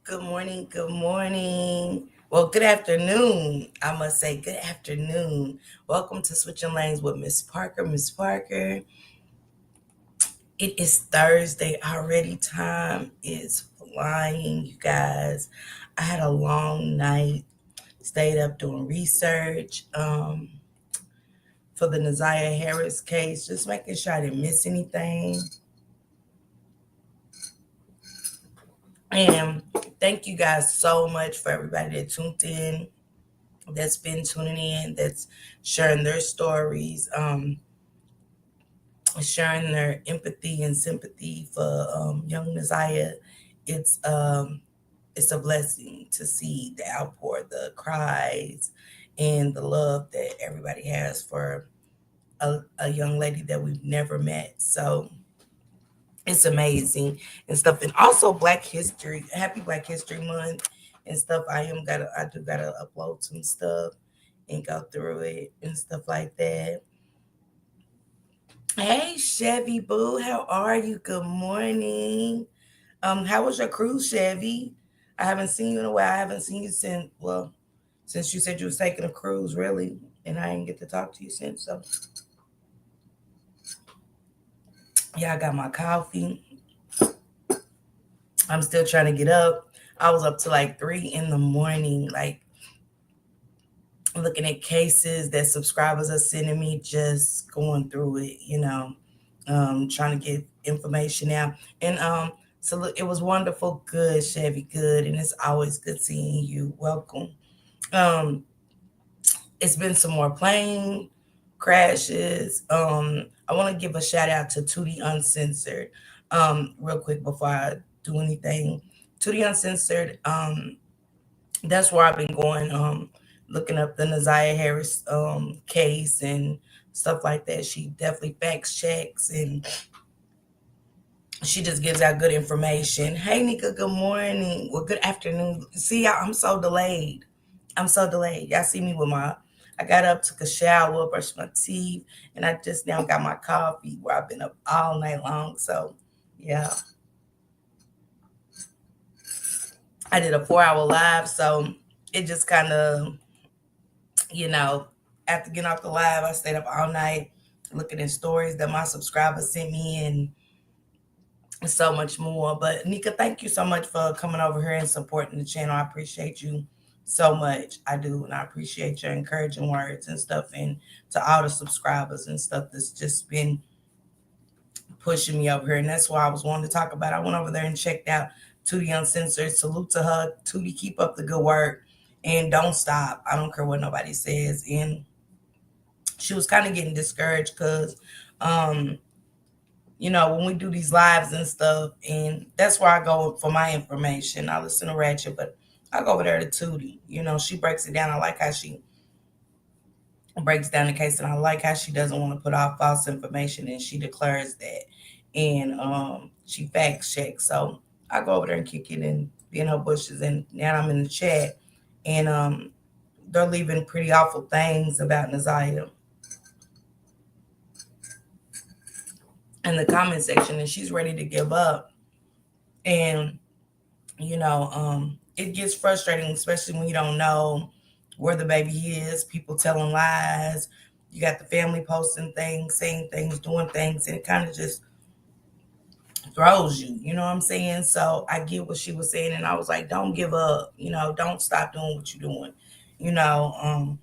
Good morning. Good morning. Well, good afternoon. I must say, good afternoon. Welcome to Switching Lanes with Miss Parker. Miss Parker, it is Thursday already. Time is flying, you guys. I had a long night, stayed up doing research for the Naziah Harris case, just making sure I didn't miss anything. And thank you guys so much for everybody that tuned in, that's been tuning in, that's sharing their stories, sharing their empathy and sympathy for young Naziah. It's um, it's a blessing to see the outpour, the cries, and the love that everybody has for a young lady that we've never met. So it's amazing and stuff. And also Black History, Happy Black History Month and stuff. I do gotta upload some stuff and go through it and stuff like that. Hey Chevy Boo, how are you? Good morning. How was your cruise, Chevy? I haven't seen you in a while. I haven't seen you since you said you was taking a cruise, really, and I didn't get to talk to you since. So yeah, I got my coffee. I'm still trying to get up. I was up to like 3 in the morning, like looking at cases that subscribers are sending me, just going through it, trying to get information out. And so look, it was wonderful, good, Chevy, good, and it's always good seeing you. Welcome. Um, it's been some more plane crashes. I want to give a shout out to Tootie Uncensored, real quick before I do anything. Tootie Uncensored, that's where I've been going, looking up the Naziah Harris case and stuff like that. She definitely facts checks and she just gives out good information. Hey Nika, good morning. Well, good afternoon. See y'all, I'm so delayed. I'm so delayed. Y'all see me with my I got up, took a shower, brushed my teeth, and I just now got my coffee where I've been up all night long. So yeah, I did a 4 hour live, so it just kind of you know, after getting off the live, I stayed up all night looking at stories that my subscribers sent me and so much more. But Nika, thank you so much for coming over here and supporting the channel. I appreciate you so much. I do. And I appreciate your encouraging words and stuff. And to all the subscribers and stuff that's just been pushing me over here. And that's why I was wanting to talk about it. I went over there and checked out Tootie Uncensored. Salute to her. Tootie, keep up the good work and don't stop. I don't care what nobody says. And she was kind of getting discouraged because um when we do these lives and stuff, and that's where I go for my information. I listen to Ratchet, but I go over there to Tootie. She breaks it down. I like how she breaks down the case, and I like how she doesn't want to put out false information, and she declares that, and she fact checks. So I go over there and kick it and be in her bushes, and now I'm in the chat, and they're leaving pretty awful things about Naziah in the comment section, and she's ready to give up. And it gets frustrating, especially when you don't know where the baby is, people telling lies. You got the family posting things, saying things, doing things, and it kind of just throws you. You know what I'm saying? So I get what she was saying, and I was like, don't give up. Don't stop doing what you're doing. You know, um,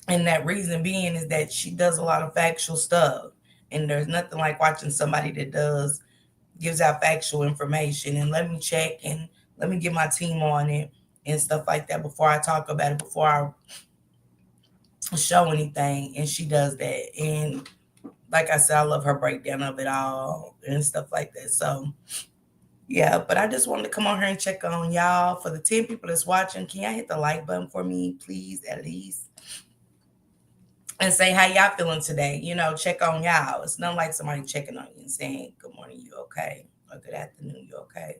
and that reason being is that she does a lot of factual stuff, and there's nothing like watching somebody that gives out factual information. And let me check and let me get my team on it and stuff like that before I talk about it, before I show anything. And she does that. And like I said, I love her breakdown of it all and stuff like that. So yeah, but I just wanted to come on here and check on y'all. For the 10 people that's watching, can y'all hit the like button for me, please, at least? And say how y'all feeling today. Check on y'all. It's not like somebody checking on you and saying, good morning, you okay? Or good afternoon, you okay?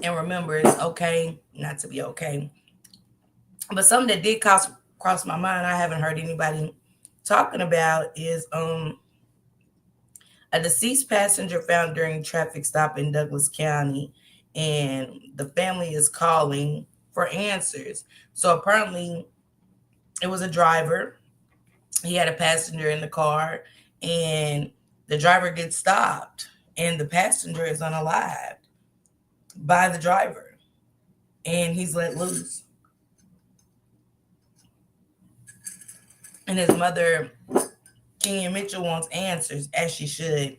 And remember, it's okay not to be okay. But something that did cross my mind, I haven't heard anybody talking about, is A deceased passenger found during traffic stop in Douglas County, and the family is calling for answers. So apparently, it was a driver. He had a passenger in the car, and the driver gets stopped, and the passenger is unalived by the driver, and he's let loose. And his mother, Kenya Mitchell, wants answers, as she should.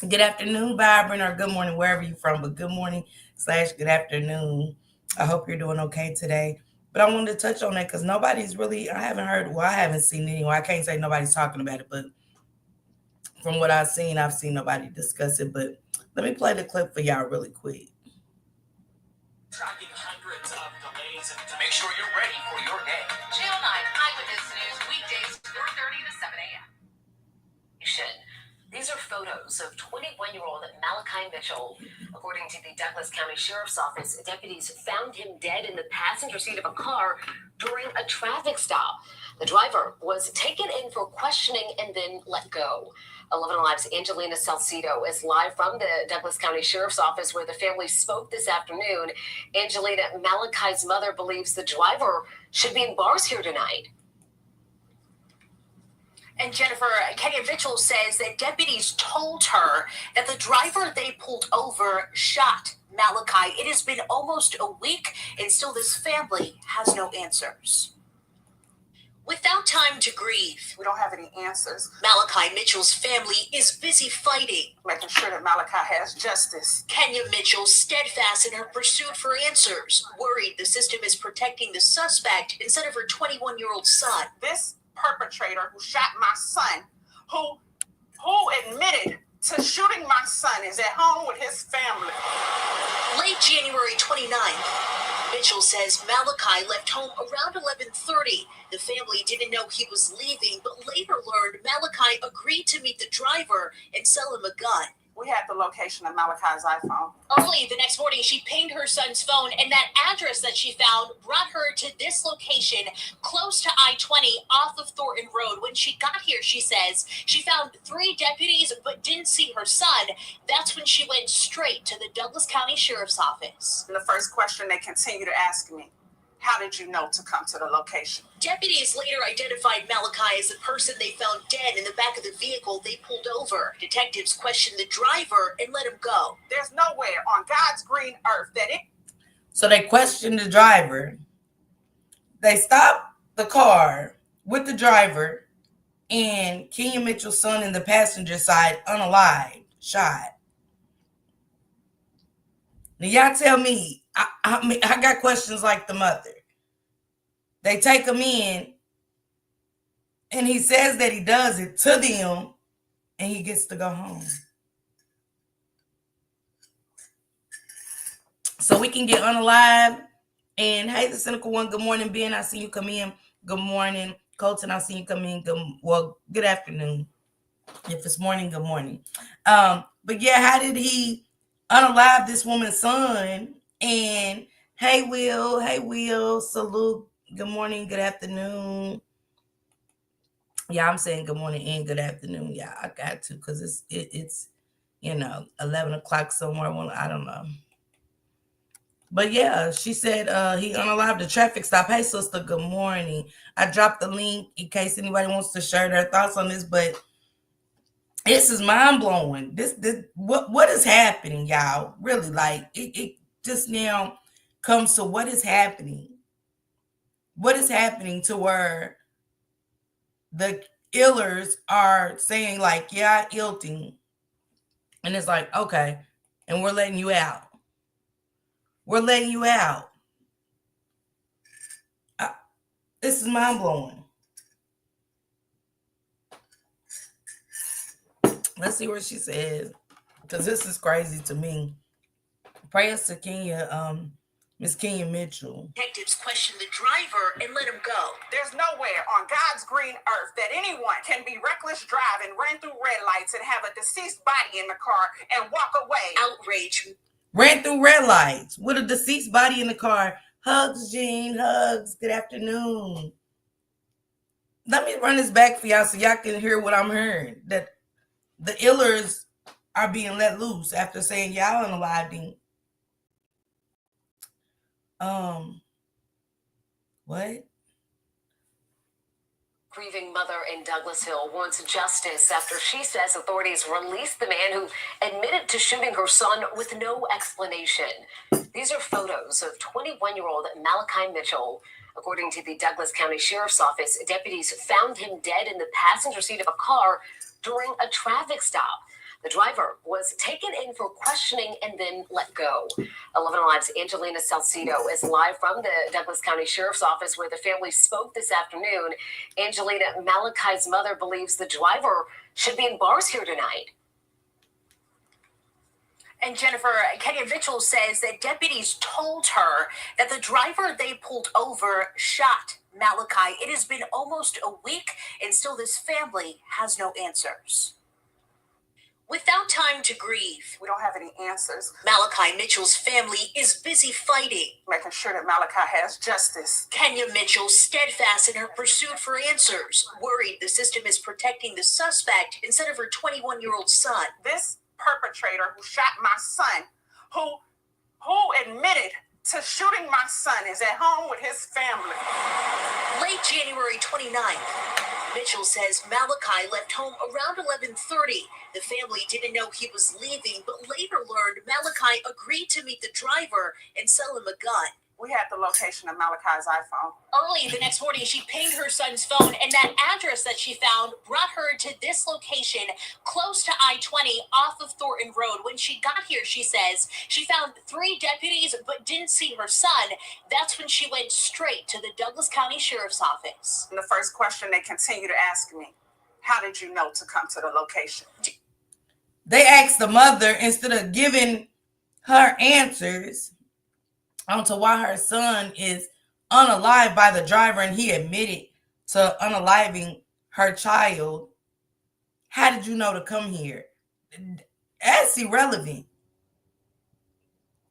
Good afternoon, Byron, or good morning, wherever you're from, but good morning / good afternoon. I hope you're doing okay today. But I wanted to touch on that because nobody's really, I haven't heard, well, I haven't seen anyone. I can't say nobody's talking about it, but from what I've seen nobody discuss it. But let me play the clip for y'all really quick. Tracking hundreds of delays to make sure you're ready for your day. Channel 9 Eyewitness News, weekdays 4:30 to 7 a.m. These are photos of 21-year-old Malachi Mitchell. According to the Douglas County Sheriff's Office, deputies found him dead in the passenger seat of a car during a traffic stop. The driver was taken in for questioning and then let go. 11 Alive's Angelina Salcido is live from the Douglas County Sheriff's Office, where the family spoke this afternoon. Angelina, Malachi's mother believes the driver should be in bars here tonight. And Jennifer, Kenya Mitchell says that deputies told her that the driver they pulled over shot Malachi. It has been almost a week, and still this family has no answers. Without time to grieve, we don't have any answers. Malachi Mitchell's family is busy fighting, making sure that Malachi has justice. Kenya Mitchell steadfast in her pursuit for answers, worried the system is protecting the suspect instead of her 21-year-old son. This perpetrator who shot my son, who admitted to shooting my son, is at home with his family. Late January 29th, Mitchell says Malachi left home around 11:30. The family didn't know he was leaving, but later learned Malachi agreed to meet the driver and sell him a gun. We had the location of Malachi's iPhone. Early the next morning, she pinged her son's phone, and that address that she found brought her to this location close to I-20 off of Thornton Road. When she got here, she says she found 3 deputies but didn't see her son. That's when she went straight to the Douglas County Sheriff's Office. And the first question they continue to ask me, how did you know to come to the location? Deputies later identified Malachi as the person they found dead in the back of the vehicle they pulled over. Detectives questioned the driver and let him go. There's nowhere on God's green earth that it... So they questioned the driver. They stopped the car with the driver and Kenya Mitchell's son in the passenger side, unalived, shot. Now y'all tell me, I got questions like the mother. They take him in, and he says that he does it to them, and he gets to go home. So we can get unalive. And hey, the cynical one, good morning, Ben. I see you come in. Good morning, Colton. I see you come in. Good afternoon. If it's morning, good morning. But yeah, how did he unalive this woman's son? And hey, Will, salute. Good morning, good afternoon. Yeah, I'm saying good morning and good afternoon. Yeah, I got to, because it's 11 o'clock somewhere. Well, I don't know. But yeah, she said he unalived the traffic stop. Hey, sister, good morning. I dropped the link in case anybody wants to share their thoughts on this, but this is mind-blowing. This what is happening, y'all? Really, like, it just now comes to what is happening. What is happening to where the illers are saying, like, yeah, ilting. And it's like, okay, and we're letting you out. We're letting you out. This is mind-blowing. Let's see what she says, because this is crazy to me. Prayers to Kenya, Miss Kenya Mitchell. Detectives questioned the driver and let him go. There's nowhere on God's green earth that anyone can be reckless driving, run through red lights, and have a deceased body in the car and walk away. Outrage. Ran through red lights with a deceased body in the car. Hugs, Jean. Hugs. Good afternoon. Let me run this back for y'all so y'all can hear what I'm hearing. That the illers are being let loose after saying y'all unalived him. What? Grieving mother in Douglasville wants justice after she says authorities released the man who admitted to shooting her son with no explanation. These are photos of 21-year-old Malachi Mitchell. According to the Douglas County Sheriff's Office, deputies found him dead in the passenger seat of a car during a traffic stop. The driver was taken in for questioning and then let go. 11 Alive's Angelina Salcido is live from the Douglas County Sheriff's Office, where the family spoke this afternoon. Angelina, Malachi's mother believes the driver should be in bars here tonight. And Jennifer, Kenya Mitchell says that deputies told her that the driver they pulled over shot Malachi. It has been almost a week, and still this family has no answers. Without time to grieve, We don't have any answers, Malachi Mitchell's family is busy fighting. making sure that Malachi has justice. Kenya Mitchell steadfast in her pursuit for answers, worried the system is protecting the suspect instead of her 21-year-old son. This perpetrator who shot my son, who admitted to shooting my son, is at home with his family. Late January 29th, Mitchell says Malachi left home around 11:30. The family didn't know he was leaving, but later learned Malachi agreed to meet the driver and sell him a gun. We had the location of Malachi's iPhone. Early the next morning, she pinged her son's phone, and that address that she found brought her to this location close to I-20 off of Thornton Road. When she got here, she says she found 3 deputies but didn't see her son. That's when she went straight to the Douglas County Sheriff's Office. And the first question they continue to ask me, how did you know to come to the location? They asked the mother, instead of giving her answers onto why her son is unalived by the driver and he admitted to unaliving her child. How did you know to come here? That's irrelevant.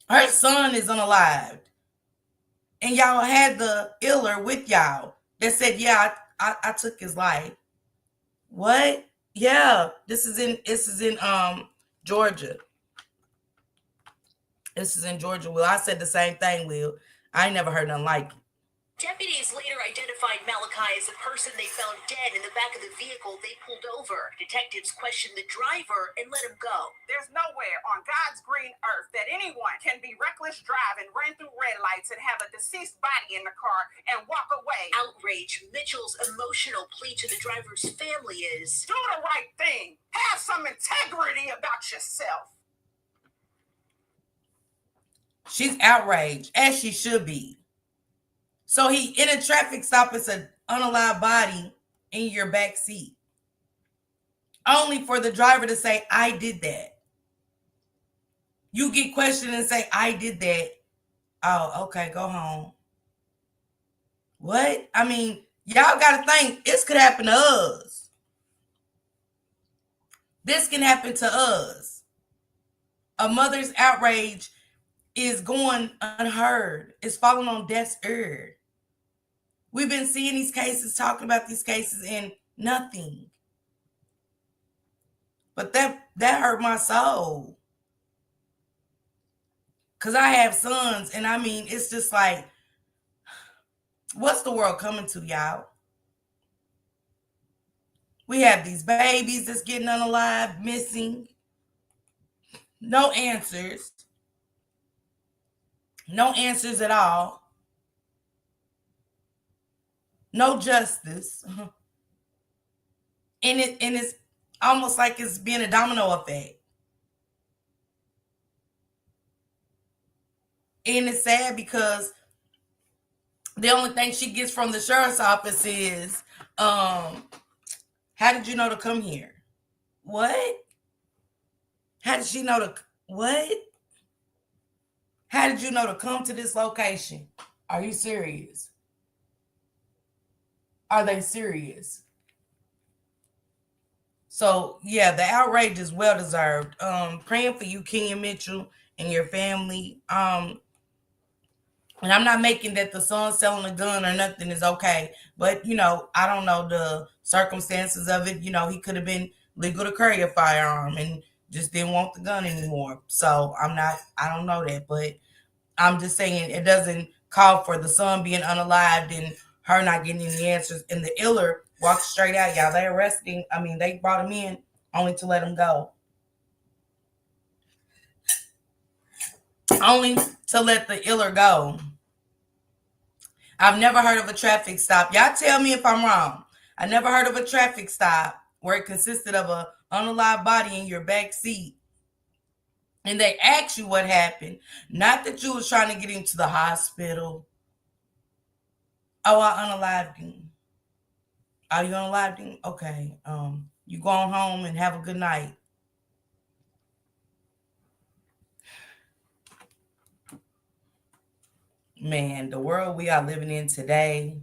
Her son is unalived. And y'all had the iller with y'all that said, yeah, I took his life. What? Yeah, this is in Georgia. This is in Georgia. Will, I said the same thing, Will. I ain't never heard nothing like it. Deputies later identified Malachi as the person they found dead in the back of the vehicle they pulled over. Detectives questioned the driver and let him go. There's nowhere on God's green earth that anyone can be reckless driving, run through red lights, and have a deceased body in the car and walk away. Outrage, Mitchell's emotional plea to the driver's family is, Do the right thing. Have some integrity about yourself. She's outraged, as she should be. So he in a traffic stop, it's an unalived body in your back seat. Only for the driver to say, I did that. You get questioned and say, I did that. Oh, okay, go home. What? I mean, y'all got to think, this could happen to us. This can happen to us. A mother's outrage is going unheard. It's falling on deaf's ear. We've been seeing these cases, talking about these cases, and nothing. But that hurt my soul. Because I have sons, and I mean, it's just like, what's the world coming to, y'all? We have these babies that's getting unalived, missing. No answers. No answers at all. No justice. And it's almost like it's being a domino effect. And it's sad because the only thing she gets from the sheriff's office is, how did you know to come here? What? How did she know to, what? How did you know to come to this location? Are you serious? Are they serious? So, yeah, the outrage is well-deserved. Praying for you, Kenya Mitchell, and your family. And I'm not making that the son selling a gun or nothing is okay. But, I don't know the circumstances of it. He could have been legal to carry a firearm and just didn't want the gun anymore. So I don't know that, but I'm just saying it doesn't call for the son being unalived and her not getting any answers. And the iller walked straight out, y'all. They brought him in only to let him go. Only to let the iller go. I've never heard of a traffic stop. Y'all tell me if I'm wrong. I never heard of a traffic stop where it consisted of an unalived body in your back seat. And they asked you what happened. Not that you was trying to get him to the hospital. Oh, I unalived him. Oh, you unalived him? Okay. You go on home and have a good night. Man, the world we are living in today.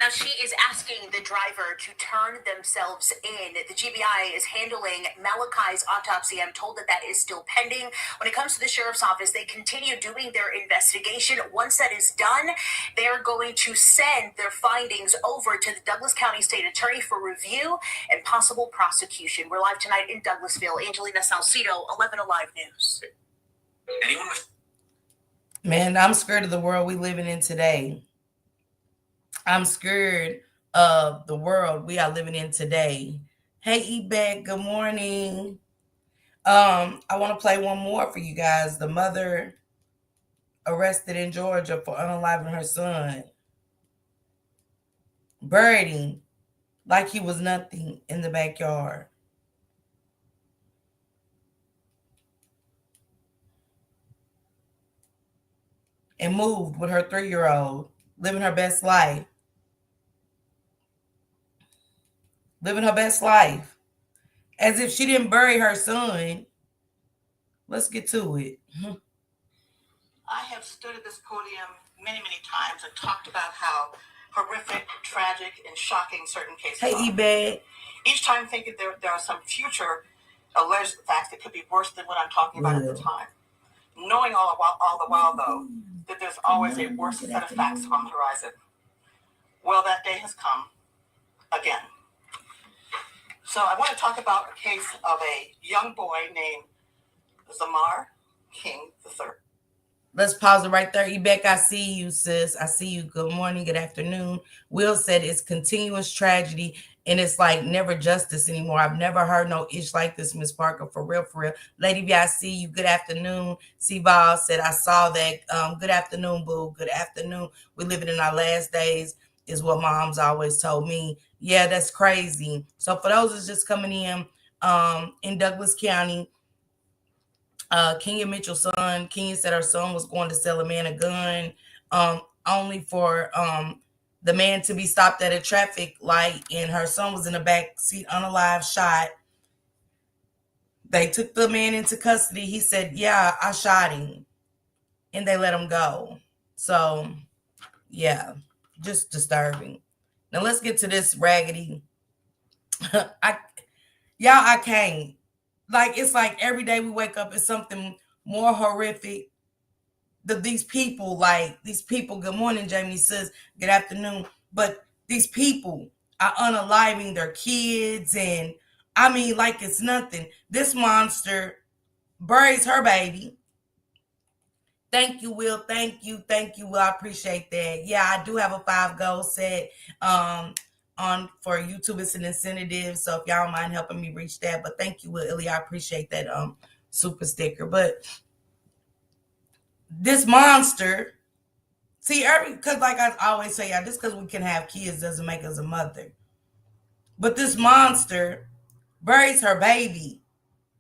Now, she is asking the driver to turn themselves in. The GBI is handling Malachi's autopsy. I'm told that is still pending. When it comes to the sheriff's office, they continue doing their investigation. Once that is done, they're going to send their findings over to the Douglas County State Attorney for review and possible prosecution. We're live tonight in Douglasville. Angelina Salcido, 11 Alive News. Man, I'm scared of the world we living in today. I'm scared of the world we are living in today. Hey, Ebet, good morning. I want to play one more for you guys. The mother arrested in Georgia for unaliving her son. Buried him like he was nothing in the backyard. And moved with her 3-year-old, living her best life. Living her best life. As if she didn't bury her son. Let's get to it. I have stood at this podium many, many times and talked about how horrific, tragic, and shocking certain cases are. Hey, Ebed. Each time thinking there are some future alleged facts that could be worse than what I'm talking about at the time. Knowing all the while, though, that there's always a worse set of facts on the horizon. Well, that day has come again. So I want to talk about a case of a young boy named Zamar King III. Let's pause it right there. Ebek, I see you, sis. I see you. Good morning, good afternoon. Will said it's continuous tragedy and it's like never justice anymore. I've never heard no ish like this, Miss Parker, for real, for real. Lady B, I see you. Good afternoon. C-Ball said, I saw that. Good afternoon, boo. Good afternoon. We're living in our last days is what mom's always told me. Yeah, that's crazy. So for those that's just coming in Douglas County, Kenya Mitchell's son, Kenya said her son was going to sell a man a gun, only for the man to be stopped at a traffic light, and her son was in the back seat, unalived, shot. They took the man into custody. He said, yeah, I shot him, and they let him go. So, yeah, just disturbing. Now let's get to this raggedy. I can't. Like, it's like every day we wake up, it's something more horrific. These people, good morning, Jamie says, good afternoon. But these people are unaliving their kids. And I mean, like it's nothing. This monster buries her baby. Thank you, Will. Thank you, Will. I appreciate that. Yeah, I do have a 5-goal set on for YouTube. It's an incentive, so if y'all mind helping me reach that. But thank you, Will Illy. I appreciate that super sticker. But this monster, see, because like I always say, just because we can have kids doesn't make us a mother. But this monster buries her baby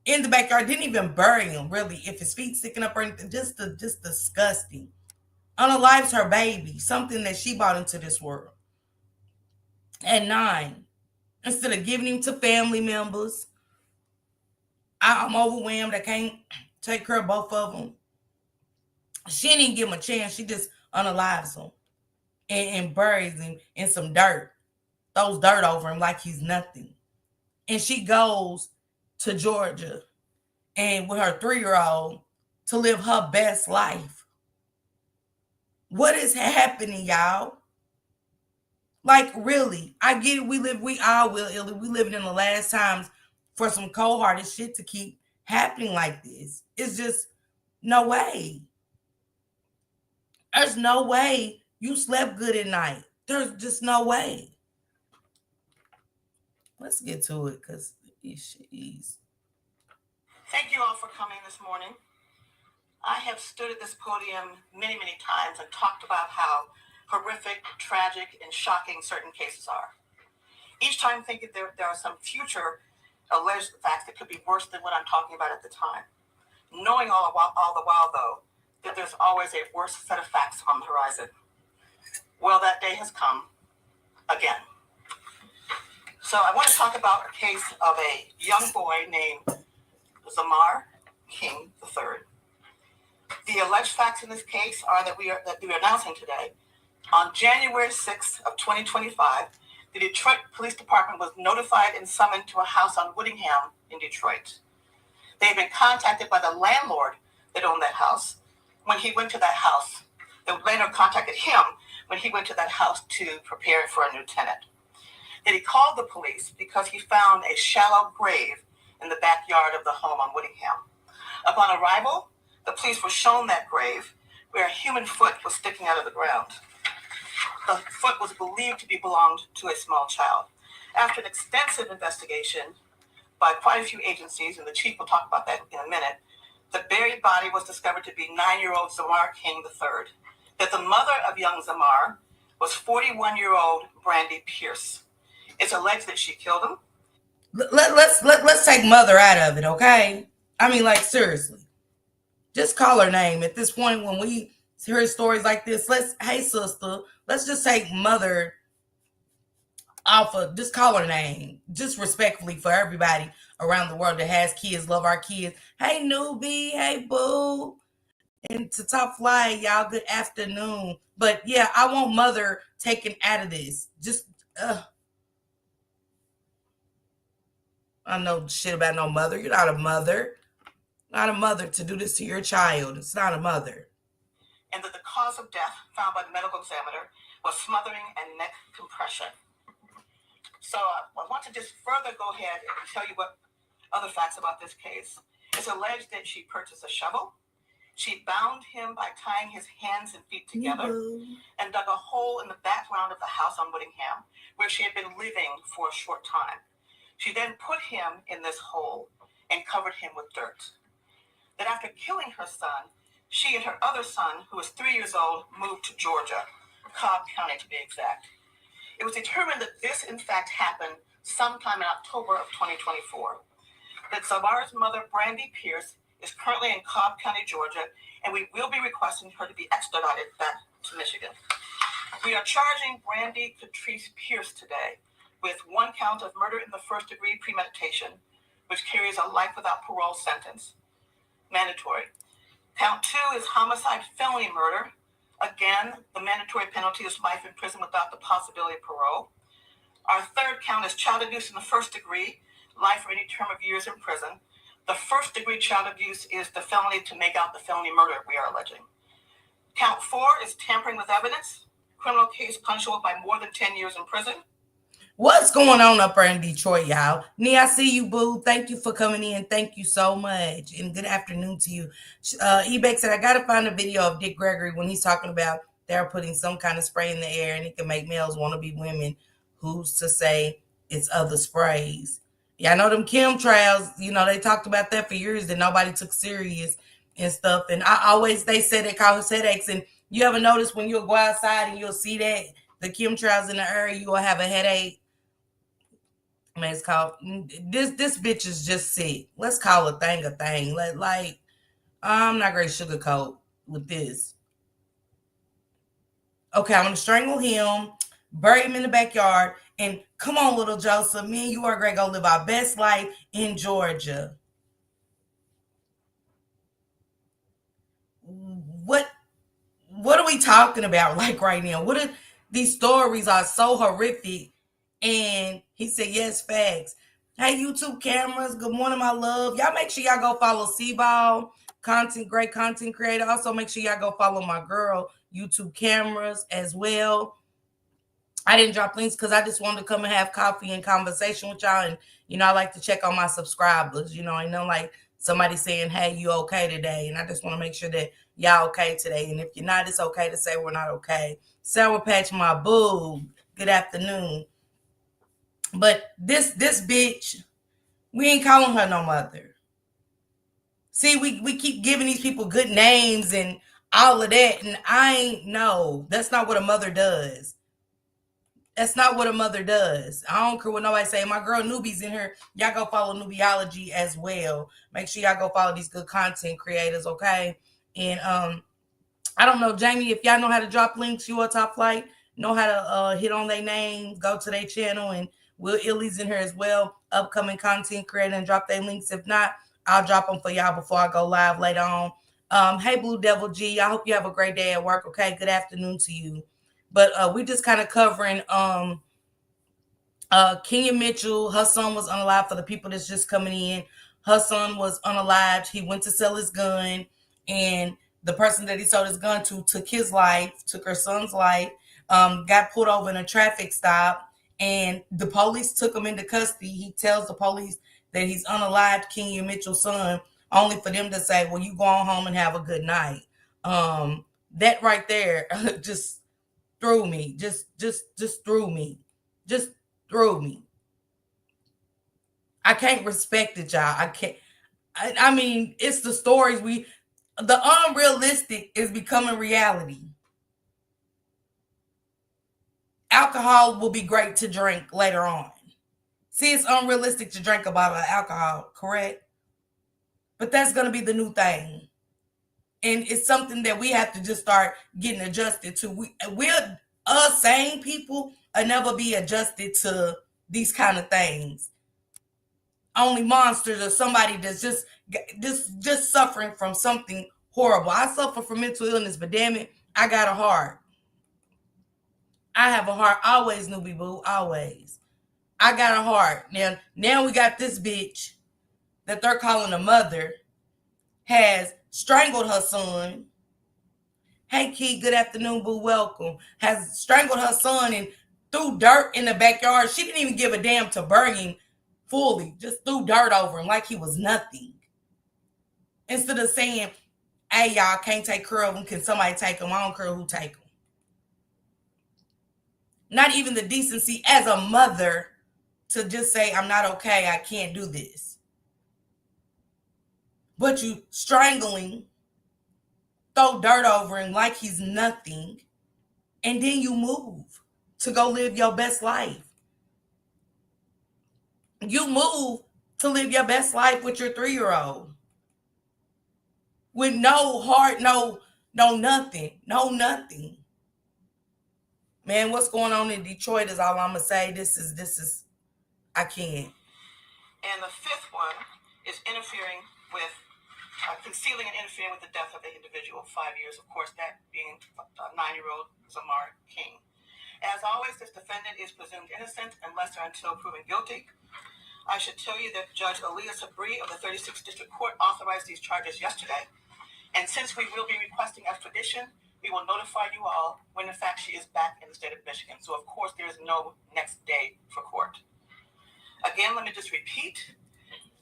in the backyard. Didn't even bury him, really. If his feet sticking up or anything, just disgusting. Unalives her baby, something that she brought into this world. At 9, instead of giving him to family members, I'm overwhelmed. I can't take care of both of them. She didn't even give him a chance. She just unalives him and buries him in some dirt, throws dirt over him like he's nothing. And she goes to Georgia and with her 3-year-old to live her best life. What is happening, y'all? Like, really, I get it. We all will, Illy. We living in the last times for some cold-hearted shit to keep happening like this. It's just no way. There's no way you slept good at night. There's just no way. Let's get to it, because she's. Thank you all for coming this morning. I have stood at this podium many, many times and talked about how horrific, tragic, and shocking certain cases are. Each time thinking there are some future alleged facts that could be worse than what I'm talking about at the time. Knowing all the while, though, that there's always a worse set of facts on the horizon. Well, that day has come again. So I want to talk about a case of a young boy named Zamar King III. The alleged facts in this case are that we are announcing today. On January 6th of 2025, the Detroit Police Department was notified and summoned to a house on Whittingham in Detroit. They had been contacted by the landlord that owned that house. When he went to that house, the landlord contacted him when he went to that house to prepare for a new tenant. Then he called the police because he found a shallow grave in the backyard of the home on Whittingham. Upon arrival, the police were shown that grave where a human foot was sticking out of the ground. The foot was believed to belonged to a small child. After an extensive investigation by quite a few agencies, and the chief will talk about that in a minute, the buried body was discovered to be 9-year-old Zamar King III. That the mother of young Zamar was 41-year-old Brandy Pierce. It's alleged that she killed him. Let's take mother out of it, okay? I mean, like, seriously. Just call her name. At this point, when we hear stories like this, hey, sister, let's just take mother off of, just call her name. Just respectfully for everybody around the world that has kids, love our kids. Hey, newbie. Hey, boo. And to Top Fly, y'all, good afternoon. But yeah, I want mother taken out of this. Just, I know shit about no mother. You're not a mother. Not a mother to do this to your child. It's not a mother. And that the cause of death found by the medical examiner was smothering and neck compression. So I want to just further go ahead and tell you what other facts about this case. It's alleged that she purchased a shovel. She bound him by tying his hands and feet together and dug a hole in the background of the house on Whittingham, where she had been living for a short time. She then put him in this hole and covered him with dirt. That after killing her son, she and her other son, who was 3 years old, moved to Georgia, Cobb County to be exact. It was determined that this, in fact, happened sometime in October of 2024. That Zamar's mother, Brandy Pierce, is currently in Cobb County, Georgia, and we will be requesting her to be extradited back to Michigan. We are charging Brandy Catrice Pierce today with 1 count of murder in the first degree premeditation, which carries a life without parole sentence. Mandatory. Count 2 is homicide felony murder. Again, the mandatory penalty is life in prison without the possibility of parole. Our third count is child abuse in the first degree, life or any term of years in prison. The first degree child abuse is the felony to make out the felony murder we are alleging. Count 4 is tampering with evidence, criminal case punishable by more than 10 years in prison. What's going on up there in Detroit, y'all? Nee, I see you, boo. Thank you for coming in. Thank you so much. And good afternoon to you. Ebeck said, I got to find a video of Dick Gregory when he's talking about they're putting some kind of spray in the air and it can make males want to be women. Who's to say it's other sprays? Yeah, I know them chemtrails, you know, they talked about that for years that nobody took serious and stuff. And they said it causes headaches. And you ever notice when you'll go outside and you'll see that the chemtrails in the air, you will have a headache? Man, it's called, this bitch is just sick. Let's call a thing a thing. Like, I'm not going to sugarcoat with this. Okay, I'm going to strangle him, bury him in the backyard, and come on, little Joseph, me and you are going to go live our best life in Georgia. What are we talking about like right now? These stories are so horrific. And he said, yes, facts. Hey, YouTube cameras. Good morning, my love. Y'all make sure y'all go follow C-Ball, great content creator. Also, make sure y'all go follow my girl, YouTube cameras as well. I didn't drop links because I just wanted to come and have coffee and conversation with y'all. And, I like to check on my subscribers. I know like somebody saying, hey, you okay today? And I just want to make sure that y'all okay today. And if you're not, it's okay to say we're not okay. Sour Patch, my boo. Good afternoon. But this bitch, we ain't calling her no mother. See, we keep giving these people good names and all of that. And no, that's not what a mother does. That's not what a mother does. I don't care what nobody say. My girl Newbie's in here. Y'all go follow Newbiology as well. Make sure y'all go follow these good content creators, okay? And I don't know, Jamie, if y'all know how to drop links, you or Top Flight, know how to hit on their name, go to their channel, and Will Illy's in here as well, upcoming content creator, and drop their links. If not, I'll drop them for y'all before I go live later on. Hey, Blue Devil G, I hope you have a great day at work, okay? Good afternoon to you. But we just kind of covering Kenya Mitchell. Her son was unalived. For the people that's just coming in, her son was unalived. He went to sell his gun, and the person that he sold his gun to took his life, took her son's life, got pulled over in a traffic stop, and the police took him into custody. He tells the police that he's unalived, Kenya Mitchell's son, only for them to say, well, you go on home and have a good night. That right there just threw me. Just threw me. Just threw me. I can't respect it, y'all. I can't. I mean, it's the stories the unrealistic is becoming reality. Alcohol will be great to drink later on. See, it's unrealistic to drink a bottle of alcohol, correct? But that's going to be the new thing. And it's something that we have to just start getting adjusted to. We're us sane people will never be adjusted to these kind of things. Only monsters or somebody that's just suffering from something horrible. I suffer from mental illness, but damn it, I got a heart. I have a heart always, Newbie Boo, always. I got a heart. Now we got this bitch that they're calling a mother has strangled her son. Hey, Key, good afternoon, boo, welcome. Has strangled her son and threw dirt in the backyard. She didn't even give a damn to bury him fully. Just threw dirt over him like he was nothing. Instead of saying, hey, y'all, can't take care of him. Can somebody take him? I don't care who take him. Not even the decency as a mother to just say, I'm not okay. I can't do this. But you strangling, throw dirt over him like he's nothing, and then you move to go live your best life. You move to live your best life with your 3-year-old. With no heart, no nothing. Man, what's going on in Detroit is all I'm going to say. This is, I can't. And the fifth one is interfering with, concealing and interfering with the death of the individual, 5 years, of course, that being 9-year-old Zamar King. As always, this defendant is presumed innocent unless or until proven guilty. I should tell you that Judge Aaliyah Sabri of the 36th District Court authorized these charges yesterday. And since we will be requesting extradition, we will notify you all when, in fact, she is back in the state of Michigan. So, of course, there is no next day for court. Again, let me just repeat.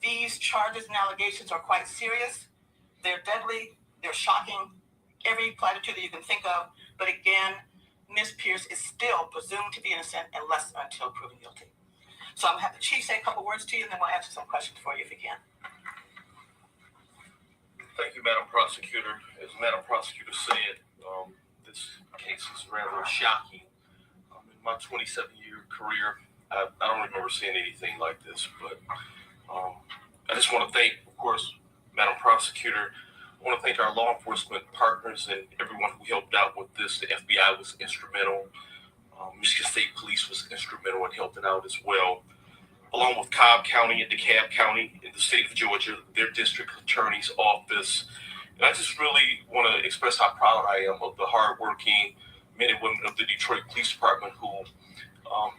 These charges and allegations are quite serious. They're deadly. They're shocking. Every platitude that you can think of. But again, Ms. Pierce is still presumed to be innocent unless until proven guilty. So I'm going to have the chief say a couple words to you, and then we'll answer some questions for you if you can. Thank you, Madam Prosecutor. As Madam Prosecutor said, this case is rather shocking. In my 27-year career, I don't remember seeing anything like this, but I just want to thank, of course, Madam Prosecutor. I want to thank our law enforcement partners and everyone who helped out with this. The FBI was instrumental. Michigan State Police was instrumental in helping out as well, along with Cobb County and DeKalb County in the state of Georgia, their district attorney's office. And I just really want to express how proud I am of the hardworking men and women of the Detroit Police Department who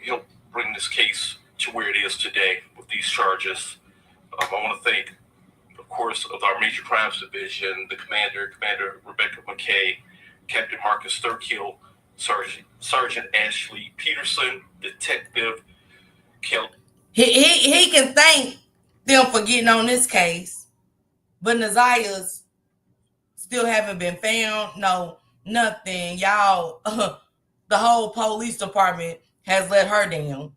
helped bring this case to where it is today with these charges. I want to thank, of course, of our Major Crimes Division, the Commander Rebecca McKay, Captain Marcus Thurkill, Sergeant Ashley Peterson, Detective Kelly. He can thank them for getting on this case, but Nazia's still haven't been found. No, nothing. Y'all, the whole police department has let her down.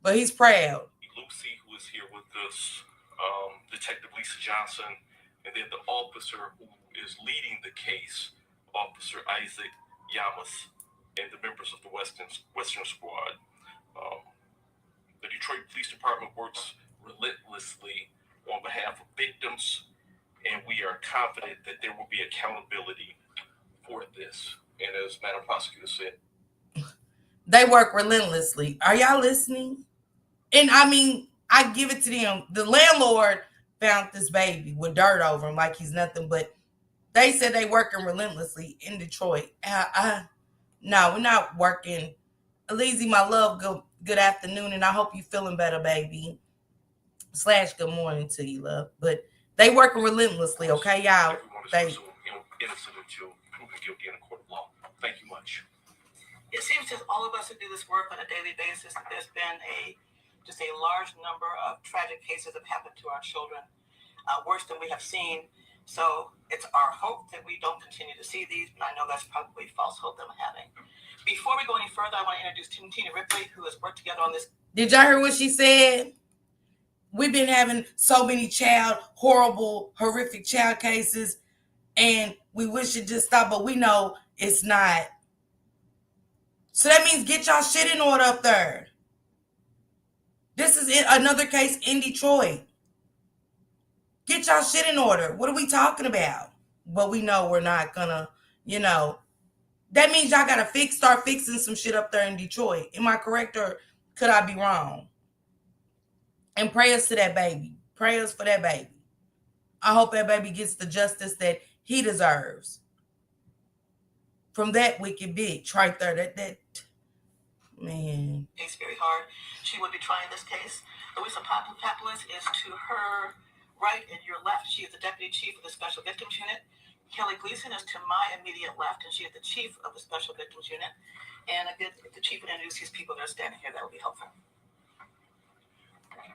But he's proud. Lucy, who is here with us, Detective Lisa Johnson, and then the officer who is leading the case, Officer Isaac Yamas, and the members of the Western Squad. The Detroit Police Department works relentlessly on behalf of victims, and we are confident that there will be accountability for this. And as Madam Prosecutor said, they work relentlessly. Are y'all listening? And I mean, I give it to them. The landlord found this baby with dirt over him like he's nothing, but they said they working relentlessly in Detroit. No, we're not working. Alizé, my love, good afternoon, and I hope you feeling better, baby. / good morning to you, love. But they working relentlessly, okay, y'all? everyone is presumed innocent until proven guilty in a court of law. Thank you much. It seems that all of us who do this work on a daily basis, there's been just a large number of tragic cases that have happened to our children, worse than we have seen. So it's our hope that we don't continue to see these, but I know that's probably false hope that I'm having. Before we go any further, I want to introduce Tina Ripley, who has worked together on this. Did y'all hear what she said? We've been having so many horrific child cases, and we wish it just stopped, but we know it's not. So that means get y'all shit in order up there. This is another case in Detroit. Get y'all shit in order. What are we talking about? But we know we're not gonna, that means y'all gotta start fixing some shit up there in Detroit. Am I correct, or could I be wrong? And prayers to that baby. Prayers for that baby. I hope that baby gets the justice that he deserves from that wicked bitch right there. That man. It's very hard. She would be trying this case. Louisa Papoulis is to her right and your left. She is the deputy chief of the Special Victims Unit. Kelly Gleason is to my immediate left, and she is the chief of the Special Victims Unit. And if the chief would introduce these people that are standing here, that would be helpful.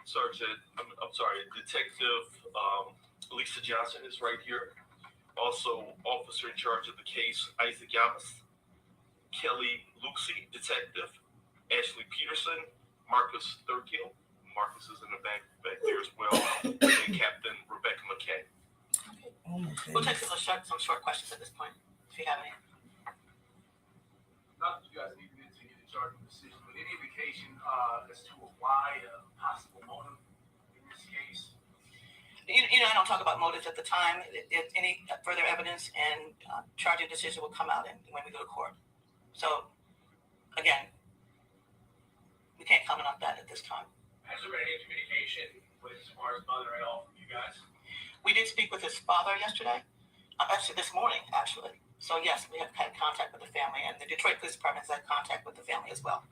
Sergeant, I'm sorry, Detective Lisa Johnson is right here. Also, officer in charge of the case, Isaac Yamas. Kelly Lucy, Detective Ashley Peterson, Marcus Thurkill. Marcus is in the back there as well, and Captain Rebecca McKay. Oh my We'll take some short questions at this point, if you have any. Not that you guys need to get into charge of the decision, but any indication as to why a possible motive in this case? I don't talk about motives at the time. If any further evidence and charging decision will come out when we go to court. So, again, we can't comment on that at this time. Has there been any communication with his mother at all from you guys? We did speak with his father yesterday, actually this morning, actually. So, yes, we have had contact with the family, and the Detroit Police Department has had contact with the family as well.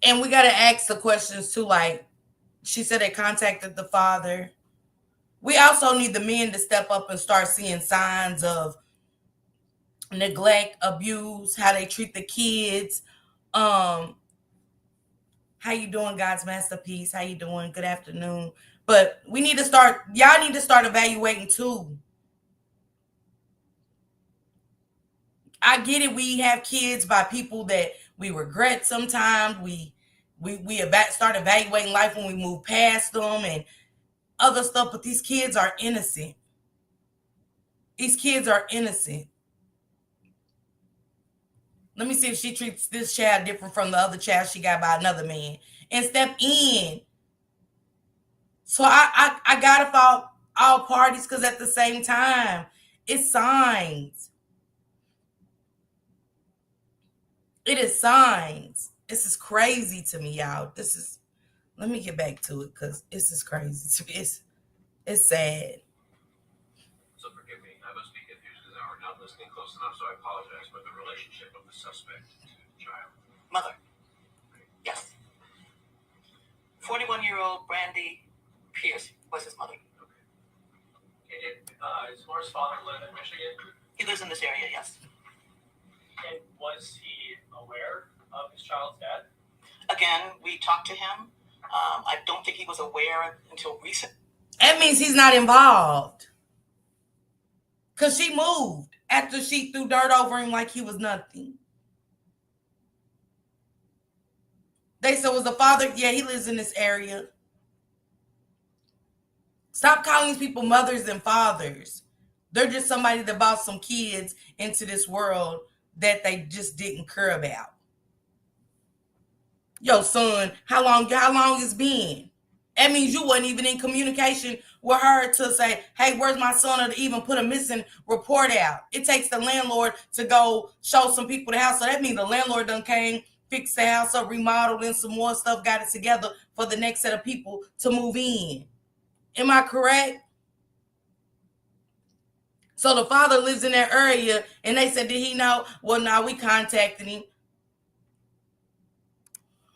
And we got to ask the questions too, like she said they contacted the father. We also need the men to step up and start seeing signs of neglect, abuse, how they treat the kids. How you doing, God's masterpiece? How you doing? Good afternoon. But y'all need to start evaluating too. I get it. We have kids by people that we regret sometimes. We start evaluating life when we move past them and other stuff, but these kids are innocent. These kids are innocent. Let me see if she treats this child different from the other child she got by another man and step in. So I gotta follow all parties, because at the same time, it's signs. It is signs. This is crazy to me, y'all. Let me get back to it, because this is crazy to me. It's sad. So forgive me, I must be confused because I were not listening close enough, so I apologize. But the relationship of the suspect to the child. Mother. Yes. 41-year-old Brandy Pierce was his mother. Okay. And Does Laura's father live in Michigan? He lives in this area, yes. And was he aware of his child's death? Again, we talked to him. I don't think he was aware until recent. That means he's not involved. Because she moved after she threw dirt over him like he was nothing. They said, was the father? Yeah, he lives in this area. Stop calling these people mothers and fathers. They're just somebody that brought some kids into this world that they just didn't care about. Yo, son, how long it's been? That means you wasn't even in communication with her to say, hey, where's my son, or to even put a missing report out. It takes the landlord to go show some people the house. So that means the landlord done came, fixed the house up, remodeled and some more stuff, got it together for the next set of people to move in. Am I correct? So the father lives in that area, and they said, did he know? Well, no, we contacted him.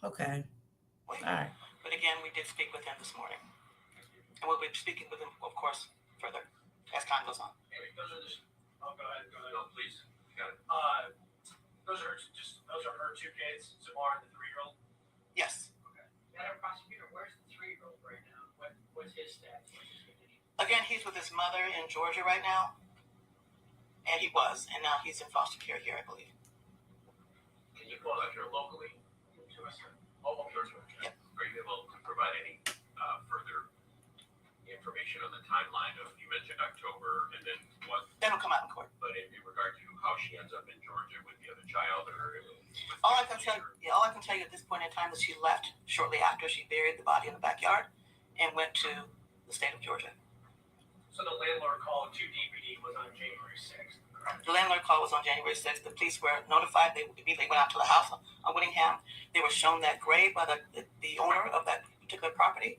Okay. All right. But again, we did speak with him this morning. And we'll be speaking with him, of course, further as time goes on. Amy, those are just. Oh, go ahead. No, please. You got it. Those are her two kids, Zamar and the 3-year-old. Yes. Okay. Madam Prosecutor, where's the 3-year-old right now? What's his status? What's his condition? Again, he's with his mother in Georgia right now. And he was, and now he's in foster care here, I believe. Can you call out here locally to us? Oh, Georgia. Yep. Are you able to provide any further information on the timeline of, you mentioned October, and then what? That'll come out in court. But in regard to how she ends up in Georgia with the other child, or all I can tell you at this point in time is she left shortly after she buried the body in the backyard and went to the state of Georgia. So the landlord call to DPD was on January 6th. The landlord call was on January 6th. The police were notified. They immediately went out to the house on Whittingham. They were shown that grave by the owner of that particular property.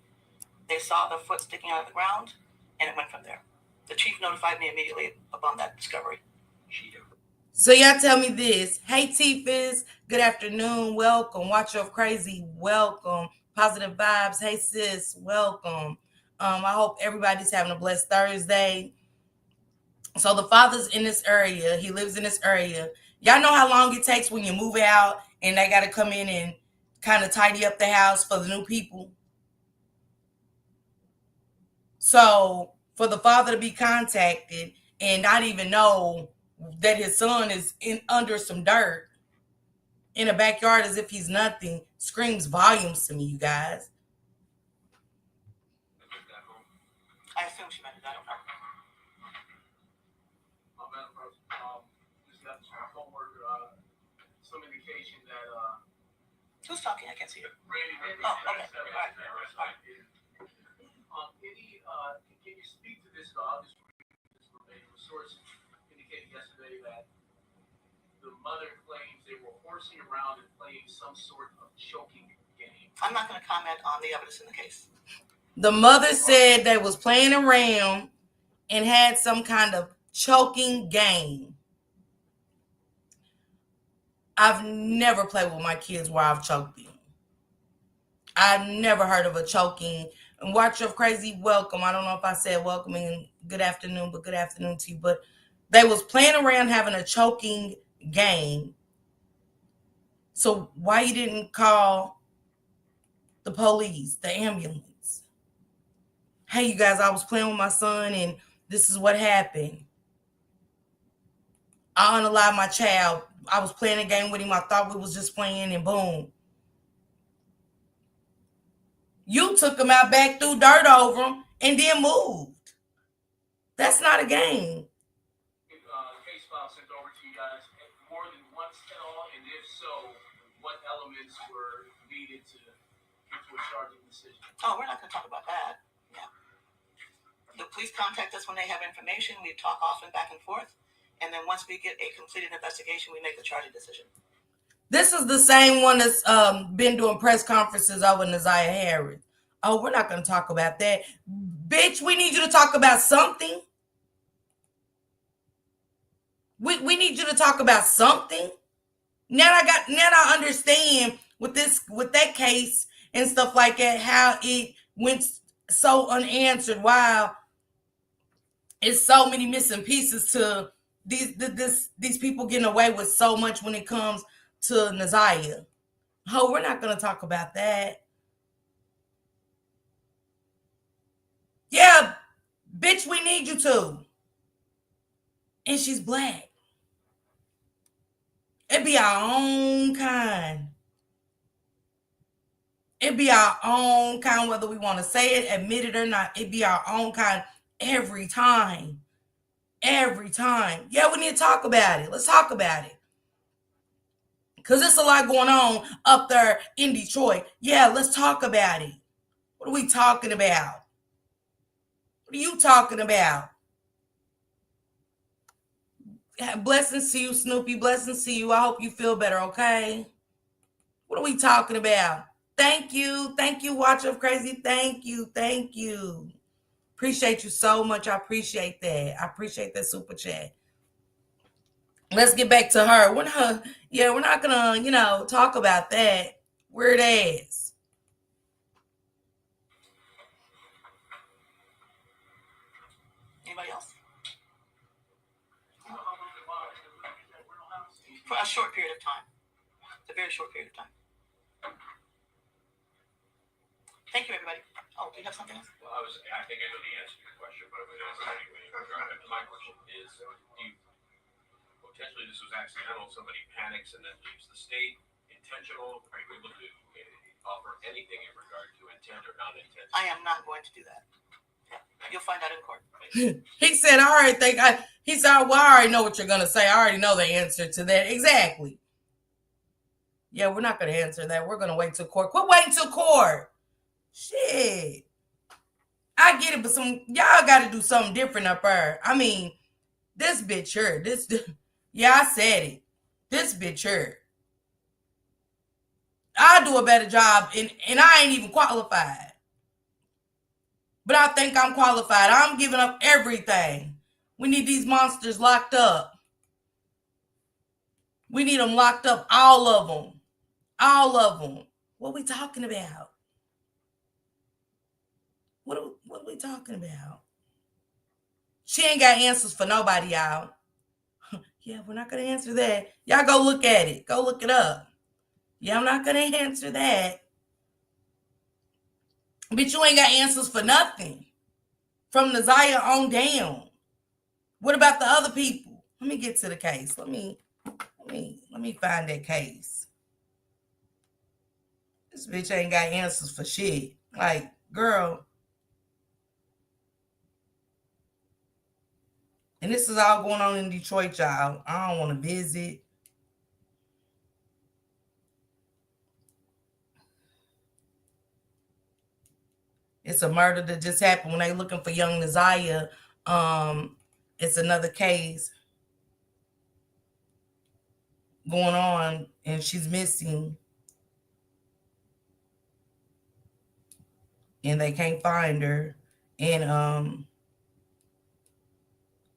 They saw the foot sticking out of the ground, and it went from there. The chief notified me immediately upon that discovery. So y'all tell me this. Hey, T-Fizz. Good afternoon. Welcome. Watch Your Crazy. Welcome. Positive Vibes. Hey, sis. Welcome. I hope everybody's having a blessed Thursday. So the father's in this area. He lives in this area. Y'all know how long it takes when you move out and they got to come in and kind of tidy up the house for the new people. So for the father to be contacted and not even know that his son is under some dirt in a backyard as if he's nothing screams volumes to me, you guys. I assume she meant it. I don't know. Madam President, just got homework, some indication that Who's talking? I can't see you. Randy. Oh, okay. All right. Can you speak to this? I'll just read this verbatim. A source indicated yesterday that the mother claims they were horsing around and playing some sort of choking game. I'm not going to comment on the evidence in the case. The mother said they was playing around and had some kind of choking game. I've never played with my kids where I've choked them. I've never heard of a choking. And Watch Your Crazy, welcome. I don't know if I said welcome and good afternoon, but good afternoon to you. But they was playing around having a choking game. So why you didn't call the police, the ambulance? Hey, you guys, I was playing with my son and this is what happened. I unalived my child. I was playing a game with him. I thought we was just playing and boom. You took him out back, threw dirt over him, and then moved. That's not a game. Case file sent over to you guys more than once at all, and if so, what elements were needed to get to a charging decision? Oh, we're not going to talk about that. Yeah. The police contact us when they have information. We talk often back and forth. And then once we get a completed investigation, we make the charging decision. This is the same one that's been doing press conferences over Naziah Harris. Oh, we're not going to talk about that. Bitch, we need you to talk about something. We need you to talk about something. Now I understand with that case and stuff like that, how it went so unanswered. Wow. It's so many missing pieces to these people getting away with so much when it comes to Naziah. Oh, we're not going to talk about that. Yeah, bitch, we need you to. And she's black. It be our own kind. It be our own kind, whether we want to say it, admit it or not. It be our own kind every time. Every time. Yeah, we need to talk about it. Let's talk about it. Because there's a lot going on up there in Detroit. Yeah, let's talk about it. What are we talking about? What are you talking about? Blessings to you, Snoopy. Blessings to you. I hope you feel better, okay? What are we talking about? Thank you. Thank you, Watch of Crazy. Thank you. Thank you. Appreciate you so much. I appreciate that. I appreciate that super chat. Let's get back to her. We're not gonna, talk about that. Weird ass. Anybody else? For a short period of time. It's a very short period of time. Thank you, everybody. Oh, do you have something else? Well, I think I know the answer to your question, but I'm going to ask it anyway. My question is, potentially this was accidental, somebody panics and then leaves the state, intentional, are you able to offer anything in regard to intent or non-intent? I am not going to do that. You'll find out in court. He said, I already know what you're going to say. I already know the answer to that. Exactly. Yeah, we're not going to answer that. We're going to wait till court. Quit waiting till court. Shit. I get it, but y'all got to do something different up there. I mean, this bitch here. Yeah, I said it. This bitch here. I'll do a better job, and I ain't even qualified. But I think I'm qualified. I'm giving up everything. We need these monsters locked up. We need them locked up, all of them. All of them. What are we talking about? What are we talking about? She ain't got answers for nobody, y'all. Yeah, we're not going to answer that. Y'all go look at it. Go look it up. Yeah, I'm not going to answer that. But you ain't got answers for nothing. From Naziah on down. What about the other people? Let me get to the case. Let me find that case. This bitch ain't got answers for shit. Like, girl. And this is all going on in Detroit, y'all. I don't want to visit. It's a murder that just happened when they looking for young Naziah. It's another case going on, and she's missing. And they can't find her. And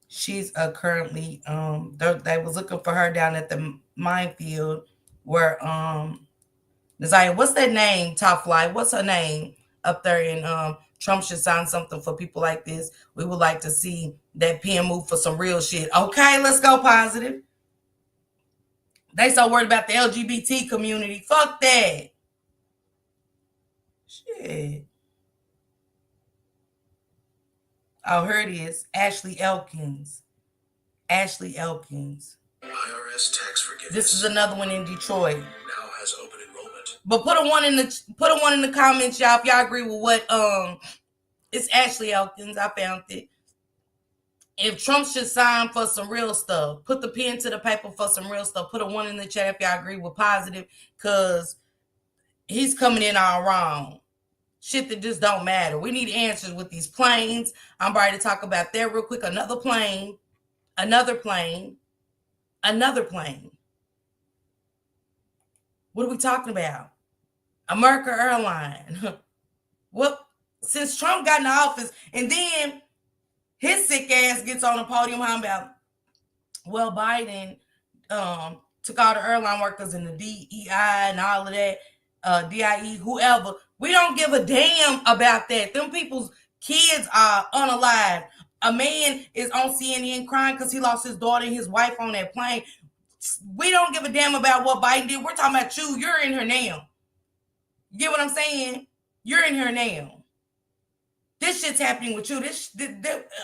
she's currently they was looking for her down at the minefield where Naziah, what's that name, Top Flight? What's her name up there? And Trump should sign something for people like this. We would like to see that pen move for some real shit. Okay, let's go positive. They so worried about the LGBT community. Fuck that. Shit. Oh, here it is. Ashley Elkins. Ashley Elkins. IRS tax forgiveness. This is another one in Detroit. Now has open enrollment. But put a one in the comments, y'all, if y'all agree with what it's Ashley Elkins. I found it. If Trump should sign for some real stuff, put the pen to the paper for some real stuff. Put a one in the chat if y'all agree with positive, because he's coming in all wrong. Shit that just don't matter. We need answers with these planes. I'm ready to talk about that real quick. Another plane. What are we talking about? American Airlines. What? Since Trump got in office, and then his sick ass gets on the podium how about, well, Biden took all the airline workers and the DEI and all of that, DIE, whoever. We don't give a damn about that. Them people's kids are unalive. A man is on CNN crying because he lost his daughter and his wife on that plane. We don't give a damn about what Biden did. We're talking about you. You're in here now. You get what I'm saying? You're in here now. This shit's happening with you.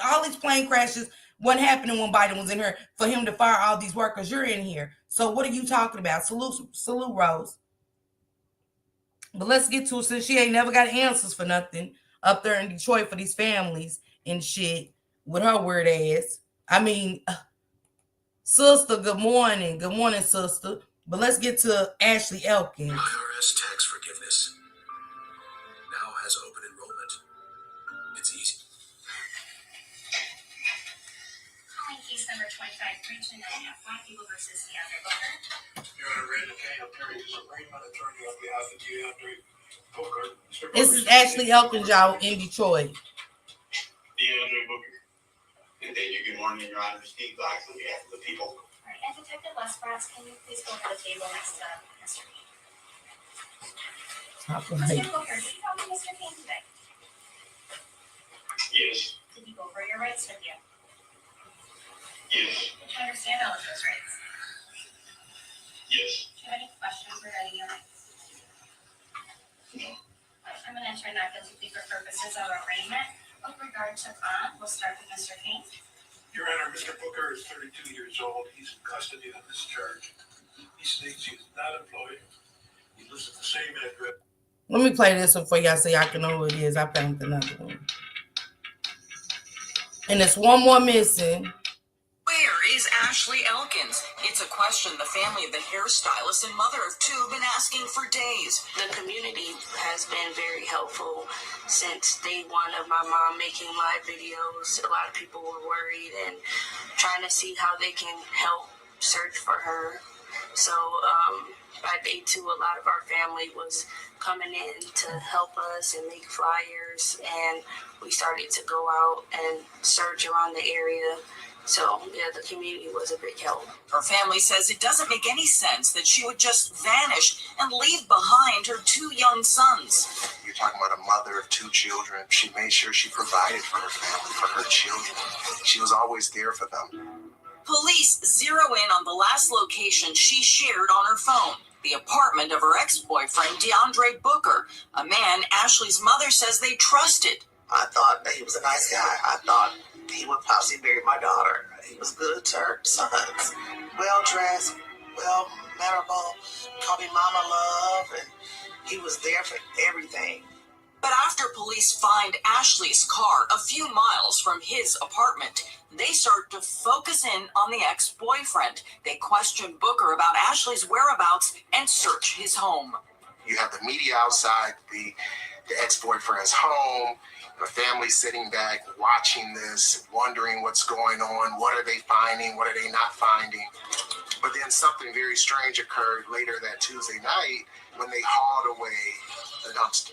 All these plane crashes wasn't happening when Biden was in here for him to fire all these workers. You're in here. So what are you talking about? Salute, Rose. But let's get to it, since she ain't never got answers for nothing up there in Detroit for these families and shit with her weird ass. I mean, sister, good morning. Good morning, sister. But let's get to Ashley Elkins. IRS tax forgiveness now has open enrollment. It's easy. Calling case number 25-329, Black people versus DeAndre Booker. Your Honor, Randall Kane, appearing as a Raymond attorney on behalf of DeAndre Booker. This is Ashley Elkins, y'all, in Detroit. DeAndre Booker. And thank you. Good morning, Your Honor. Steve Blacks on behalf of the people. All right, and Detective Westbratz, can you please go to the table next to Mr. Kane? Mr. Booker, did you talk to Mr. Kane today? Yes. Did you go over your rights with you? Yes. Did you understand all of those rights? Yes. Do you have any questions regarding your rights? No. I'm going to enter not guilty for purposes of arraignment. With regard to bond, we'll start with Mr. Kane. Your Honor, Mr. Booker is 32 years old. He's in custody on this charge. He states he is not employed. He lives at the same address. Let me play this one for y'all so y'all can know who it is. I found another one. And there's one more missing. Where is Ashley Elkins? It's a question the family of the hairstylist and mother of two have been asking for days. The community has been very helpful since day one of my mom making live videos. A lot of people were worried and trying to see how they can help search for her. So by day two, a lot of our family was coming in to help us and make flyers, and we started to go out and search around the area. So, yeah, the community was a big help. Her family says it doesn't make any sense that she would just vanish and leave behind her two young sons. You're talking about a mother of two children. She made sure she provided for her family, for her children. She was always there for them. Police zero in on the last location she shared on her phone, the apartment of her ex-boyfriend, DeAndre Booker, a man Ashley's mother says they trusted. I thought that he was a nice guy. I thought he would possibly marry my daughter. He was good to her sons. Well-dressed, well-mannerable, called me Mama Love, and he was there for everything. But after police find Ashley's car a few miles from his apartment, they start to focus in on the ex-boyfriend. They question Booker about Ashley's whereabouts and search his home. You have the media outside the ex-boyfriend's home, the family sitting back, watching this, wondering what's going on, what are they finding, what are they not finding. But then something very strange occurred later that Tuesday night when they hauled away the dumpster.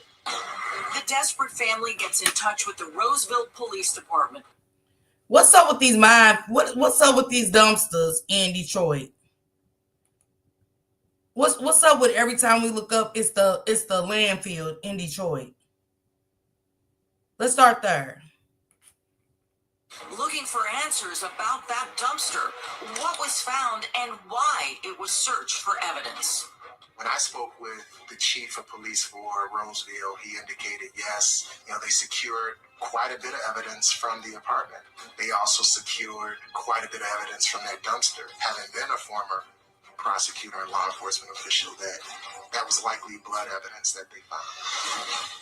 The desperate family gets in touch with the Roseville Police Department. What's up with these what's up with these dumpsters in Detroit? What's up with every time we look up, it's the landfill in Detroit? Let's start there. Looking for answers about that dumpster, what was found and why it was searched for evidence. When I spoke with the chief of police for Roseville, he indicated, yes, they secured quite a bit of evidence from the apartment. They also secured quite a bit of evidence from that dumpster. Having been a former prosecutor and law enforcement official, that was likely blood evidence that they found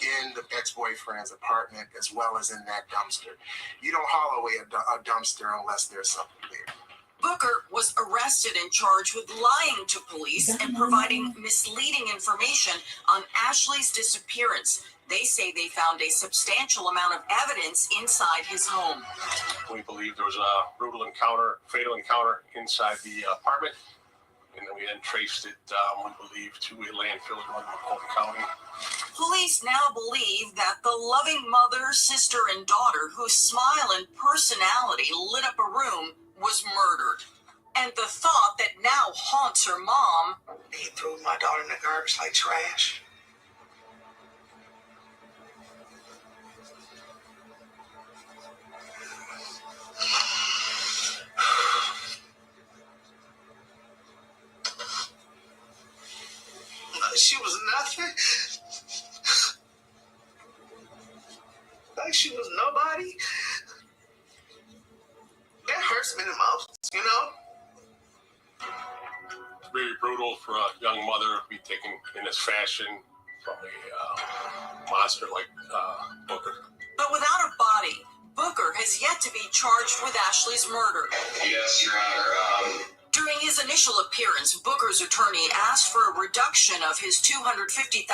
in the ex-boyfriend's apartment as well as in that dumpster. You don't haul away a dumpster unless there's something there. Booker was arrested and charged with lying to police and providing misleading information on Ashley's disappearance. They say they found a substantial amount of evidence inside his home. We believe there was a brutal encounter, fatal encounter inside the apartment. And then we then traced it, we believe, to a landfill in Macomb County. Police now believe that the loving mother, sister, and daughter, whose smile and personality lit up a room, was murdered. And the thought that now haunts her mom. He threw my daughter in the garbage like trash. she was nobody. That hurts me the most, you know? It's very brutal for a young mother to be taken in this fashion from a monster like Booker. But without a body, Booker has yet to be charged with Ashley's murder. Yes, Your Honor. During his initial appearance, Booker's attorney asked for a reduction of his $250,000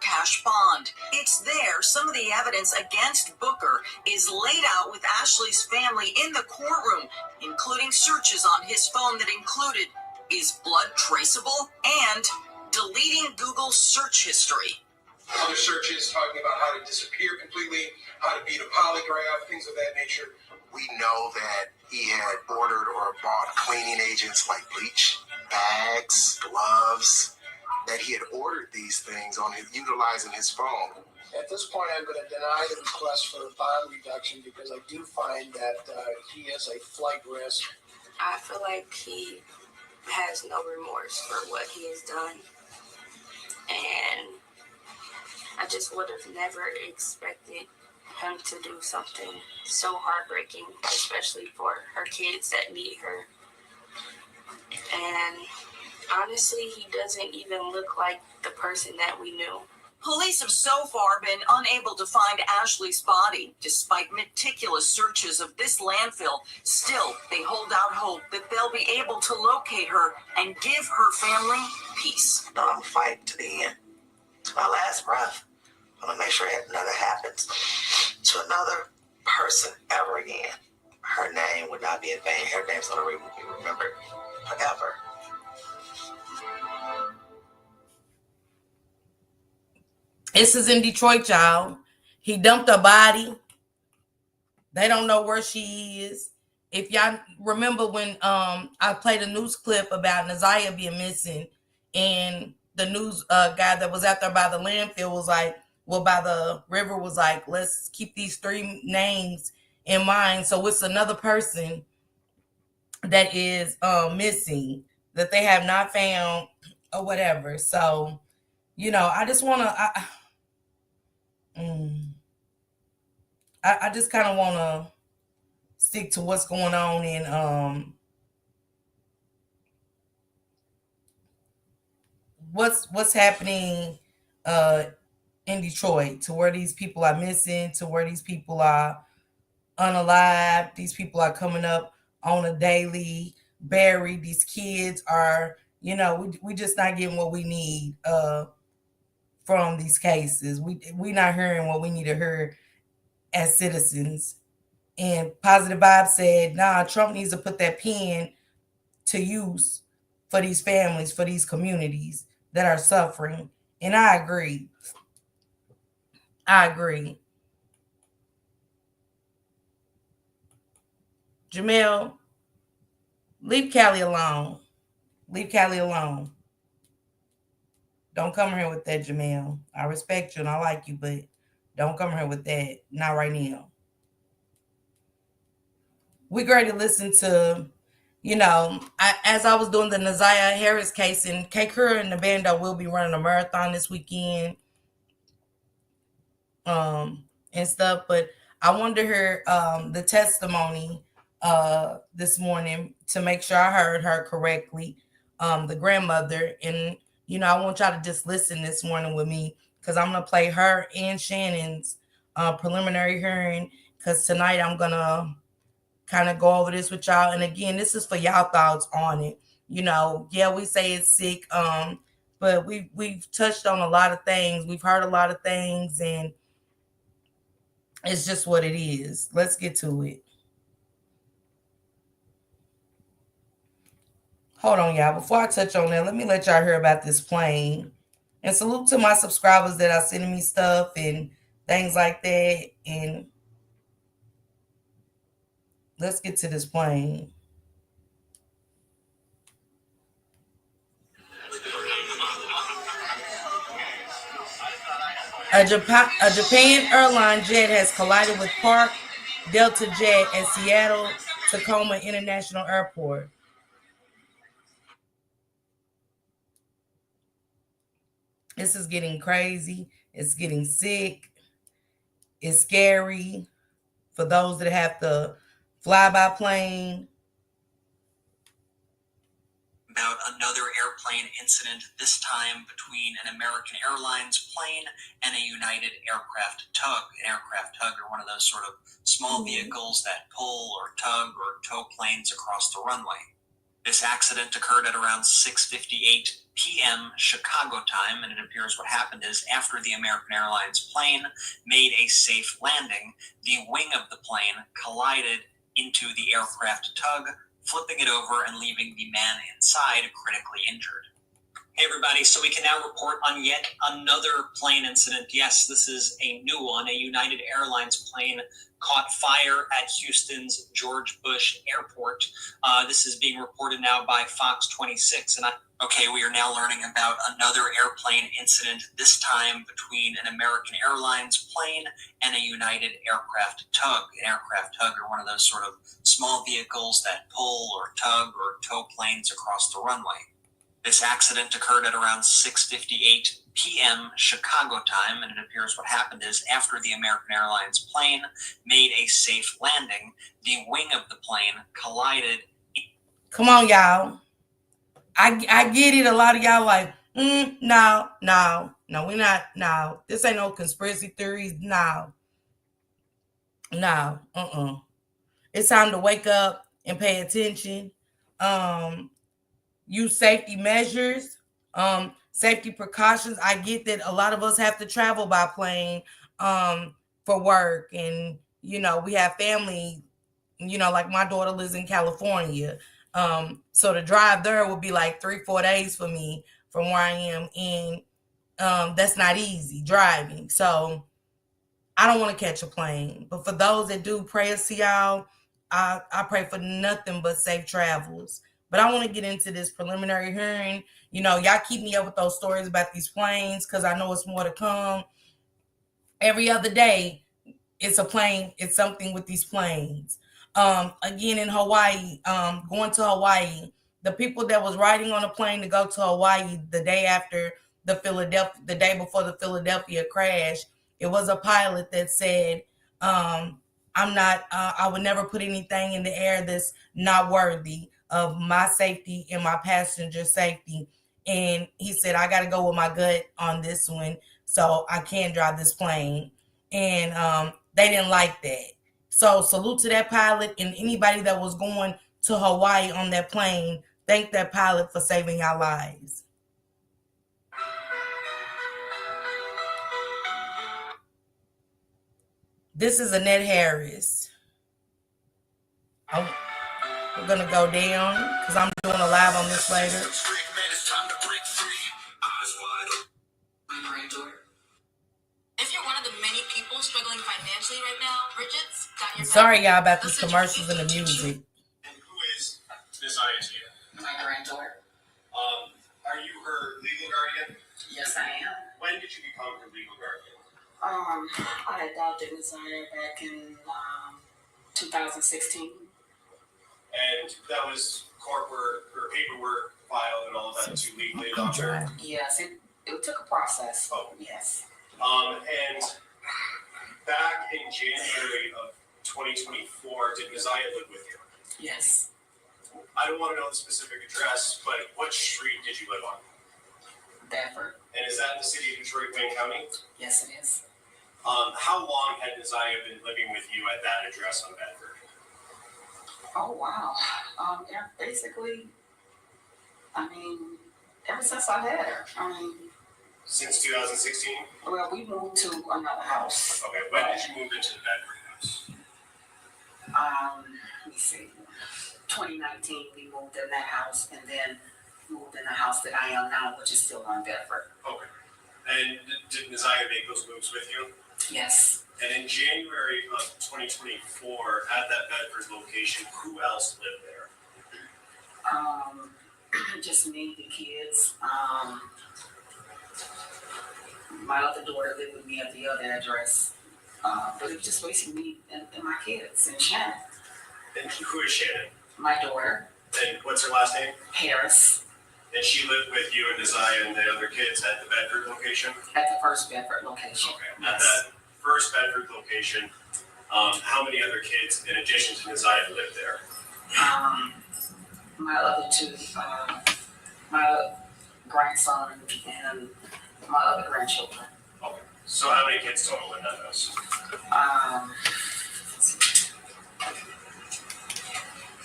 cash bond. It's there some of the evidence against Booker is laid out with Ashley's family in the courtroom, including searches on his phone that included is blood traceable and deleting Google's search history. Other searches talking about how to disappear completely, how to beat a polygraph, things of that nature. We know that he had ordered or bought cleaning agents like bleach, bags, gloves, that he had ordered these things on his, utilizing his phone. At this point, I'm going to deny the request for a bond reduction because I do find that he is a flight risk. I feel like he has no remorse for what he has done. And I just would have never expected him to do something so heartbreaking, especially for her kids that need her. And honestly, he doesn't even look like the person that we knew. Police have so far been unable to find Ashley's body. Despite meticulous searches of this landfill, still they hold out hope that they'll be able to locate her and give her family peace. No, I'm fighting to the end, to my last breath. I'm gonna make sure it never happens to another person ever again. Her name would not be in vain. Her name's gonna be remembered forever. This is in Detroit, y'all. He dumped her body. They don't know where she is. If y'all remember when I played a news clip about Naziah being missing, and the news guy that was out there by the landfill was like, well, by the river was like, let's keep these 3 names in mind. So it's another person that is missing that they have not found or whatever. So, you know, I just want to, I just kind of want to stick to what's going on in what's happening in Detroit, to where these people are missing, to where these people are unalive, these people are coming up on a daily, buried. These kids are, you know, we just not getting what we need from these cases. We not hearing what we need to hear as citizens. And Positive Vibe said, nah, Trump needs to put that pen to use for these families, for these communities that are suffering. And I agree. Jamel, leave Callie alone. Don't come here with that, Jamel. I respect you and I like you, but don't come here with that. Not right now. We're going to listen to, you know, as I was doing the Naziah Harris case, and K. Kerr and the bando will be running a marathon this weekend and stuff, but I wanted to hear the testimony this morning to make sure I heard her correctly, the grandmother. And, you know, I want y'all to just listen this morning with me, because I'm going to play her and Shannon's preliminary hearing, because tonight I'm going to kind of go over this with y'all. And again, this is for y'all thoughts on it. You know, yeah, we say it's sick, but we've touched on a lot of things. We've heard a lot of things, and it's just what it is. Let's get to it. Hold on, y'all. Before I touch on that, let me let y'all hear about this plane. And salute to my subscribers that are sending me stuff and things like that. And let's get to this plane. A Japan airline jet has collided with Park Delta Jet at Seattle Tacoma International Airport. This is getting crazy. It's getting sick. It's scary for those that have to fly by plane. About another airplane incident, this time between an American Airlines plane and a United aircraft tug. An aircraft tug are one of those sort of small vehicles that pull or tug or tow planes across the runway. This accident occurred at around 6:58 p.m. Chicago time, and it appears what happened is after the American Airlines plane made a safe landing, the wing of the plane collided into the aircraft tug, flipping it over and leaving the man inside critically injured. Hey everybody, so we can now report on yet another plane incident. Yes, this is a new one. A United Airlines plane caught fire at Houston's George Bush Airport. This is being reported now by Fox 26. Okay, we are now learning about another airplane incident, this time between an American Airlines plane and a United aircraft tug. An aircraft tug are one of those sort of small vehicles that pull or tug or tow planes across the runway. This accident occurred at around 6:58 p.m. Chicago time, and it appears what happened is after the American Airlines plane made a safe landing, the wing of the plane collided. Come on, y'all. I get it. A lot of y'all like, no, we're not. No, this ain't no conspiracy theories. No. It's time to wake up and pay attention. Use safety measures, safety precautions. I get that a lot of us have to travel by plane for work, and we have family. Like my daughter lives in California. So to drive there would be like 3-4 days for me from where I am, and that's not easy driving. So I don't want to catch a plane. But for those that do, prayers to y'all. I pray for nothing but safe travels. But I want to get into this preliminary hearing. Y'all keep me up with those stories about these planes because I know it's more to come. Every other day, it's a plane. It's something with these planes. Again, in Hawaii, going to Hawaii, the people that was riding on a plane to go to Hawaii the day after the day before the Philadelphia crash, it was a pilot that said, I would never put anything in the air that's not worthy of my safety and my passenger safety. And he said, I got to go with my gut on this one, so I can't drive this plane. And they didn't like that. So salute to that pilot and anybody that was going to Hawaii on that plane. Thank that pilot for saving our lives. This is Annette Harris. We're going to go down because I'm doing a live on this later. If you're one of the many people struggling financially right now, Bridget's got your Sorry, y'all, about these commercials and the music. And who is Miss Ayatollah? My granddaughter. Are you her legal guardian? Yes, I am. When did you become her legal guardian? I adopted Nasiah back in 2016. And that was court work or paperwork filed and all of that to legally adopt her? Yes, it took a process. Oh. Yes. And back in January of 2024, did Nasiah live with you? Yes. I don't want to know the specific address, but what street did you live on? Bedford. And is that in the city of Detroit, Wayne County? Yes, it is. How long had Nasiah been living with you at that address on Bedford? Oh, wow. Basically, ever since I had her. Since 2016? Well, we moved to another house. Okay, when did you move into the Bedford house? Let me see. 2019, we moved in that house, and then moved in the house that I am now, which is still on Bedford. Okay. And did Nasiah make those moves with you? Yes. And in January of 2024, at that Bedford location, who else lived there? Just me, the kids. My other daughter lived with me at the other address. But it was just basically me and my kids and Shannon. And who is Shannon? My daughter. And what's her last name? Harris. And she lived with you and Nasiah and the other kids at the Bedford location? At the first Bedford location. Okay. Yes. At that first Bedford location, how many other kids in addition to Nasiah lived there? My other two, my grandson and my other grandchildren. Okay. So how many kids total in that house?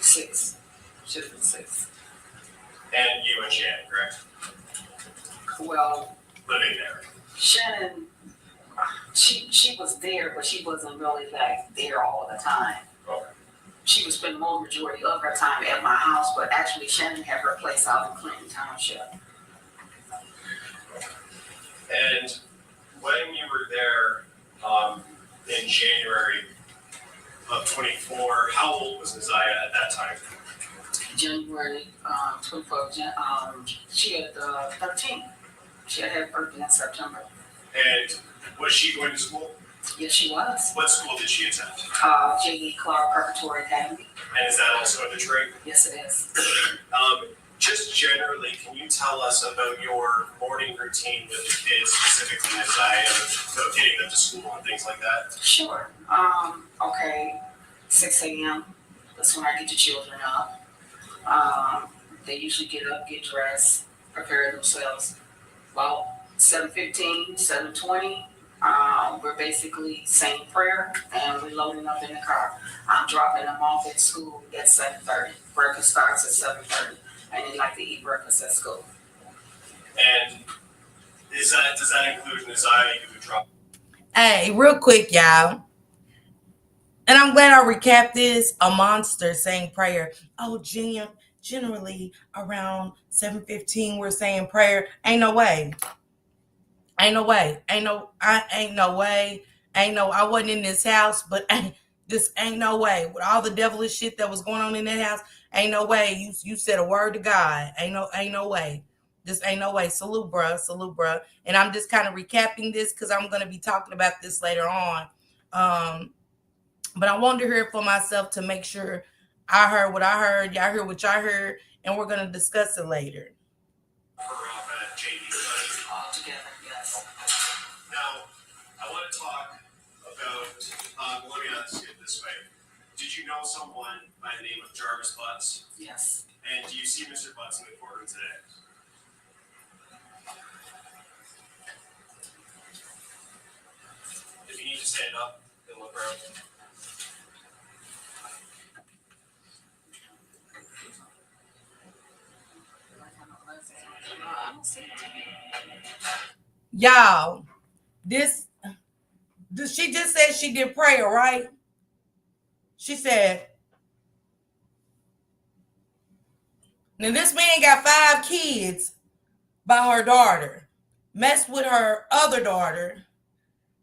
6. Should have been 6. And you and Shannon, correct? Well, Living there. Shannon, she was there, but she wasn't really like there all the time. Okay. She would spend more majority of her time at my house, but actually Shannon had her place out in Clinton Township. And when you were there in January of 24, how old was Nasiah at that time? January 24th, she had 13. She had her birthday in September. And was she going to school? Yes, she was. What school did she attend? J.D. Clark Preparatory Academy. And is that also in Detroit? Yes, it is. Just generally, can you tell us about your morning routine with the kids, specifically Nasiah, getting them to school and things like that? Sure. Okay, 6 a.m. That's when I get the children up. They usually get up, get dressed, prepare themselves. About 7:15, 7:20, we're basically saying prayer and we're loading up in the car. I'm dropping them off at school at 7:30. Breakfast starts at 7:30, and they like to eat breakfast at school. And does that include Nasiah? You would drop? Hey, real quick, y'all. And I'm glad I recapped this. A monster saying prayer. Oh, generally around 7:15, we're saying prayer. Ain't no way. I wasn't in this house, but this ain't no way. With all the devilish shit that was going on in that house, ain't no way. You said a word to God. Ain't no way. Just ain't no way. Salute, bruh. And I'm just kind of recapping this because I'm going to be talking about this later on. But I wanted to hear it for myself to make sure I heard what I heard, y'all heard what y'all heard, and we're going to discuss it later. All together, yes. Now, I want to talk about, let me ask it this way. Did you know someone by the name of Jarvis Butts? Yes. And do you see Mr. Butts in the courtroom today? If you need to stand up and look around. Y'all, she just said she did prayer, right? She said, now this man got 5 kids by her daughter, messed with her other daughter,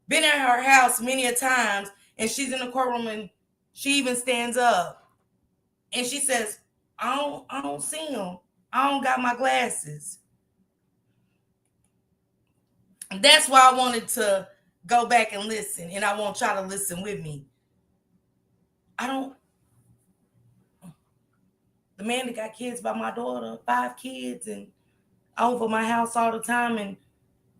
been at her house many a times, and she's in the courtroom and she even stands up and she says, I don't see him. I don't got my glasses. That's why I wanted to go back and listen, and I want y'all to listen with me. The man that got kids by my daughter, 5 kids, and over my house all the time, and,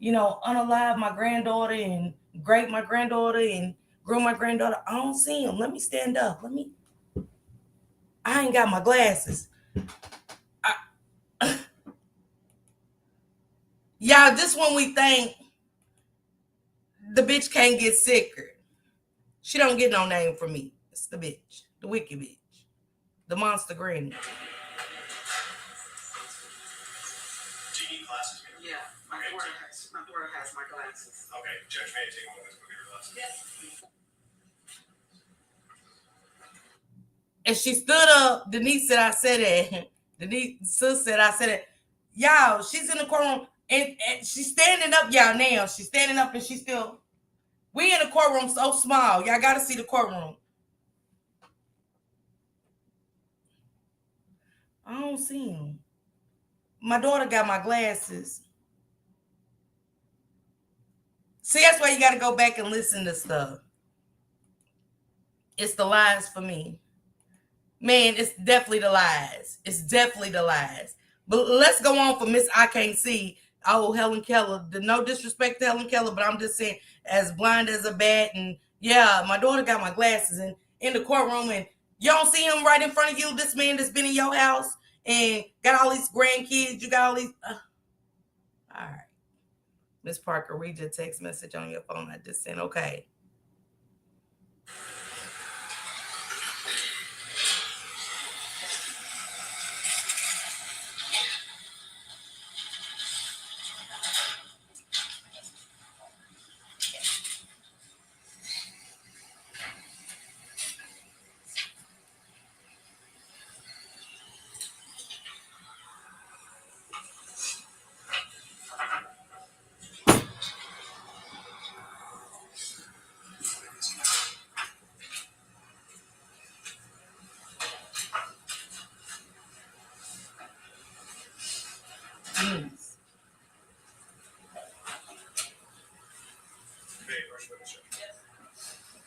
unalive my granddaughter and great my granddaughter and grow my granddaughter. I don't see him. Let me stand up. I ain't got my glasses. Y'all, just when we think the bitch can't get sicker, she don't get no name from me. It's the bitch, the wicked bitch, the monster granny. Do you need glasses? Yeah, my daughter has my glasses. Okay, Judge, may I take one of those computer glasses? Yes. And she stood up. Denise said I said it. Denise sis said I said it. Y'all, she's in the courtroom. And she's standing up, y'all, now. She's standing up and she's still... We in the courtroom so small. Y'all got to see the courtroom. I don't see him. My daughter got my glasses. See, that's why you got to go back and listen to stuff. It's the lies for me. Man, it's definitely the lies. But let's go on for Miss I Can't See. Oh, Helen Keller. No disrespect to Helen Keller, but I'm just saying, as blind as a bat. And yeah, my daughter got my glasses and in the courtroom, and you don't see him right in front of you. This man that's been in your house and got all these grandkids. You got all these. All right. Miss Parker, read your text message on your phone. I just sent. Okay.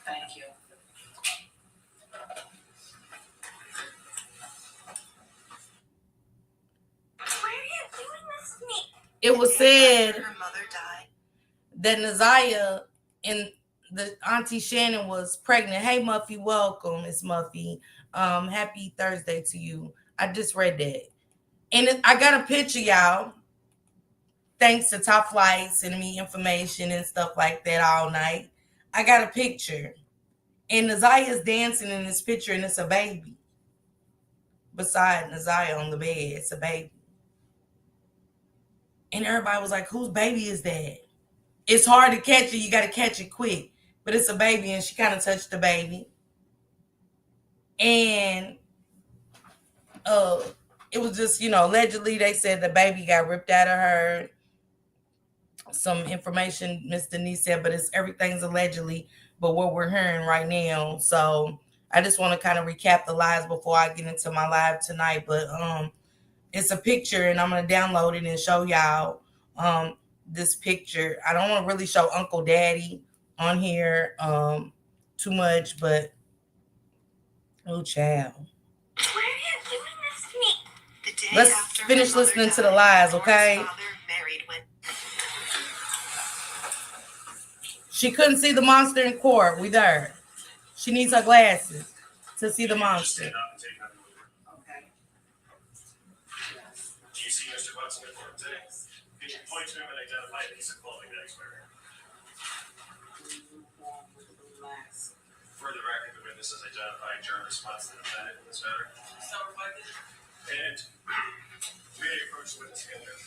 Thank you. It was said Her mother died. that Naziah and the Auntie Shannon was pregnant. Hey, Muffy, welcome, Miss Muffy. Happy Thursday to you. I just read that. And I got a picture, y'all. Thanks to Top Flight sending me information and stuff like that all night. I got a picture. And Naziah's dancing in this picture, and it's a baby. Beside Naziah on the bed, it's a baby. And everybody was like, whose baby is that? It's hard to catch it. You got to catch it quick. But it's a baby, and she kind of touched the baby. And it was just, allegedly they said the baby got ripped out of her. Some information Miss Denise said, but everything's allegedly, but what we're hearing right now. So I just want to kind of recap the lives before I get into my live tonight. But it's a picture, and I'm going to download it and show y'all this picture. I don't want to really show Uncle Daddy on here too much, but oh, child. Where are you doing this to me? The day Let's after finish her mother listening to died, the lies, Laura's okay? father married when She couldn't see the monster in court. We there. She needs her glasses to see the monster. Do you see Mr. Watson at court today? Did you point to him and identify a piece of clothing that he's wearing? For the record, the witness has identified Jarvis Watson, the defendant in this matter. And we approach the witness again there.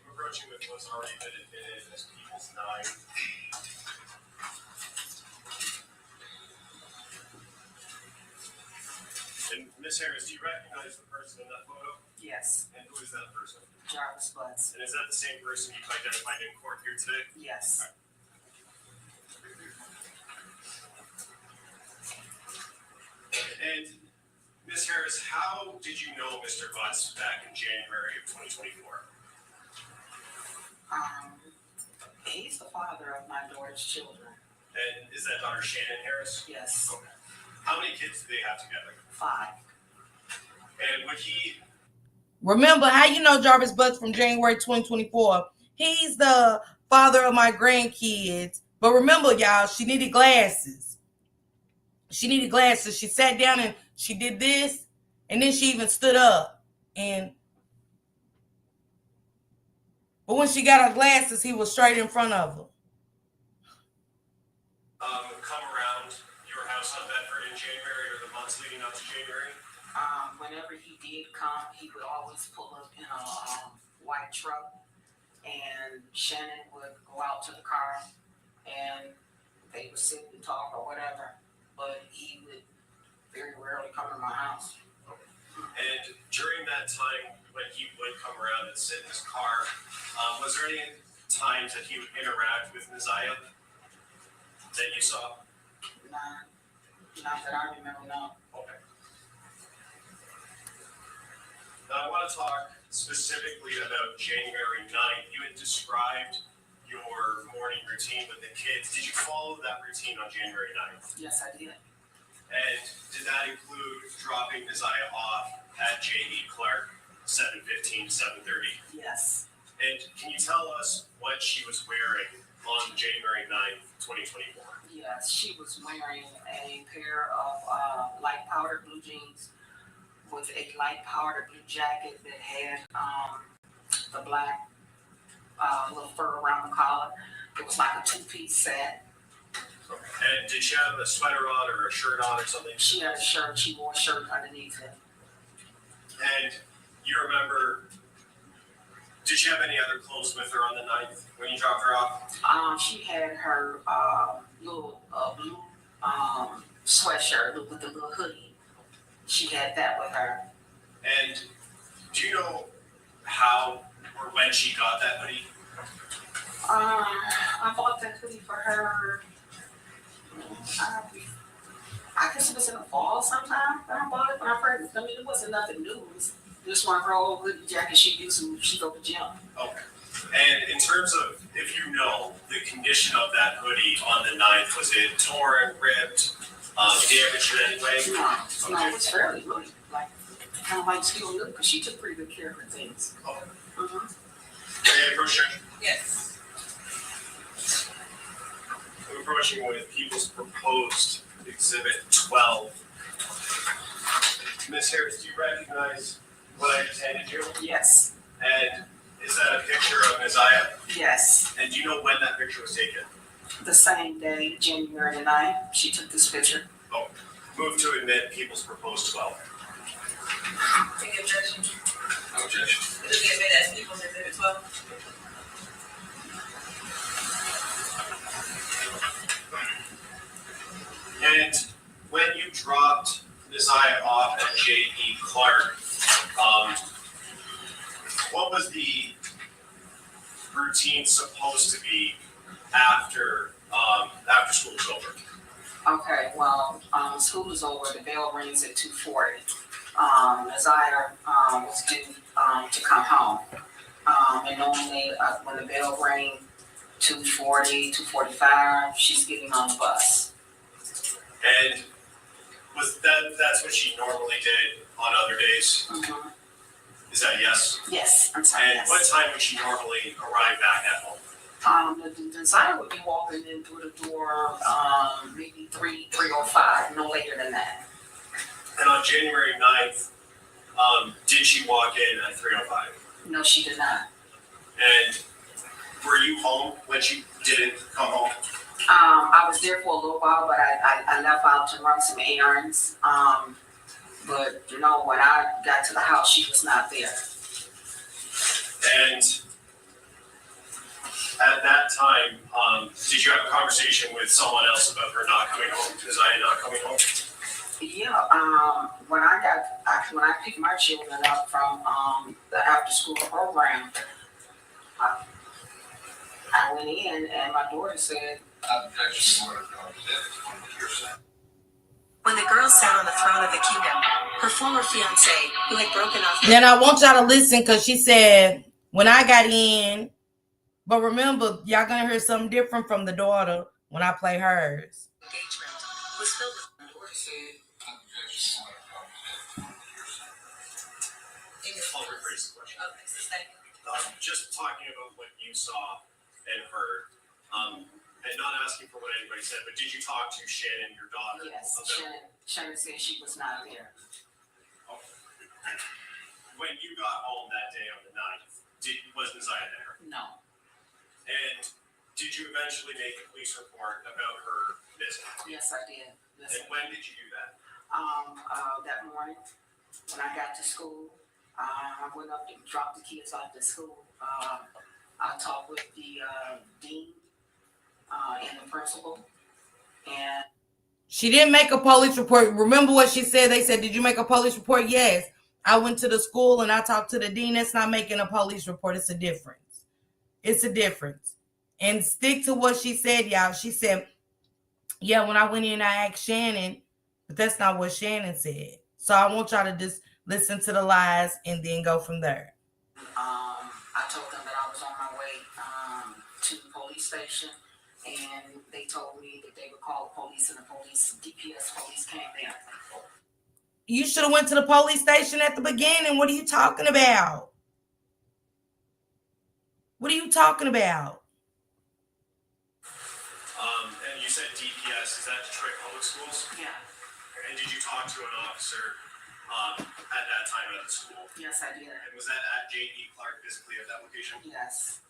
We're approaching with what's already been admitted as People's 9. And Miss Harris, do you recognize the person in that photo? Yes. And who is that person? Jarvis Butts. And is that the same person you've identified in court here today? Yes. And Ms. Harris, how did you know Mr. Butts back in January of 2024? He's the father of my daughter's children. And is that daughter Shannon Harris? Yes. Okay. How many kids do they have together? 5. And would he... Remember, how you know Jarvis Butts from January 2024? He's the father of my grandkids. But remember, y'all, she needed glasses. She needed glasses. She sat down and she did this. And then she even stood up. But when she got her glasses, he was straight in front of her. Come around your house on Bedford in January or the months leading up to January? Whenever he did come, he would always pull up in a white truck, and Shannon would go out to the car, and they would sit and talk or whatever, but he would very rarely come to my house. And during that time when he would come around and sit in his car, was there any times that he would interact with Naziah that you saw? Not that I remember, no. Okay. Now I want to talk specifically about January 9th. You had described your morning routine with the kids. Did you follow that routine on January 9th? Yes, I did. And did that include dropping Naziah off at J.E. Clark 7:15 to 7:30? Yes. And can you tell us what she was wearing on January 9th, 2024? Yes, she was wearing a pair of light powder blue jeans with a light powder blue jacket that had the black little fur around the collar. It was like a two-piece set. And did she have a sweater on or a shirt on or something? She had a shirt. She wore a shirt underneath it. And you remember, did she have any other clothes with her on the 9th when you dropped her off? She had her little blue sweatshirt with the little hoodie. She had that with her. And do you know how or when she got that hoodie? I bought that hoodie for her. I guess it was in the fall sometime when I bought it. When I first, I mean, it wasn't nothing new. It was just one of her old hoodie jacket she used when she go to gym. Okay. And in terms of, if you know, the condition of that hoodie on the 9th, was it torn, ripped, damaged in any way? No, it was fairly good. Like, kind of like still new because she took pretty good care of her things. Okay. Mm-hmm. May I approach her? Yes. I'm approaching with People's Proposed Exhibit 12. Ms. Harris, do you recognize what I just handed you? Yes. And is that a picture of Isaiah? Yes. And do you know when that picture was taken? The same day, January 9th, she took this picture. Oh, move to admit People's Proposed 12. Any objection? No objection. It'll be admitted as People's Exhibit 12. And when you dropped Isaiah off at J.E. Clark, what was the routine supposed to be after school was over? Okay, well, school is over. The bell rings at 2:40. Isaiah was due to come home. And normally when the bell rings, 2:40, 2:45, she's getting on the bus. And that's what she normally did on other days? Mm-hmm. Is that yes? Yes, I'm sorry. And yes. what time would she normally arrive back at home? The designer would be walking in through the door maybe 3:05, no later than that. And on January 9th, did she walk in at 3:05? No, she did not. And were you home when she didn't come home? I was there for a little while, but I left out to run some errands. But you know, when I got to the house, she was not there. And at that time, did you have a conversation with someone else about her not coming home? Isaiah not coming home? Yeah. When I picked my children up from the after school program, I went in and my daughter said, when the girl sat on the throne of the kingdom, her former fiance, who had broken off. Then I want y'all to listen because she said, when I got in, but remember, y'all gonna hear something different from the daughter when I play hers. Engagement was filled with. I'll rephrase the question. Just talking about what you saw and heard, and not asking for what anybody said, but did you talk to Shannon, your daughter? Yes, Shannon said she was not there. When you got home that day on the 9th, was Isaiah there? No. And did you eventually make a police report about her missing? Yes, I did. Yes, And when did you do that? that morning when I got to school, I went up and dropped the kids off at school. I talked with the dean and the principal, and she didn't make a police report. Remember what she said? They said, did you make a police report? Yes. I went to the school and I talked to the dean. That's not making a police report. It's a difference. It's a difference. And stick to what she said, y'all. She said, yeah, when I went in, I asked Shannon, but that's not what Shannon said. So I want y'all to just listen to the lies and then go from there. I told them that I was on my way to the police station, and they told me that they would call the police, and the DPS police came there. You should have went to the police station at the beginning. What are you talking about? What are you talking about? And you said DPS, is that Detroit Public Schools? Yeah. And did you talk to an officer at that time at the school? Yes, I did. And was that at J.E. Clark physically at that location? Yes.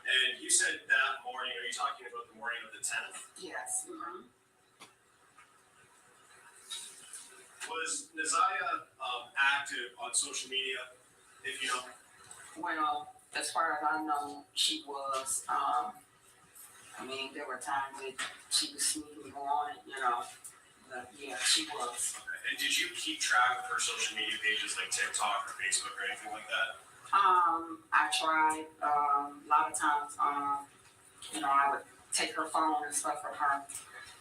And you said that morning, are you talking about the morning of the 10th? Yes. Mm-hmm. Was Neziah active on social media, if you know? Well, as far as I know, she was. I mean, there were times that she was sneaking on it, you know. But yeah, she was. Okay. And did you keep track of her social media pages like TikTok or Facebook or anything like that? I tried. A lot of times, you know, I would take her phone and stuff from her,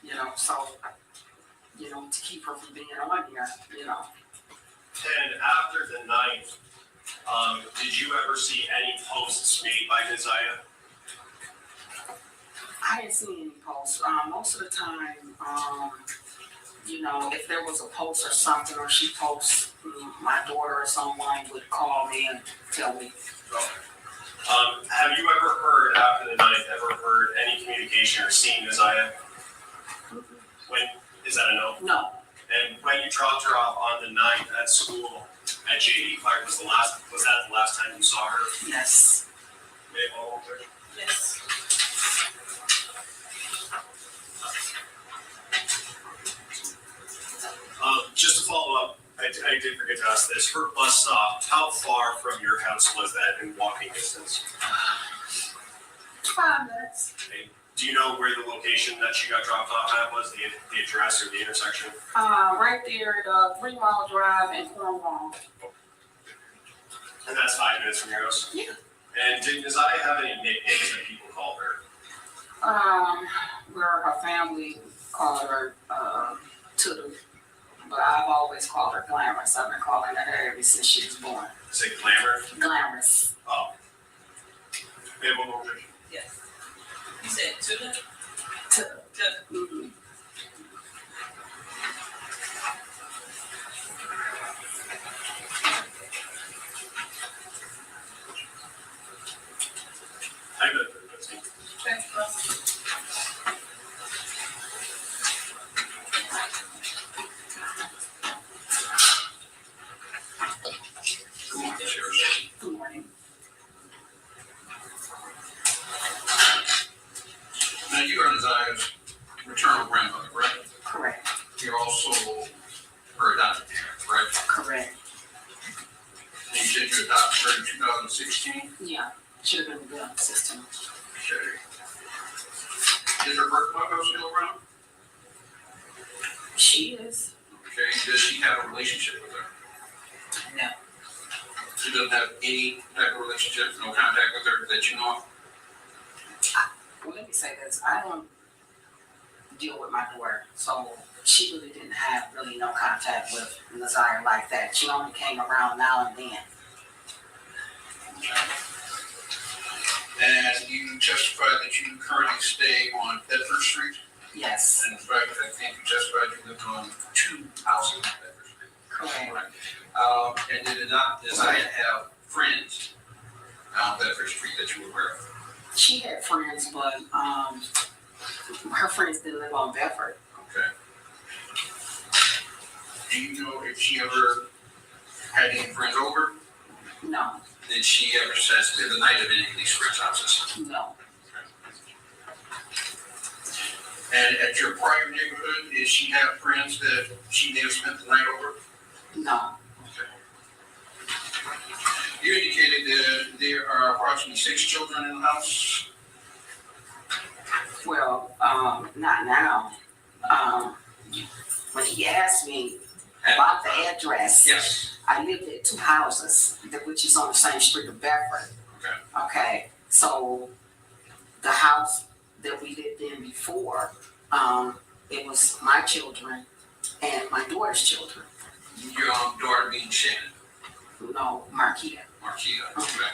you know, so, you know, to keep her from being on here, you know. And after the 9th, did you ever see any posts made by Neziah? I didn't see any posts. Most of the time, you know, if there was a post or something, or she posts, my daughter or someone would call me and tell me. Have you ever heard, after the 9th, any communication or seen Neziah? When, is that a no? No. And when you dropped her off on the 9th at school at J.E. Clark, was that the last time you saw her? Yes. Yes. Just to follow up, I did forget to ask this. Her bus stop, how far from your house was that in walking distance? 5 minutes. Okay. Do you know where the location that she got dropped off at was, the address or the intersection? Right there at 3 Mile Drive in Cornwall. And that's 5 minutes from your house? Yeah. And did Neziah have any nicknames that people called her? Where her family called her Tutu. But I've always called her Glamorous. I've been calling her ever since she was born. Say Glamour? Glamorous. Oh. Maybe one more picture. Yes. You said Tutu? Tutu. Tutu. I bet that's it. Thanks, bro. Good morning. Now, you are Neziah's maternal grandmother, right? Correct. You're also her adopted parent, right? Correct. And you said you adopted her in 2016? Yeah. Should have been the good system. Okay. Is her birth mother still around? She is. Okay. Does she have a relationship with her? No. She doesn't have any type of relationship, no contact with her that you know of? Well, let me say this. I don't deal with my daughter, so she really didn't have really no contact with Neziah like that. She only came around now and then. And you testified that you currently stay on Bedford Street? Yes. And in fact, I think you testified you lived on 2 houses on Bedford Street. Correct. Right. And did Neziah have friends on Bedford Street that you were aware of? She had friends, but her friends didn't live on Bedford. Okay. Do you know if she ever had any friends over? No. Did she ever spend the night at any of these friends' houses? No. And at your prior neighborhood, did she have friends that she may have spent the night over? No. Okay. You indicated that there are approximately 6 children in the house. Well, not now. When he asked me about the address, yes, I lived at 2 houses, which is on the same street of Bedford. Okay. Okay. So the house that we lived in before, it was my children and my daughter's children. Your daughter being Shannon? No, Marquita. Marquita, okay.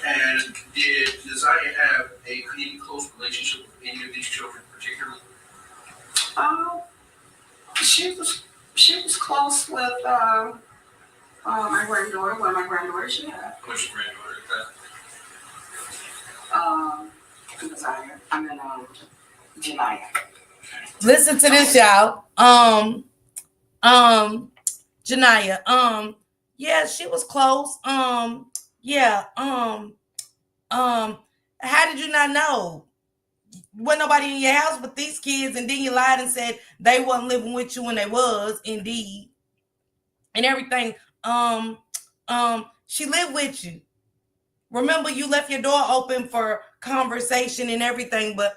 And did Neziah have any close relationship with any of these children particularly? She was close with My granddaughter. Well, my granddaughter she had. Which granddaughter is that? Desire. I mean, Janaya. Listen to this, y'all. Janaya. Yeah, she was close. Yeah. How did you not know? Wasn't nobody in your house but these kids, and then you lied and said they wasn't living with you when they was, indeed. And everything. She lived with you. Remember, you left your door open for conversation and everything, but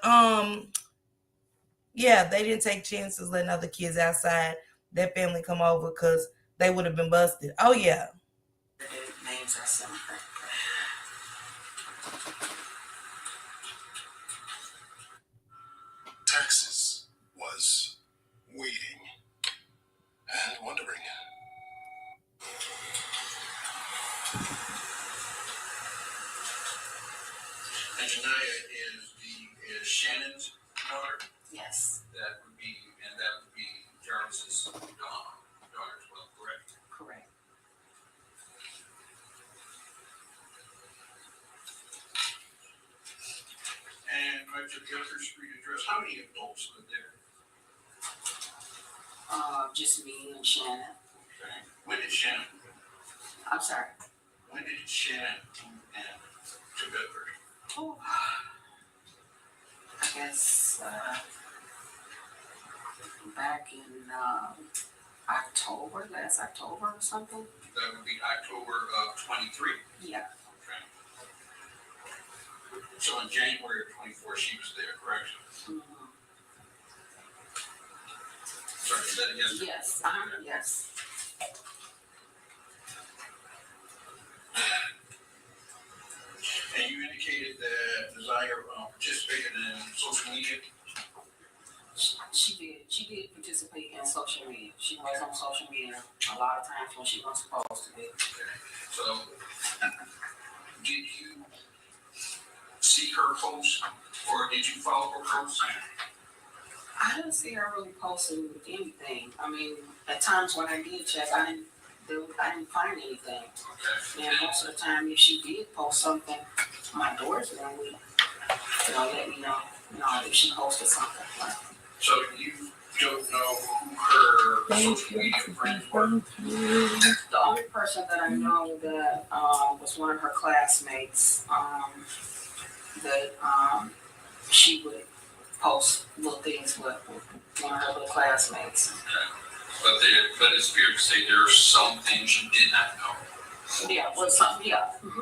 yeah, they didn't take chances letting other kids outside that family come over because they would have been busted. Oh yeah. Names are similar. Texas was waiting and wondering. And Janaya is Shannon's daughter. Yes. That would be Jarvis's daughter as well, correct? Correct. And right to the other street address, how many adults live there? Just me and Shannon. Okay. When did Shannon? I'm sorry. When did Shannon move in to Bedford? Oh, I guess back in October, last October or something. That would be October of 23. Yeah. Okay. So in January of 24, she was there, correct? Mm-hmm. Sorry, is that a yes? Yes. Yes. And you indicated that Desire participated in social media. She did participate in social media. She was on social media a lot of times when she wasn't supposed to be. Okay. So, did you see her post, or did you follow her post? I didn't see her really posting anything. I mean, at times when I did check, I didn't find anything. Okay. And most of the time, if she did post something, my doors would let me know, if she posted something. So you don't know who her social media friends were? The only person that I know that was one of her classmates, that she would post little things with one of her little classmates. Okay. But it's fair to say there are some things you did not know. Yeah, well, something, yeah. Mm-hmm.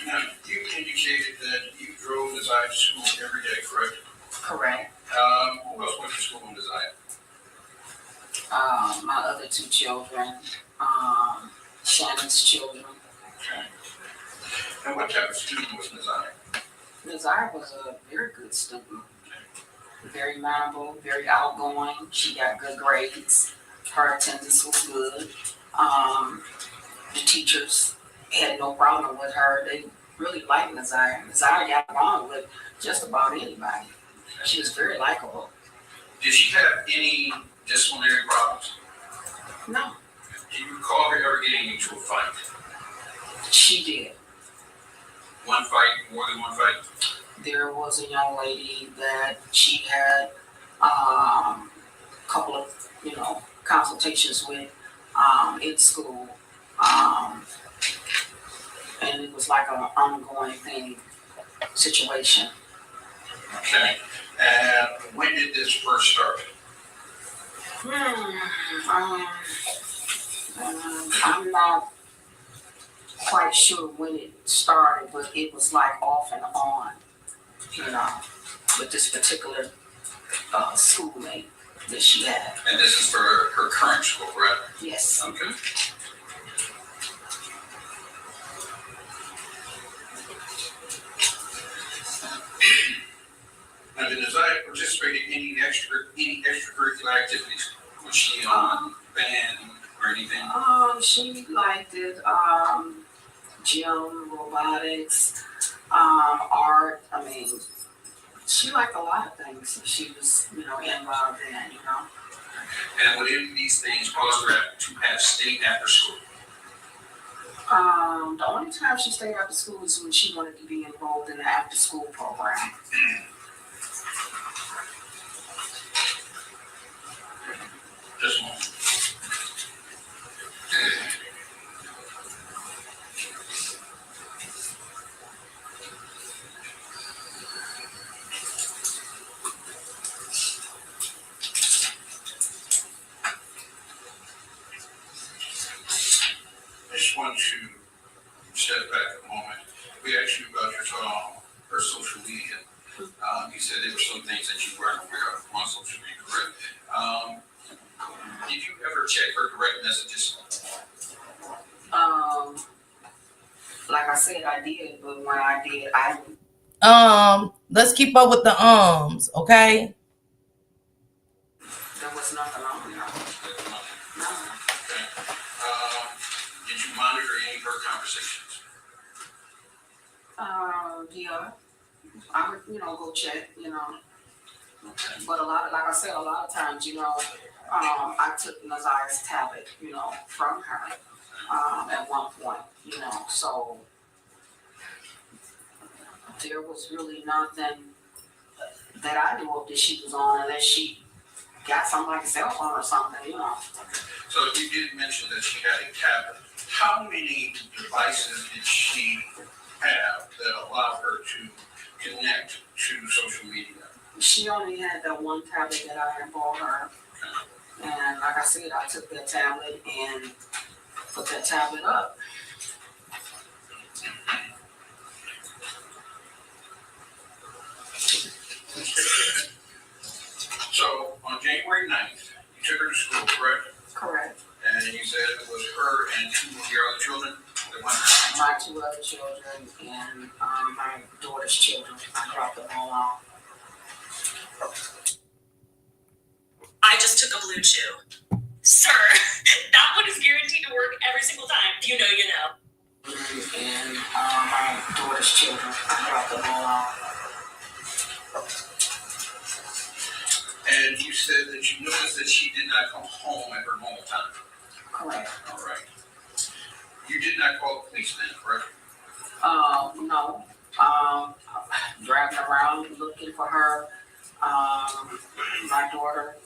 Now, you indicated that you drove Desire to school every day, correct? Correct. Who else went to school in Desire? My other two children, Shannon's children. Okay. And what type of student was Desire? Desire was a very good student. Very memorable, very outgoing. She got good grades. Her attendance was good. The teachers had no problem with her. They really liked Desire. Desire got along with just about anybody. She was very likable. Did she have any disciplinary problems? No. Do you recall her ever getting into a fight? She did. One fight, more than one fight? There was a young lady that she had a couple of, consultations with in school. And it was like an ongoing situation. Okay. And when did this first start? I'm not quite sure when it started, but it was like off and on, with this particular schoolmate that she had. And this is for her current school, right? Yes. Okay. Now, did Desire participate participate in any extracurricular activities? Was she on band or anything? She liked it. Gym, robotics, art. I mean, she liked a lot of things. She was, involved in, And would any of these things cause her to have stayed after school? The only time she stayed after school is when she wanted to be enrolled in the after school program. Just a moment. I just want to step back a moment. We asked you about her social media. You said there were some things that you weren't aware of on social media, correct? Did you ever check her direct messages? Like I said, I did, but when I did, let's keep up with the okay? There was nothing on there. No. Okay. Did you monitor any of her conversations? Yeah. I would, go check, But a lot of times, I took Nazire's tablet, from her at one point, so there was really nothing that I knew of that she was on unless she got something like a cell phone or something, So you did mention that she had a tablet. How many devices did she have that allowed her to connect to social media? She only had that one tablet that I had bought her. And like I said, I took that tablet and put that tablet up. So on January 9th, you took her to school, correct? Correct. And you said it was her and two of your other children that went to my two other children and my daughter's children. I dropped them all off. I just took a blue chew. Sir, that one is guaranteed to work every single time. You know, you know. And my daughter's children. I dropped them all off. And you said that you noticed that she did not come home at her normal time. Correct. All right. You did not call the police then, correct? No. Driving around looking for her. My daughter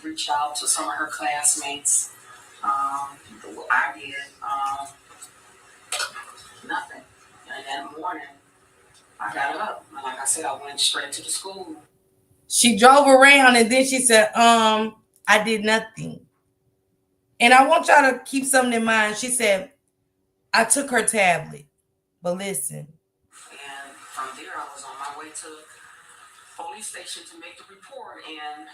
reached out to some of her classmates. I did nothing. And that morning, I got up. And like I said, I went straight to the school. She drove around and then she said, I did nothing. And I want y'all to keep something in mind. She said, I took her tablet. But listen. And from there, I was on my way to the police station to make the report. And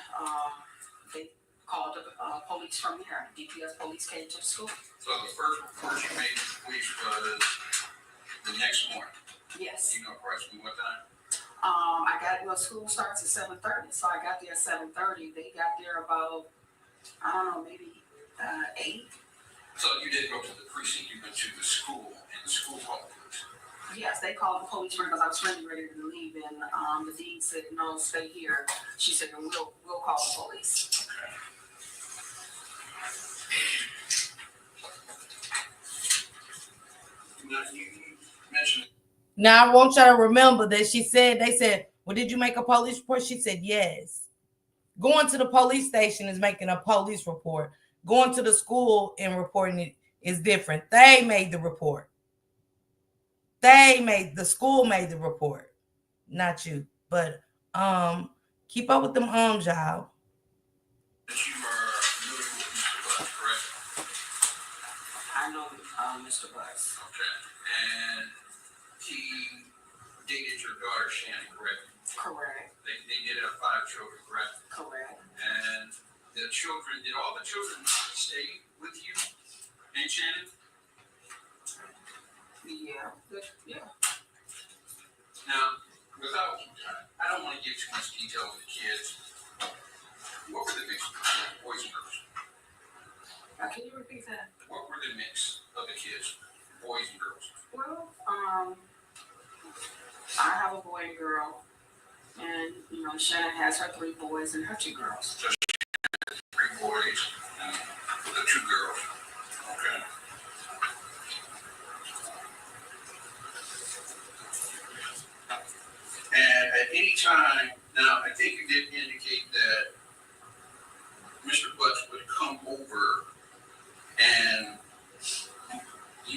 they called the police from there. DPS police came to the school. So the first report you made to the police was the next morning? Yes. You know approximately what time? School starts at 7:30, so I got there at 7:30. They got there about, I don't know, maybe 8. So you didn't go to the precinct, you went to the school, and the school called the police? Yes, they called the police because I was ready to leave, and the dean said, no, stay here. She said, we'll call the police. Okay. Now, you mentioned... Now I want y'all to remember that they said, well, did you make a police report? She said, yes. Going to the police station is making a police report. Going to the school and reporting it is different. They made the report. The school made the report, not you. But keep up with them y'all. That you are familiar with Mr. Butts, correct? I know Mr. Butts. Okay. And he dated your daughter, Shannon, correct? Correct. They did have 5 children, correct? Correct. And did all the children stay with you and Shannon? Yeah. Now, without, I don't want to give too much detail with the kids. What were the mix of boys and girls? Can you repeat that? What were the mix of the kids, boys and girls? Well, I have a boy and girl, and Shannon has her 3 boys and her 2 girls. So 3 boys and the 2 girls. Okay. And at any time, now I think you did indicate that Mr. Butts would come over and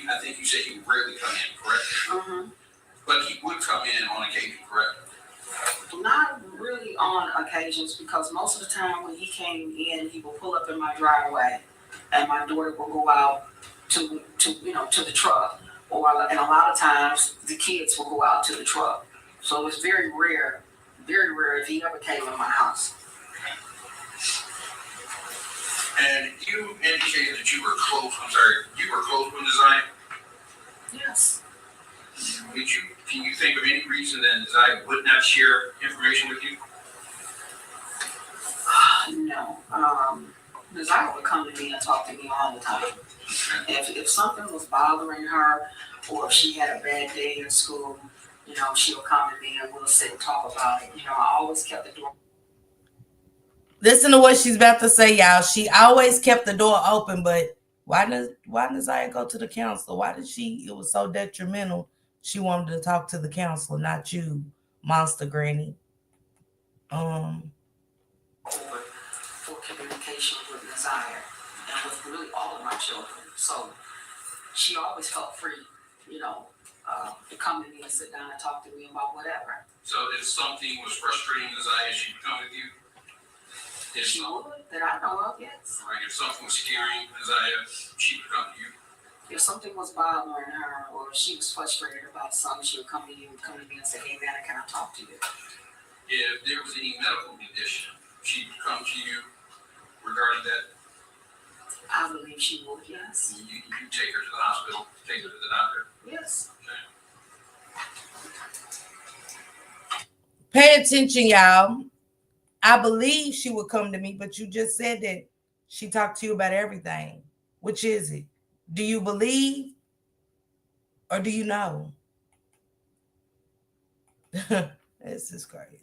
I think you said he would rarely come in, correct? Mm-hmm. But he would come in on occasion, correct? Not really on occasions, because most of the time when he came in, he would pull up in my driveway, and my daughter would go out to the truck, and a lot of times the kids will go out to the truck. So it was very rare if he ever came in my house. And you indicated that you were close. I'm sorry, you were close with Nasiah? Yes. Can you think of any reason that Nasiah would not share information with you? No. Nasiah would come to me and talk to me all the time. If something was bothering her, or if she had a bad day in school, she'll come to me and we'll sit and talk about it. I always kept the door. Listen to what she's about to say, y'all. She always kept the door open, but why Nasiah go to the counselor? Why did she? It was so detrimental. She wanted to talk to the counselor, not you, monster granny. For communication with Nasiah and with really all of my children. So she always felt free, to come to me and sit down and talk to me about whatever. So if something was frustrating Nasiah, she'd come with you? She would, that I know of, yes. Right, if something was scaring Nasiah, she would come to you. If something was bothering her, or she was frustrated about something, she would come to me and say, "Hey, man, can I talk to you?" If there was any medical condition, she would come to you regarding that? I believe she would, yes. You take her to the hospital, take her to the doctor? Yes. Okay. Pay attention, y'all. I believe she would come to me, but you just said that she talked to you about everything. Which is it? Do you believe or do you know? This is crazy.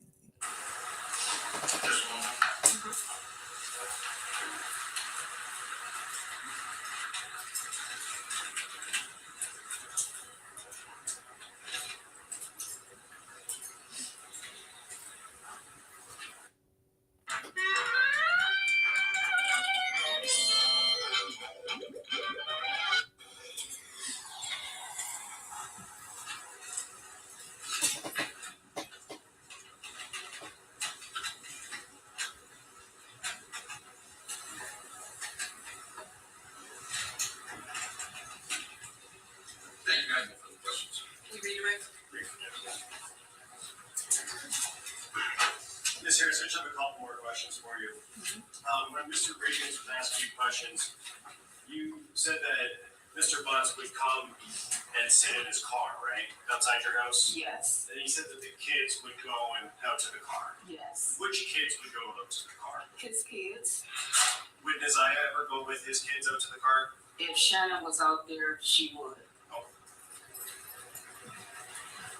Thank you guys for the questions. Can you read your mic? Ms. Harris, I just have a couple more questions for you. When Mr. Riggins was asking you questions, you said that Mr. Butts would come and sit in his car, right? Outside your house? Yes. And he said that the kids would go out to the car. Yes. Which kids would go out to the car? His kids. Would Nasiah ever go with his kids out to the car? If Shannon was out there, she would.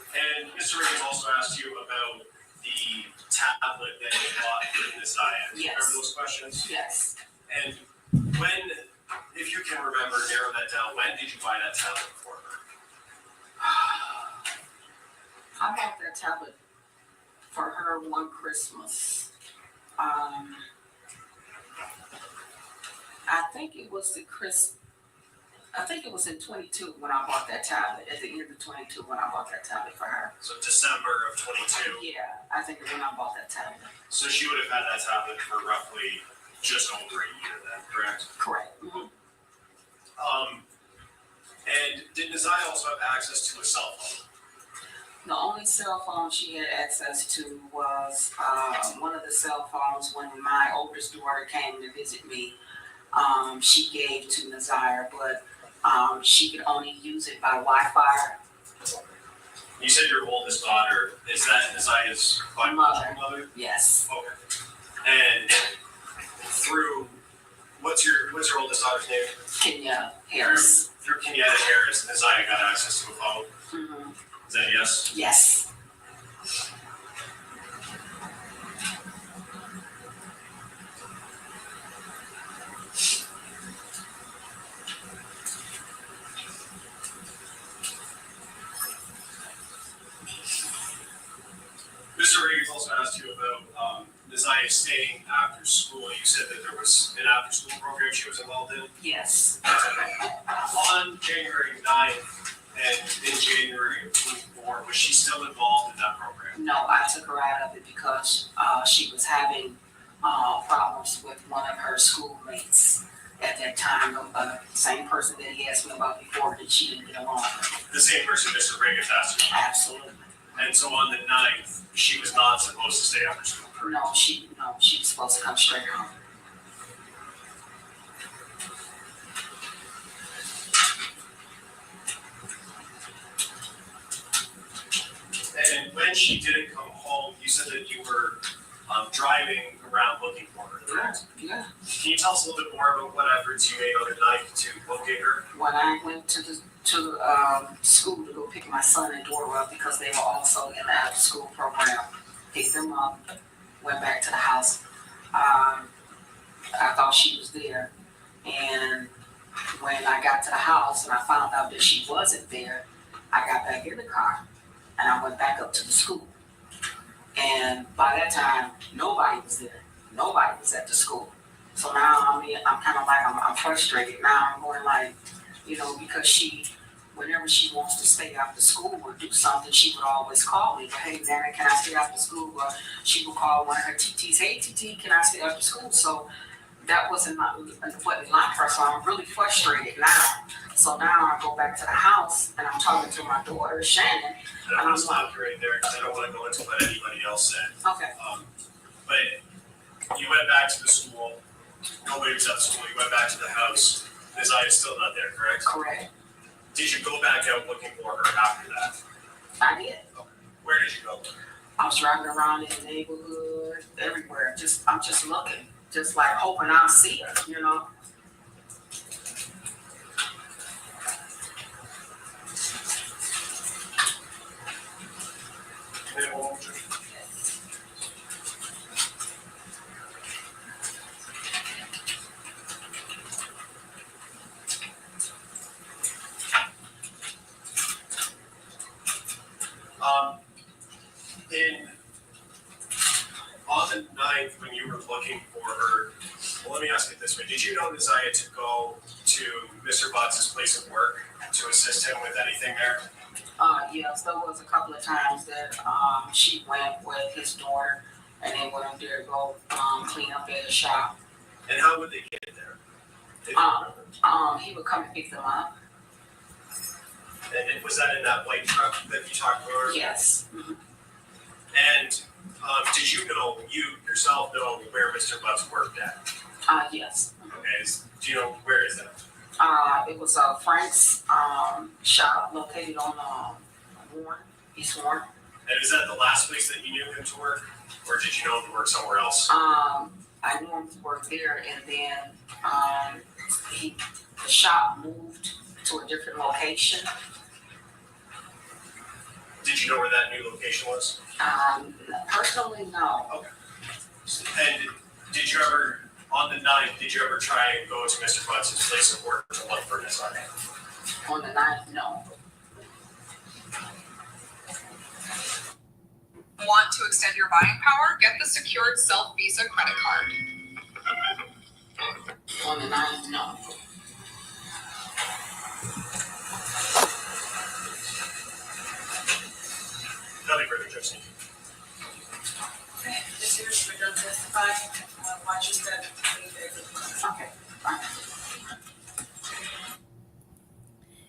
And Mr. Riggins also asked you about the tablet that you bought with Nasiah. Yes. Remember those questions? Yes. And when, if you can remember, narrow that down, when did you buy that tablet for her? I bought that tablet for her one Christmas. I think it was in 22 when I bought that tablet, at the end of 22 when I bought that tablet for her. So December of 22. Yeah, I think when I bought that tablet. So she would have had that tablet for roughly just over a year then, correct? Correct. Mm-hmm. And did Nasiah also have access to a cell phone? The only cell phone she had access to was one of the cell phones when my oldest daughter came to visit me. She gave to Nasiah, but she could only use it by Wi-Fi. You said your oldest daughter, is that Nazia's mother? Yes. Okay. And through, what's your oldest daughter's name? Kenya Harris. Through Kenyatta Harris, Nazia got access to a phone? Mm-hmm. Is that a yes? Yes. Mr. Reeves also asked you about Nazia staying after school. You said that there was an after-school program she was involved in? Yes. On January 9th and in January of 24, was she still involved in that program? No, I took her out of it because she was having problems with one of her schoolmates at that time. Same person that he asked me about before that she didn't get along with. The same person Mr. Reagan asked you? Absolutely. And so on the 9th, she was not supposed to stay after school? No, she was supposed to come straight home. And when she didn't come home, you said that you were driving around looking for her, correct? Yeah. Can you tell us a little bit more about what efforts you made on the 9th to locate her? When I went to the school to go pick my son and daughter up because they were also in the after school program, picked them up, went back to the house. I thought she was there, and when I got to the house and I found out that she wasn't there, I got back in the car and I went back up to the school. And by that time, nobody was there. Nobody was at the school. So now I'm kind of like, I'm frustrated. Now I'm going like, because whenever she wants to stay after school or do something, she would always call me. Hey, Nana, can I stay after school? Or she would call one of her TTs, hey, TT, can I stay after school? So that wasn't my her, so I'm really frustrated now. So now I go back to the house and I'm talking to my daughter, Shannon. I'm going to stop you right there because I don't want to go into what anybody else said. Okay. But you went back to the school. Nobody was at the school. You went back to the house. Nazia is still not there, correct? Correct. Did you go back out looking for her after that? I did. Okay. Where did you go? I was driving around in the neighborhood, everywhere. I'm just looking, just like hoping I'll see her, On the 9th, when you were looking for her, well, let me ask it this way. Did you know Nazia to go to Mr. Butts' place of work to assist him with anything there? Yes, there was a couple of times that she went with his daughter and they went up there to go clean up at the shop. And how would they get there? He would come and pick them up. And was that in that white truck that you talked about? Yes. Mm-hmm. And did you yourself know where Mr. Butts worked at? Yes. Okay. Do you know where is that? It was Frank's shop located on Warren, East Warren. And is that the last place that you knew him to work? Or did you know him to work somewhere else? I knew him to work there, and then the shop moved to a different location. Did you know where that new location was? Personally, no. Okay. And did you ever, on the 9th, did you ever try and go to Mr. Butts' place of work to look for Nazia? On the 9th, no. Want to extend your buying power? Get the secured Self Visa credit card. On the 9th, no. Nothing further, Judge. Okay, this here is for done testify. Watch your step. Okay, fine.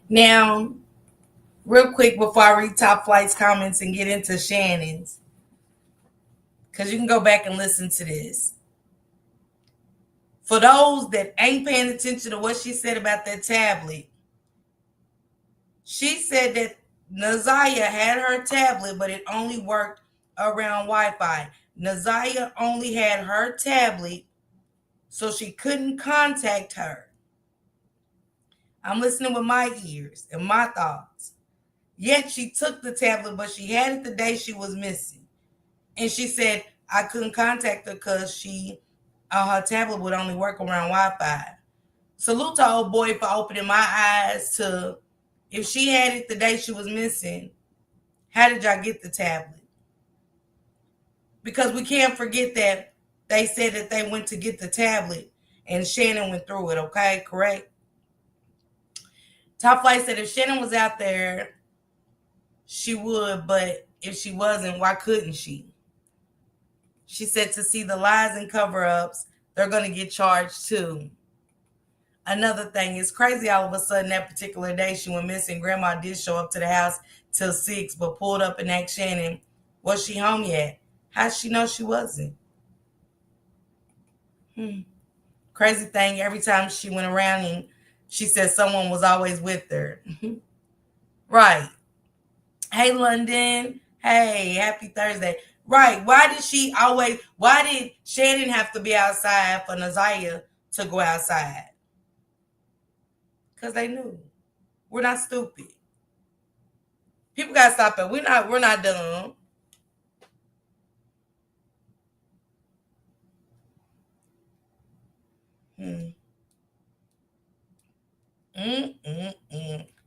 Now, real quick before I read Top Flight's comments and get into Shannon's, because you can go back and listen to this. For those that ain't paying attention to what she said about that tablet, she said that Nazaya had her tablet, but it only worked around Wi-Fi. Nazaya only had her tablet, so she couldn't contact her. I'm listening with my ears and my thoughts. Yet she took the tablet, but she had it the day she was missing. And she said, I couldn't contact her because her tablet would only work around Wi-Fi. Salute to old boy for opening my eyes to, if she had it the day she was missing, how did y'all get the tablet? Because we can't forget that they said that they went to get the tablet and Shannon went through it, okay? Correct? Top Flight said if Shannon was out there, she would, but if she wasn't, why couldn't she? She said to see the lies and cover-ups, they're going to get charged too. Another thing, it's crazy all of a sudden that particular day she went missing. Grandma did show up to the house till 6, but pulled up and asked Shannon, was she home yet? How'd she know she wasn't? Crazy thing, every time she went around and she said someone was always with her. Right. Hey, London. Hey, happy Thursday. Right. Why did Shannon have to be outside for Nazaya to go outside? Because they knew. We're not stupid. People gotta stop it. We're not dumb.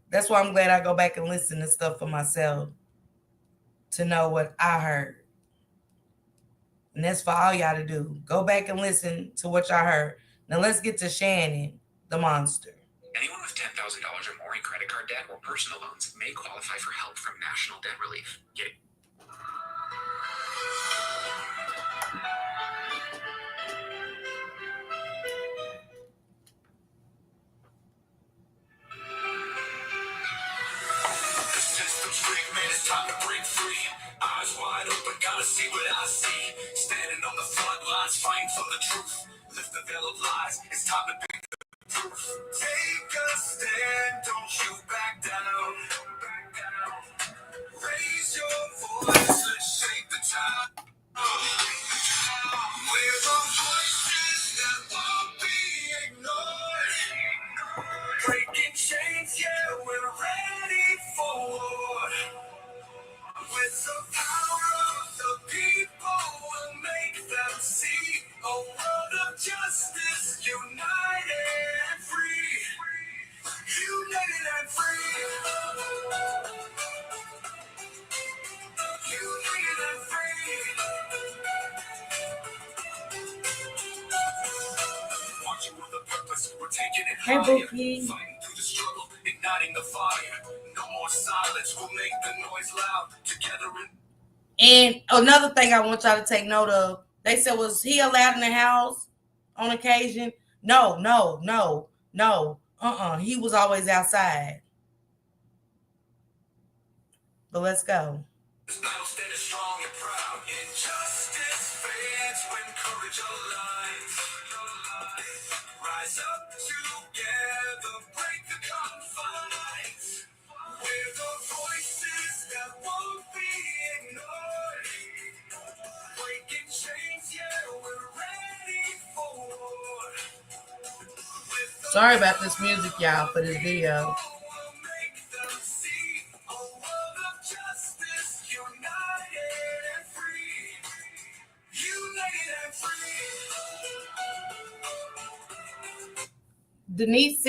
That's why I'm glad I go back and listen to stuff for myself to know what I heard. And that's for all y'all to do. Go back and listen to what y'all heard. Now let's get to Shannon, the monster. Anyone with $10,000 or more in credit card debt or personal loans may qualify for help from National Debt Relief. The system's rigged, man, it's time to break free. Eyes wide open, gotta see what I see. Standing on the front lines, fighting for the truth. Lift the veil of lies, it's time to pick the proof. Take a stand, don't you back down. Raise your voice, let's shake the town. We're the voices that won't be ignored. Breaking chains, yeah, we're ready for war. With the power of the people, we'll make them see a world of justice, united and free. United and free. United and free. Marching with a purpose, we're taking it Hey, higher. Bookie. Fighting through the struggle, igniting the fire. No more silence, we'll make the noise loud. Together And another thing I want y'all to take note of, they said, was he allowed in the house on occasion? No. He was always outside. But let's go. this battle standing strong and proud. Injustice fades when courage aligns. Rise up together, break the confines. We're the voices that won't be ignored. Breaking chains, yeah, we're ready for war. Sorry about this music, y'all, for this video. Denise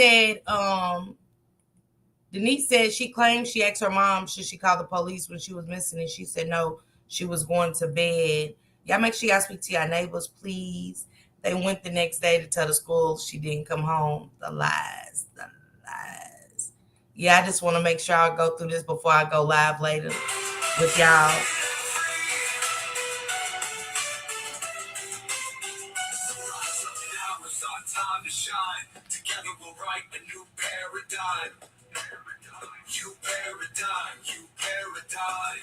said she claimed she asked her mom should she call the police when she was missing, and she said no, she was going to bed. Y'all make sure y'all speak to your neighbors, please. They went the next day to tell the school she didn't come home. The lies. Yeah, I just want to make sure I go through this before I go live later with y'all. Time to shine. Together we'll write a new paradigm. You paradigm, you paradigm.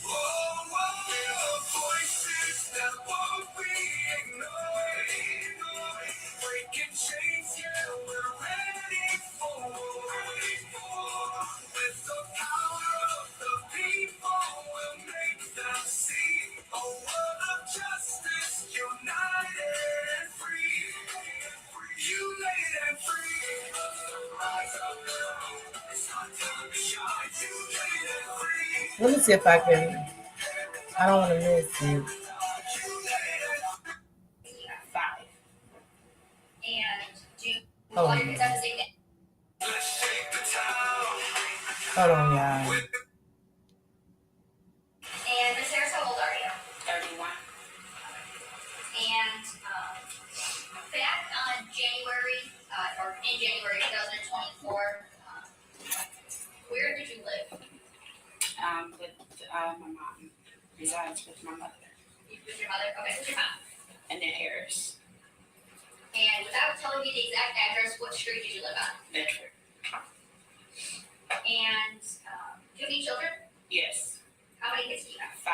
Whoa, whoa, voices that won't be ignored. Breaking chains, yeah, we're ready for. With the power of Let me see if I can. I don't want to miss it. 5. And do Hold all on. your kids have the same name? Hold on, y'all. And Miss Harris, how old are you? 31. And back on January, or in January 2024, where did you live? With my mom. Resides with my mother. With your mother? Okay, who's your mom? And then Harris. And without telling me the exact address, what street did you live on? Bedford. And do you have any children? Yes. How many kids do you have? 5.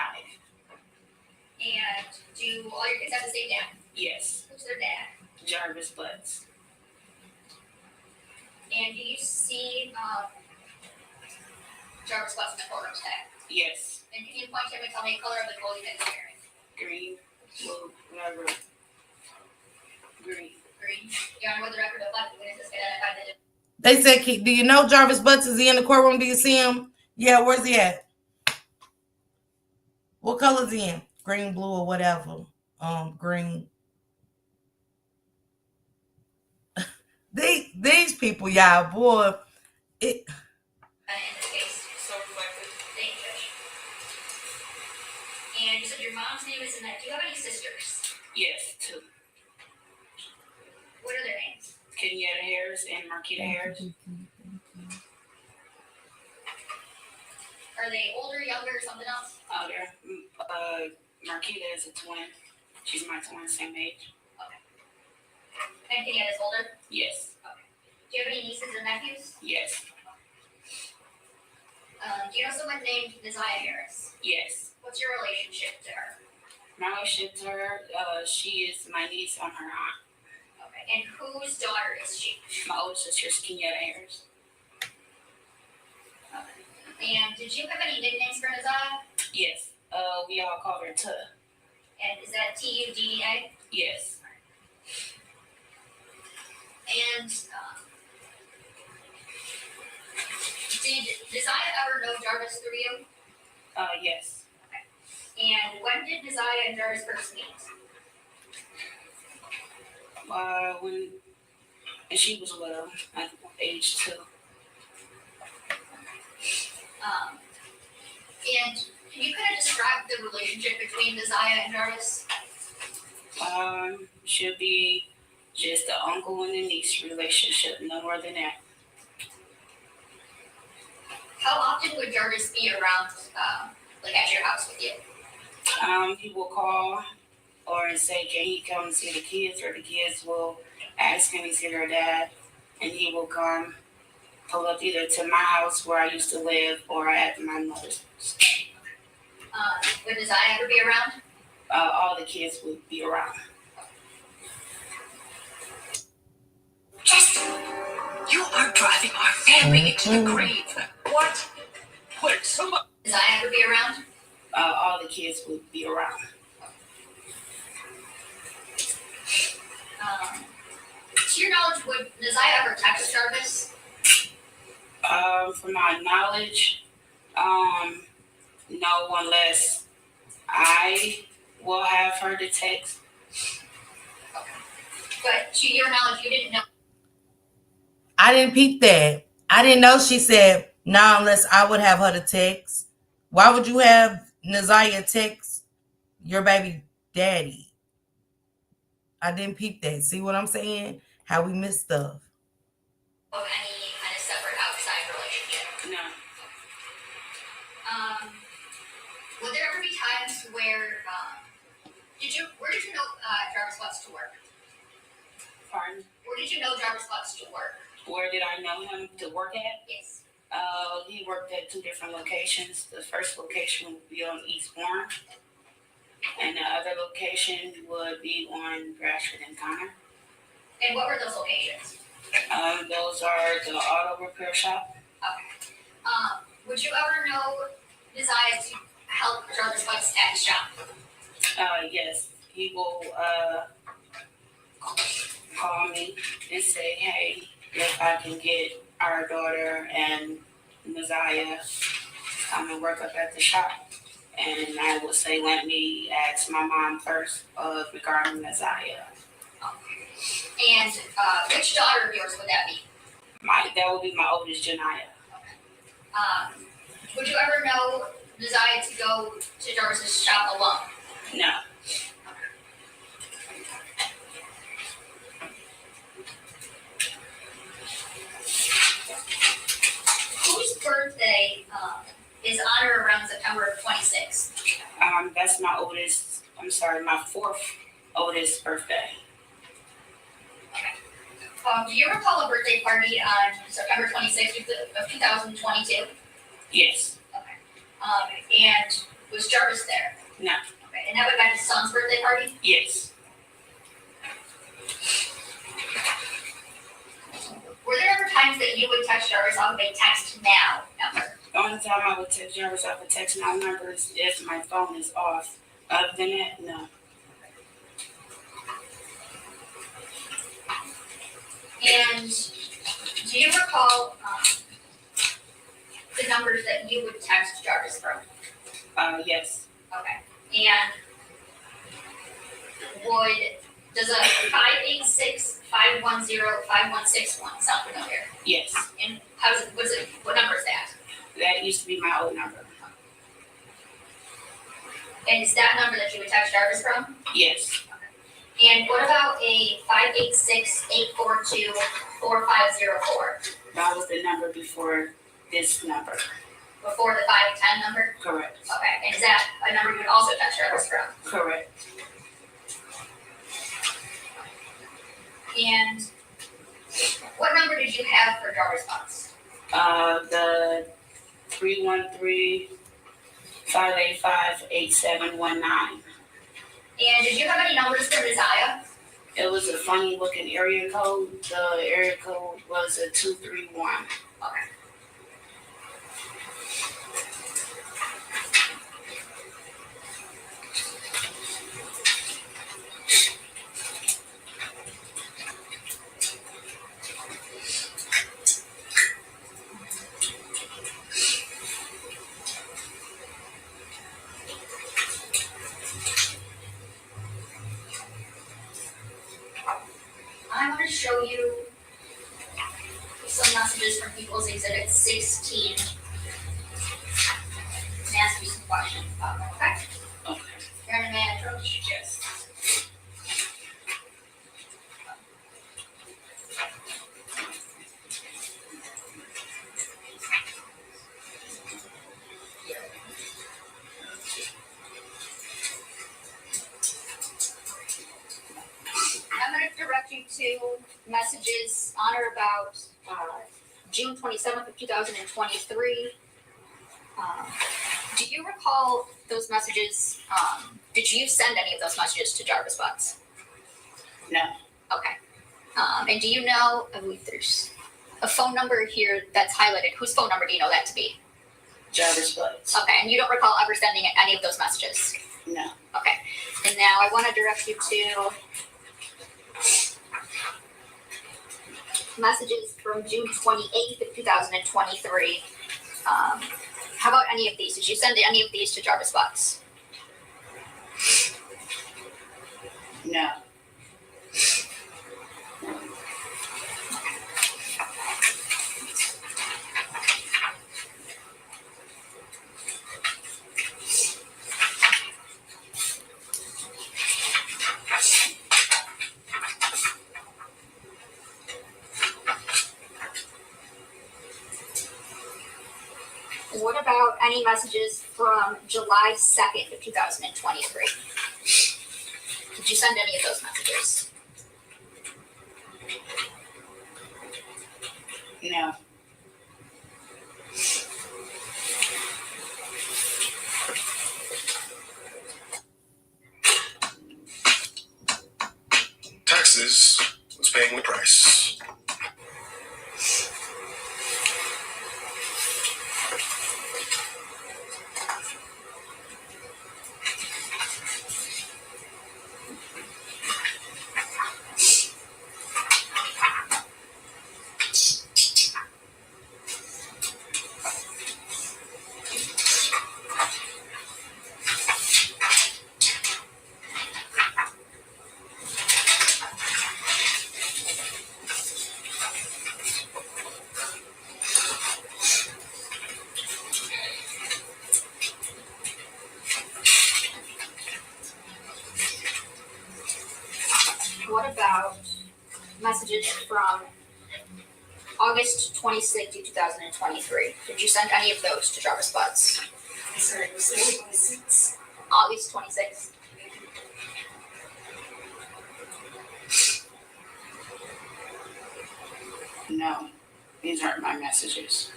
And do all your kids have the same dad? Yes. Who's their dad? Jarvis Butts. And do you see Jarvis Butts in the courtroom today? Yes. And can you point to him and tell me the color of the clothing that he's wearing? Green. Blue. Whatever. Green. Green. Your Honor, with the record of left, witnesses identified the They said, do you know Jarvis Butts? Is he in the courtroom? Do you see him? Yeah, where's he at? What color is he in? Green, blue, or whatever. Green. These people, y'all, boy, it. in this case. So reflected. Thank you, Judge. And you said your mom's name is Annette. Do you have any sisters? Yes, 2. What are their names? Kenyatta Harris and Marquita Harris. Are they older, younger, or something else? They're, Marquita is a twin. She's my twin, same age. And Kenyatta's older? Yes. Do you have any nieces and nephews? Yes. Do you know someone named Neziah Harris? Yes. What's your relationship to her? My relationship to her, she is my niece. I'm her aunt. Okay. And whose daughter is she? My older sister is Kenyatta Harris. And did you have any nicknames for Neziah? Yes. We all call her Tuh. And is that Tudda? Yes. And did Neziah ever know Jarvis through you? Yes. And when did Neziah and Jarvis first meet? When she was little, at age 2. And can you kind of describe the relationship between Neziah and Jarvis? Should be just the uncle and the niece relationship, no more than that. How often would Jarvis be around, like at your house with you? He will call or say, can he come see the kids? Or the kids will ask him to see their dad, and he will come pull up either to my house where I used to live or at my mother's. Would Neziah ever be around? All the kids would be around. Justin, you are driving our family into the grave. What? Wait, somebody. Neziah ever be around? All the kids would be around. To your knowledge, would Neziah ever text Jarvis? From my knowledge, no, unless I will have her to text. But to your knowledge, you didn't know. I didn't peep that. I didn't know she said, no, unless I would have her to text. Why would you have Neziah text your baby daddy? I didn't peep that. See what I'm saying? How we miss stuff. Of any kind of separate outside relationship? No. Would there ever be times where, where did you know Jarvis Butts to work? Pardon? Where did you know Jarvis Butts to work? Where did I know him to work at? Yes. He worked at 2 different locations. The first location would be on East Warren, and the other location would be on Grashford and Connor. And what were those locations? Those are the auto repair shop. Okay. Would you ever know Neziah to help Jarvis Butts at his shop? Yes. He will call me and say, hey, if I can get our daughter and Messiah come and work up at the shop. And I would say, let me ask my mom first regarding Messiah. And which daughter of yours would that be? That would be my oldest, Janiyah. Would you ever know Messiah to go to Jarvis's shop alone? No. Whose birthday is on or around September 26th? That's my fourth oldest birthday. Do you recall a birthday party on September 26th of 2022? Yes. Okay. And was Jarvis there? No. Okay. And that would have been his son's birthday party? Yes. Were there ever times that you would text Jarvis off of a text now number? The only time I would text Jarvis off a text now number is if my phone is off. Other than that, no. And do you recall the numbers that you would text Jarvis from? Yes. Okay. And does a 586-510-5161 sound familiar? Yes. And what number is that? That used to be my old number. And is that number that you would text Jarvis from? Yes. And what about a 586-842-4504? That was the number before this number. Before the 510 number? Correct. Okay. And is that a number you would also text Jarvis from? Correct. And what number did you have for Jarvis Box? The 313-585-8719. And did you have any numbers for Messiah? It was a funny looking area code. The area code was a 231. Okay. I'm going to show you some messages from People's Exhibit 16 and ask you some questions about them, okay? Okay. You're in a man approach. Yes. I'm going to direct you to messages on or about June 27th of 2023. Do you recall those messages? Did you send any of those messages to Jarvis Butts? No. Okay. And do you know, I believe there's a phone number here that's highlighted. Whose phone number do you know that to be? Jarvis Butts. Okay, and you don't recall ever sending any of those messages? No. Okay. And now I want to direct you to messages from June 28th of 2023. How about any of these? Did you send any of these to Jarvis Butts? No. What about any messages from July 2nd of 2023? Did you send any of those messages? No. Texas was paying the price. from August 26th, 2023. Did you send any of those to Jarvis Butts? Sorry, it was 26. August 26th. No, these aren't my messages.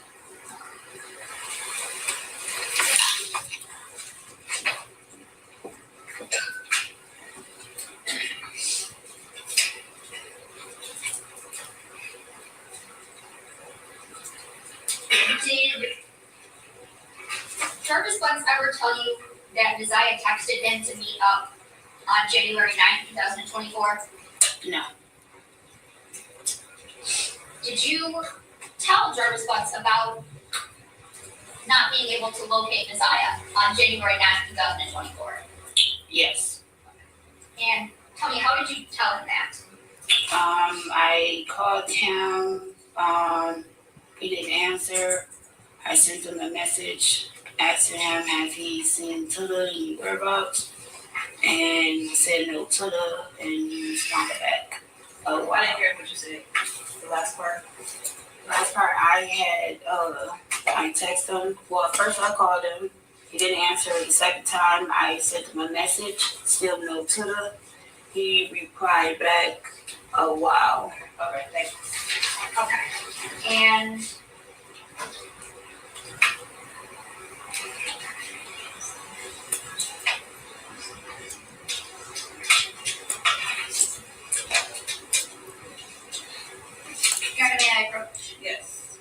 Did Jarvis Butts ever tell you that Desire texted him to meet up on January 9th, 2024? No. Did you tell Jarvis Butts about not being able to locate Desire on January 9th, 2024? Yes. And tell me, how did you tell him that? I called him. He didn't answer. I sent him a message asking him has he seen Tuda and whereabouts, and he said no Tuda, and he responded back. Oh, I didn't hear what you said. The last part. Last part, I texted him. Well, first I called him. He didn't answer. The second time, I sent him a message. Still no Tuda. He replied back, "Oh wow." Okay, thanks. Okay. And you're gonna be an approach. Yes.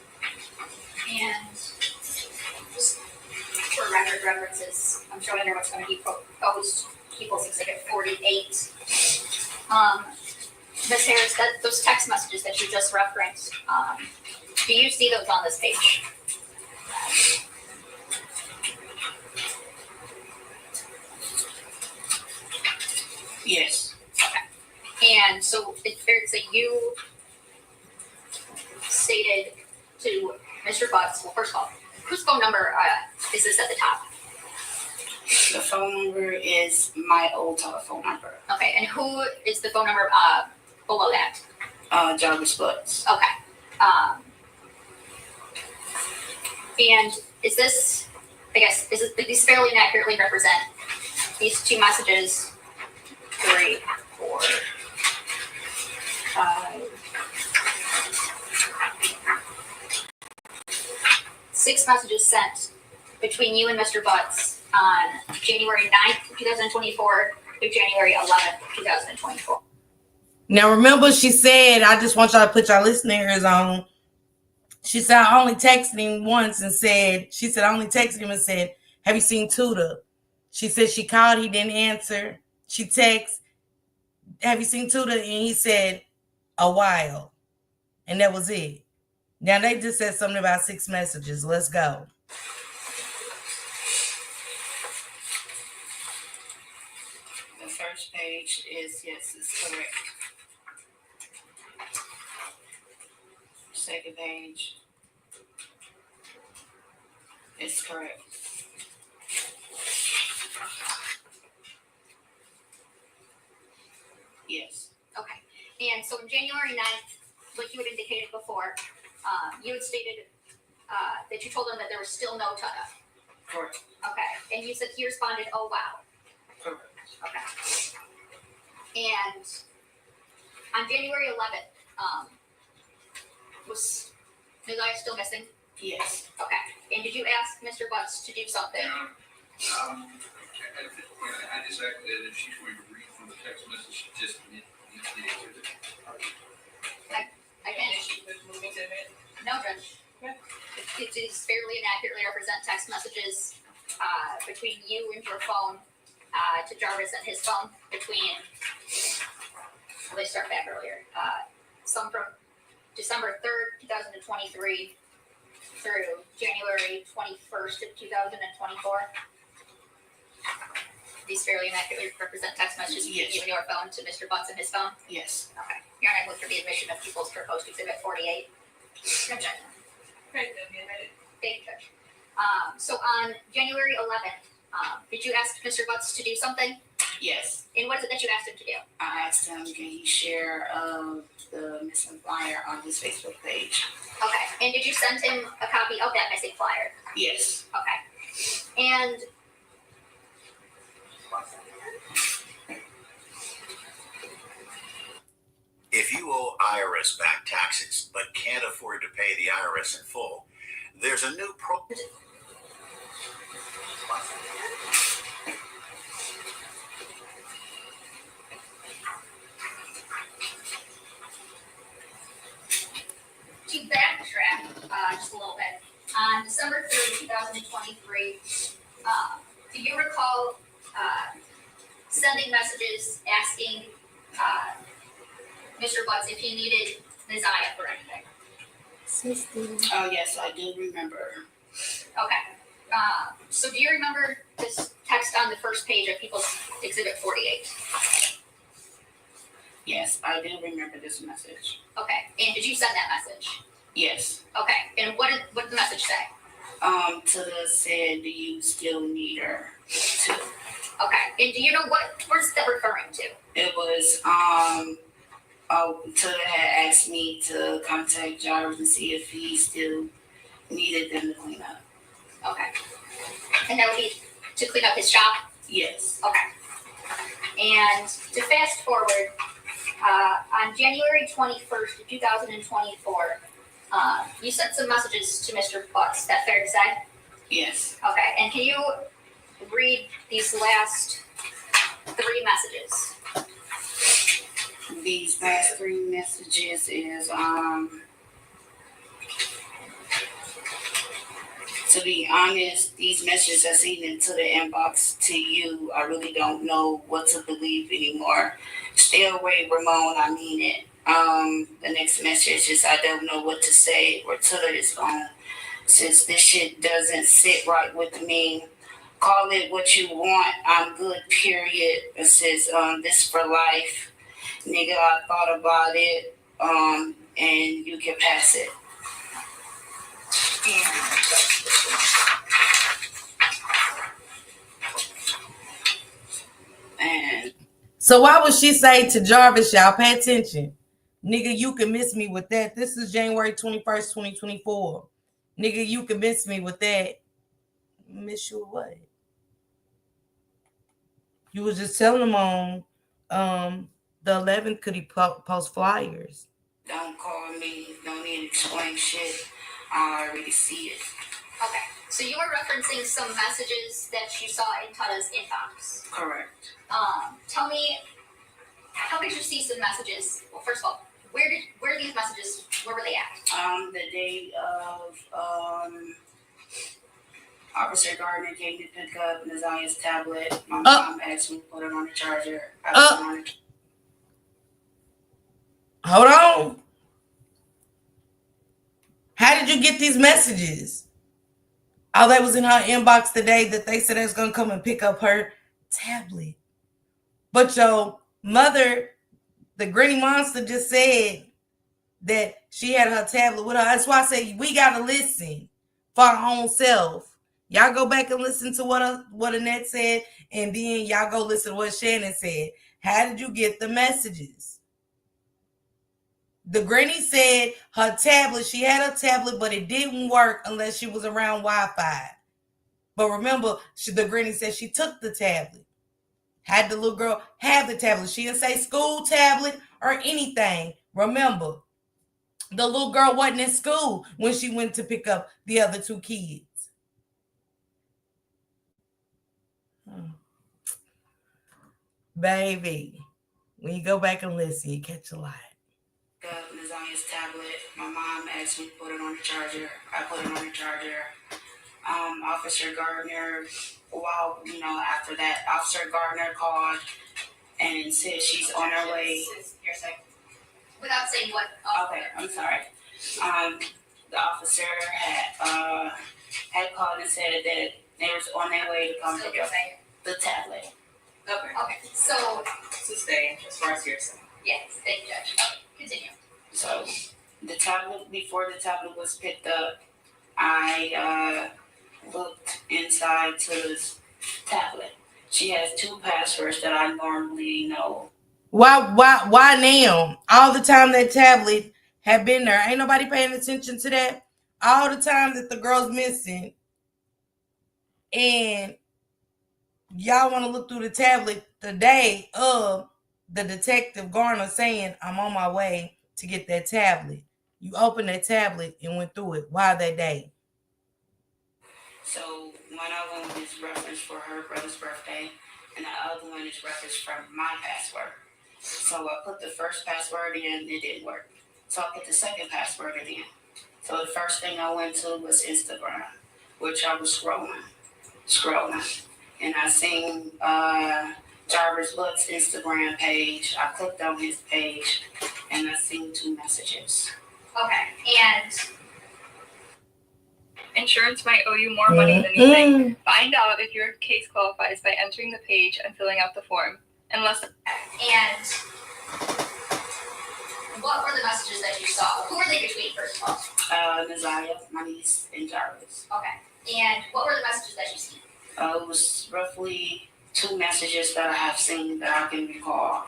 And just for record references, I'm showing her what's going to be proposed. People's Exhibit 48. Ms. Harris, those text messages that you just referenced, do you see those on this page? Yes. Okay. And so it's fair to say you stated to Mr. Butts, well, first of all, whose phone number is this at the top? The phone number is my old telephone number. Okay, and who is the phone number below that? Jarvis Butts. Okay. And is this, I guess, these fairly inaccurately represent these two messages? 3, 4, 5, 6 messages sent between you and Mr. Butts on January 9th, 2024 through January 11th, 2024. Now remember, she said, I just want y'all to put y'all listeners on. She said, I only texted him once and said, have you seen Tuda? She said she called, he didn't answer. She texted, have you seen Tuda? And he said, a while. And that was it. Now they just said something about 6 messages. Let's go. The first page is, yes, it's correct. Second page is correct. Yes. Okay. And so on January 9th, like you had indicated before, you had stated that you told him that there was still no Tuda. Correct. Okay. And you said he responded, oh, wow. Correct. Okay. And on January 11th, was Nizaya still missing? Yes. Okay. And did you ask Mr. Butts to do something? I just asked that if she's going to read from the text message, she just needs to answer it. I can't. No, Judge. It is fairly inaccurately represent text messages between you and your phone to Jarvis and his phone between, let's start back earlier, some from December 3rd, 2023 through January 21st of 2024. These fairly inaccurately represent text messages between you and your phone to Mr. Butts and his phone? Yes. Okay. You're unable for the admission of People's Proposed Exhibit 48. Objection. Thank you, Judge. So on January 11th, did you ask Mr. Butts to do something? Yes. And what is it that you asked him to do? I asked him, can he share the missing flyer on his Facebook page? Okay. And did you send him a copy of that missing flyer? Yes. Okay. And if you owe IRS back taxes but can't afford to pay the IRS in full, there's a new to backtrack just a little bit, on December 3rd, 2023, do you recall sending messages asking Mr. Butts if he needed Messiah for anything? Oh, yes, I do remember. Okay. So do you remember this text on the first page of People's Exhibit 48? Yes, I do remember this message. Okay. And did you send that message? Yes. Okay. And what did the message say? Tilla said, do you still need her too? Okay. And do you know what's that referring to? It was, Tilla had asked me to contact Jarvis and see if he still needed them to clean up. Okay. And that would be to clean up his shop? Yes. Okay. And to fast forward, on January 21st, 2024, you sent some messages to Mr. Butts. Is that fair to say? Yes. Okay. And can you read these last 3 messages? These last 3 messages is, to be honest, these messages I seen into the inbox to you, I really don't know what to believe anymore. Stay away, Ramon, I mean it. The next message is, I don't know what to say, or Tilla is gone. Since this shit doesn't sit right with me, call it what you want, I'm good, period. It says, this for life. Nigga, I thought about it, and you can pass it. And so why would she say to Jarvis, y'all pay attention? Nigga, you can miss me with that. This is January 21st, 2024. Nigga, you can miss me with that. Miss you what? You was just telling them on the 11th, could he post flyers? Don't call me, don't need to explain shit. I already see it. Okay. So you were referencing some messages that you saw in Tada's inbox. Correct. Tell me, how did you see some messages? Well, first of all, where were these messages, where were they at? The day of, Officer Gardner came to pick up Nazia's tablet. My mom asked me to put it on the charger. I put it on the Hold on. How did you get these messages? Oh, that was in her inbox today that they said they was gonna come and pick up her tablet. But your mother, the Granny Monster, just said that she had her tablet with her. That's why I say we gotta listen for our own self. Y'all go back and listen to what Annette said, and then y'all go listen to what Shannon said. How did you get the messages? The Granny said her tablet, she had her tablet, but it didn't work unless she was around Wi-Fi. But remember, the Granny said she took the tablet. Had the little girl have the tablet. She didn't say school tablet or anything. Remember, the little girl wasn't in school when she went to pick up the other 2 kids. Baby, when you go back and listen, you catch a lot. Nazia's tablet. My mom asked me to put it on the charger. I put it on the charger. Officer Gardner, after that, Officer Gardner called and said she's on her way. Without saying what? Okay, I'm sorry. The officer had called and said that they was on their way to come pick up the tablet. Okay. So Sustain, as far as you're saying. yes, thank you, Judge. Okay, continue. So the tablet, before the tablet was picked up, I looked inside Tilla's tablet. She has 2 passwords that I normally know. Why now? All the time that tablet had been there. Ain't nobody paying attention to that. All the time that the girl's missing. And y'all want to look through the tablet the day of the detective Garner saying, I'm on my way to get that tablet. You opened that tablet and went through it. Why that day? So one of them is referenced for her brother's birthday, and the other one is referenced from my password. So I put the first password in, it didn't work. So I put the second password in. So the first thing I went to was Instagram, which I was scrolling. And I seen Jarvis Buck's Instagram page. I clicked on his page, and I seen 2 messages. Okay, and insurance might owe you more money than you think. Find out if your case qualifies by entering the page and filling out the form. Unless. And what were the messages that you saw? Who were they between, first of all? Naziah, my niece, and Jarvis. Okay. And what were the messages that you seen? It was roughly 2 messages that I have seen that I can recall.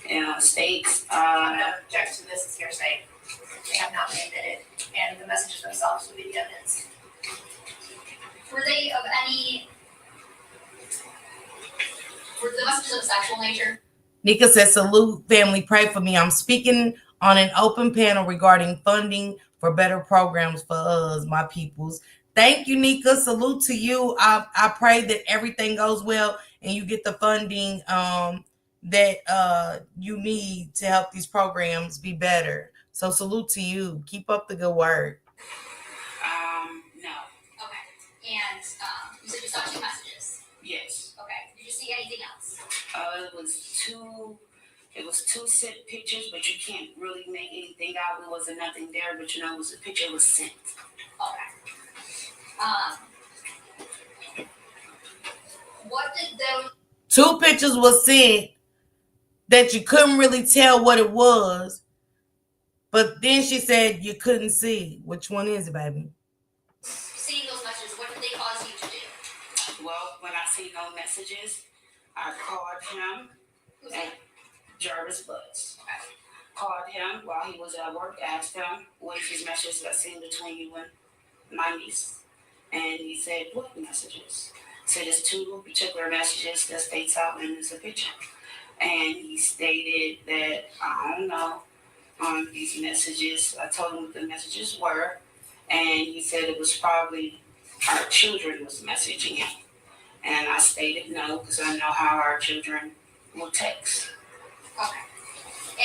And states. No objection to this is hearsay. They have not been admitted, and the messages themselves would be the evidence. Were they of any? Were the messages of a sexual nature? Nika says, salute family, pray for me. I'm speaking on an open panel regarding funding for better programs for us, my peoples. Thank you, Nika. Salute to you. I pray that everything goes well and you get the funding that you need to help these programs be better. So salute to you. Keep up the good work. No. Okay. And you said you saw 2 messages? Yes. Okay. Did you see anything else? It was 2 sent pictures, but you can't really make anything out. There wasn't nothing there, but it was a picture was sent. Okay. What did those 2 pictures was sent that you couldn't really tell what it was, but then she said you couldn't see. Which one is it, baby? seeing those messages, what did they cause you to do? Well, when I see no messages, I called him. Who's that? Jarvis Butts. Called him while he was at work, asked him what his messages I seen between you and my niece. And he said, what messages? So there's 2 particular messages that states out in this picture. And he stated that, I don't know, on these messages, I told him what the messages were. And he said it was probably our children was messaging him. And I stated no, because I know how our children will text. Okay.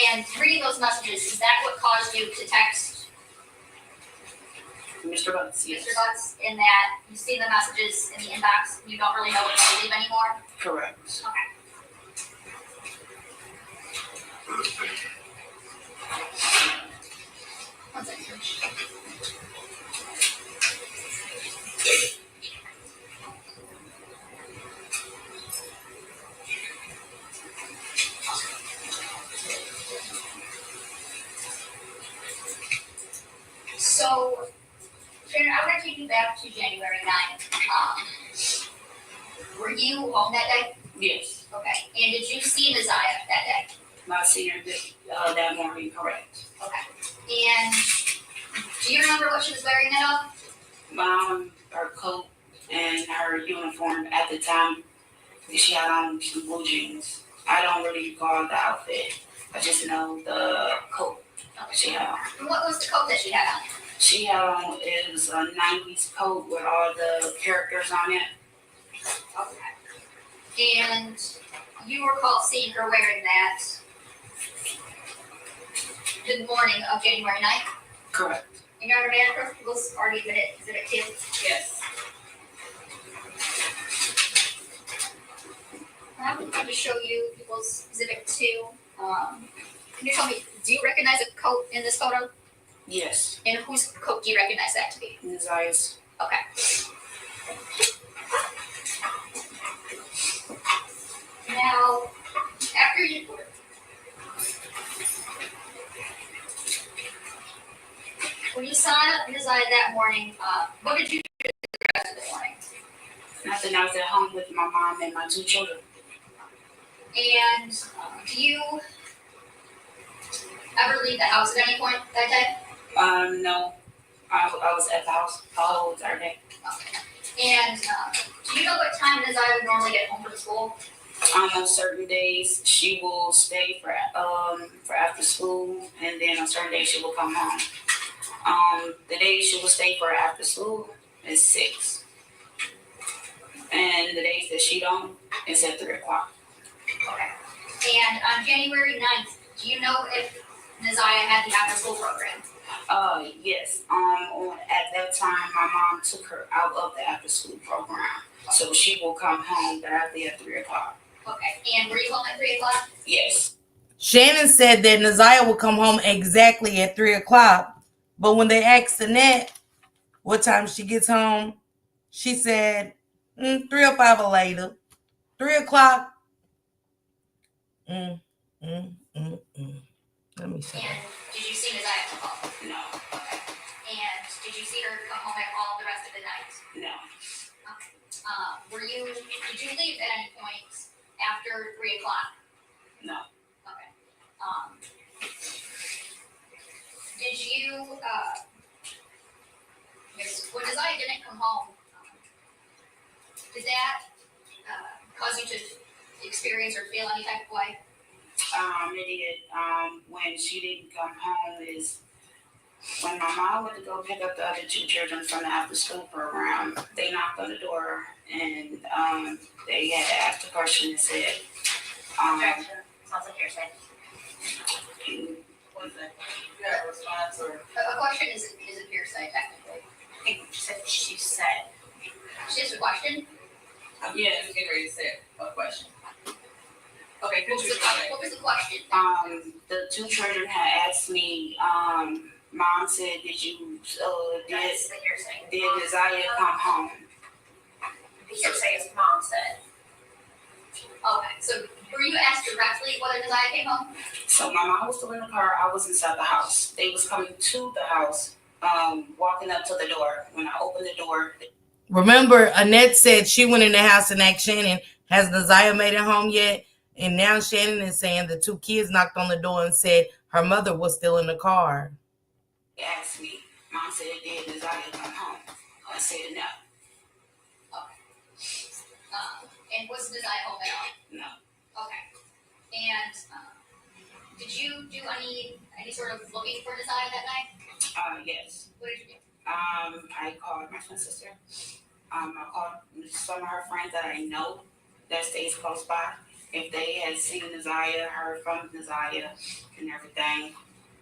And reading those messages, is that what caused you to text Mr. Butts? Yes. Mr. Butts, in that you see the messages in the inbox, you don't really know what to believe anymore? Correct. Okay. One second. So, Sharon, I want to take you back to January 9th. Were you home that day? Yes. Okay. And did you see Naziah that day? I seen her that morning, correct. Okay. And do you remember what she was wearing at all? Her coat and her uniform at the time. She had on some blue jeans. I don't really recall the outfit. I just know the coat she had on. And what was the coat that she had on? She had on, it was a 90s coat with all the characters on it. Okay. And you recall seeing her wearing that the morning of January 9th? Correct. And your manifest was already exhibit 2? Yes. I'm going to show you people's exhibit 2. Can you tell me, do you recognize a coat in this photo? Yes. And whose coat do you recognize that to be? Naziah's. Okay. Now, after you when you saw Naziah that morning, what did you do the rest of the morning? Nothing. I was at home with my mom and my 2 children. And do you ever leave the house at any point that day? No. I was at the house all entire day. Okay. And do you know what time it is I would normally get home from school? On certain days, she will stay for after school, and then on certain days she will come home. The days she will stay for after school is 6, and the days that she don't is at 3 o'clock. Okay. And on January 9th, do you know if Neziah had the after school program? Yes. At that time, my mom took her out of the after school program, so she will come home directly at 3 o'clock. Okay. And were you home at 3 o'clock? Yes. Shannon said that Neziah will come home exactly at 3 o'clock. But when they asked Annette what time she gets home, she said 3 or 5 or later. 3 o'clock. Let me see. And did you see Neziah come home? No. Okay. And did you see her come home at all the rest of the night? No. Okay. Did you leave at any point after 3 o'clock? No. Okay. Did you, when Neziah didn't come home, did that cause you to experience or feel any type of way? It did. When she didn't come home is when my mom went to go pick up the other 2 children from the after school program. They knocked on the door and they had asked a question and said, Objection. Sounds like hearsay. what is that? You got a response or? A question is a hearsay, technically. I think she said. She has a question? Yes, get ready to say a question. Okay, What was the question? The 2 children had asked me, Mom said, did Neziah come home? The hearsay is Mom said. Okay, so were you asked directly whether Neziah came home? So my mom was still in the car. I was inside the house. They was coming to the house, walking up to the door. When I opened the door. Remember, Annette said she went in the house and asked Shannon, has Neziah made it home yet? And now Shannon is saying the 2 kids knocked on the door and said her mother was still in the car. They asked me. Mom said, did Neziah come home? I said no. Okay. And was Neziah home at all? No. Okay. And did you do any sort of looking for Neziah that night? Yes. What did you do? I called my twin sister. I called some of her friends that I know that stays close by. If they had seen Neziah, heard from Neziah and everything.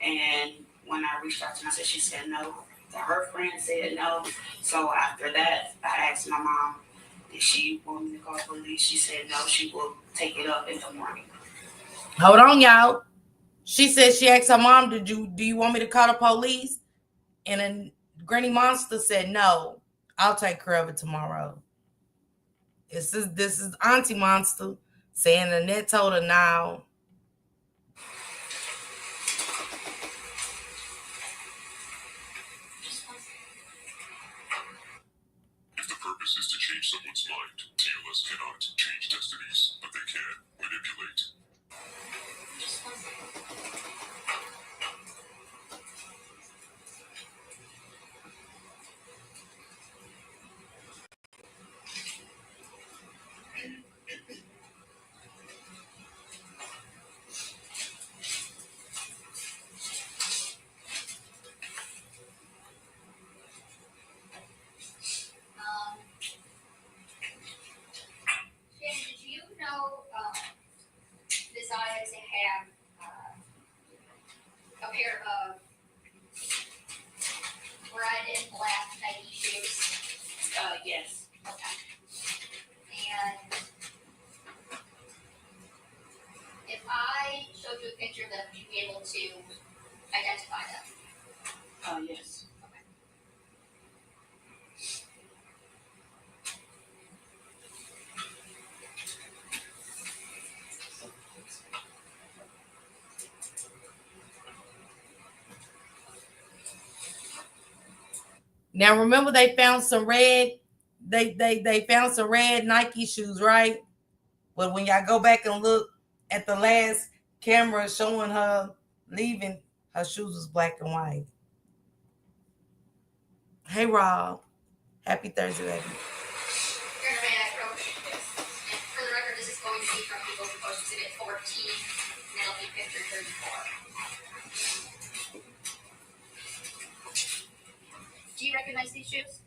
And when I reached out to her, she said no. Her friend said no. So after that, I asked my mom, did she want me to call police? She said no, she will take it up in the morning. Hold on, y'all. She said she asked her mom, do you want me to call the police? And then Granny Monster said no, I'll take care of it tomorrow. This is Auntie Monster saying Annette told her now. If the purpose is to change someone's mind, TLS cannot change destinies, but they can manipulate. Shannon, did you know Neziah to have a pair of red and black Nike shoes? Yes. Okay. And if I showed you a picture of them, would you be able to identify them? Yes. Now remember they found some red they found some red Nike shoes, right? But when y'all go back and look at the last camera showing her leaving, her shoes was black and white. Hey, Rob. Happy Thursday, baby. For the record, this is going to be from People's Post Exhibit 14, and it'll be picture 34. Do you recognize these shoes?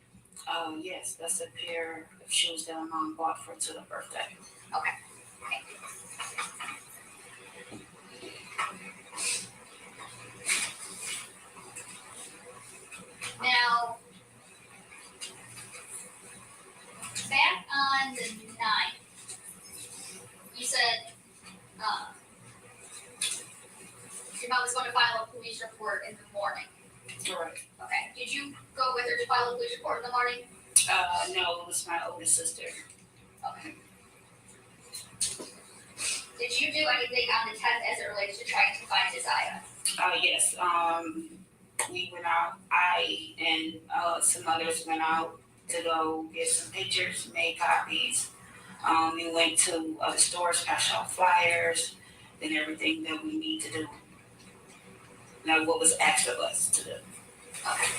Yes, that's a pair of shoes that my mom bought for to her birthday. Okay. Thank you. Now, back on the 9th, you said your mom was going to file a police report in the morning. Correct. Okay. Did you go with her to file a police report in the morning? No, it was my older sister. Okay. Did you do anything on the 10th as it relates to trying to find Desire? Yes. We went out. I and some others went out to go get some pictures, made copies. We went to other stores, passed out flyers, and everything that we need to do. Now, what was asked of us to do. Okay.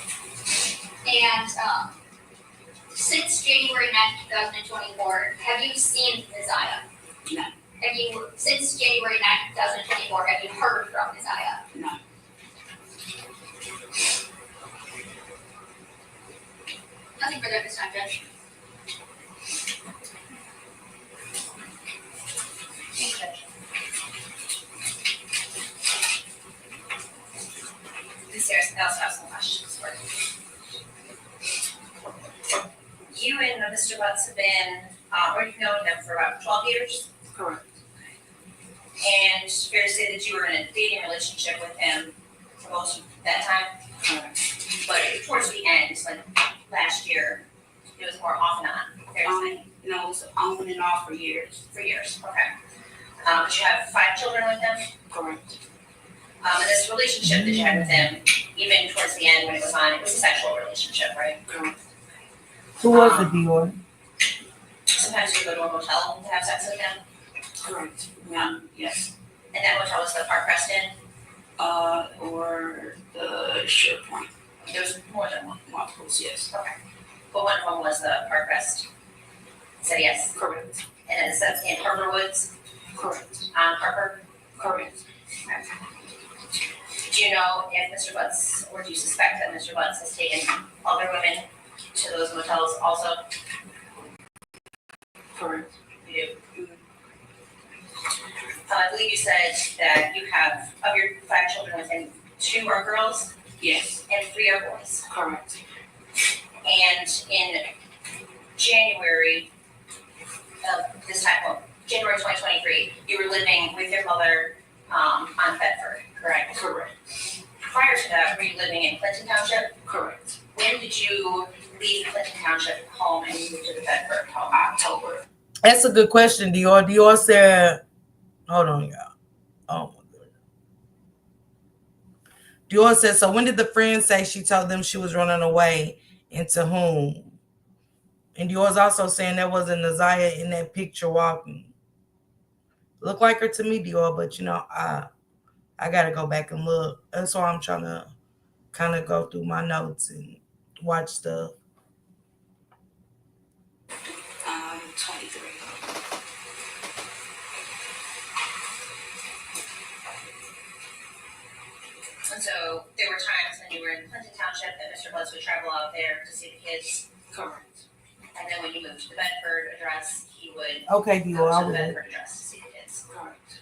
And since January 9th, 2024, have you seen Desire? No. Since January 9th, 2024, have you heard from Desire? No. Nothing further at this time, Judge. Thank you, Judge. Ms. Harris, I also have some questions for you. You and Mr. Butts have been, or you've known him for about 12 years? Correct. And it's fair to say that you were in a dating relationship with him for most of that time? Correct. But towards the end, like last year, it was more off and on, fair to say? No, it was on and off for years. For years, okay. But you have 5 children with him? Correct. And this relationship that you had with him, even towards the end when it was on, it was a sexual relationship, right? Correct. Who was it, Dior? Sometimes you go to a hotel to have sex with him? Correct. Yeah. Yes. And that hotel was the Park Preston? Or the SharePoint. There was more than one. Multiples, yes. Okay. But one of them was the Park Rest. Said yes. Correct. And then it's in Harper Woods? Correct. On Harper? Correct. Okay. Do you know if Mr. Butts, or do you suspect that Mr. Butts has taken other women to those motels also? Correct. You do? I believe you said that you have, of your 5 children with him, 2 are girls? Yes. And 3 are boys? Correct. And in January of this time, well, January 2023, you were living with your mother on Bedford, correct? Correct. Prior to that, were you living in Clinton Township? Correct. When did you leave Clinton Township home and move to the Bedford home? October. That's a good question, Dior. Dior said, hold on, y'all. Oh, my goodness. Dior said, so when did the friend say she told them she was running away and to whom? And Dior's also saying that wasn't Naziah in that picture walking. Look like her to me, Dior, but you know, I got to go back and look. That's why I'm trying to kind of go through my notes and watch stuff. 23. And so there were times when you were in Clinton Township that Mr. Butts would travel out there to see the kids. Correct. And then when you moved to the Bedford address, he would Okay, Dior, I go to the will. Bedford address to see the kids. Correct.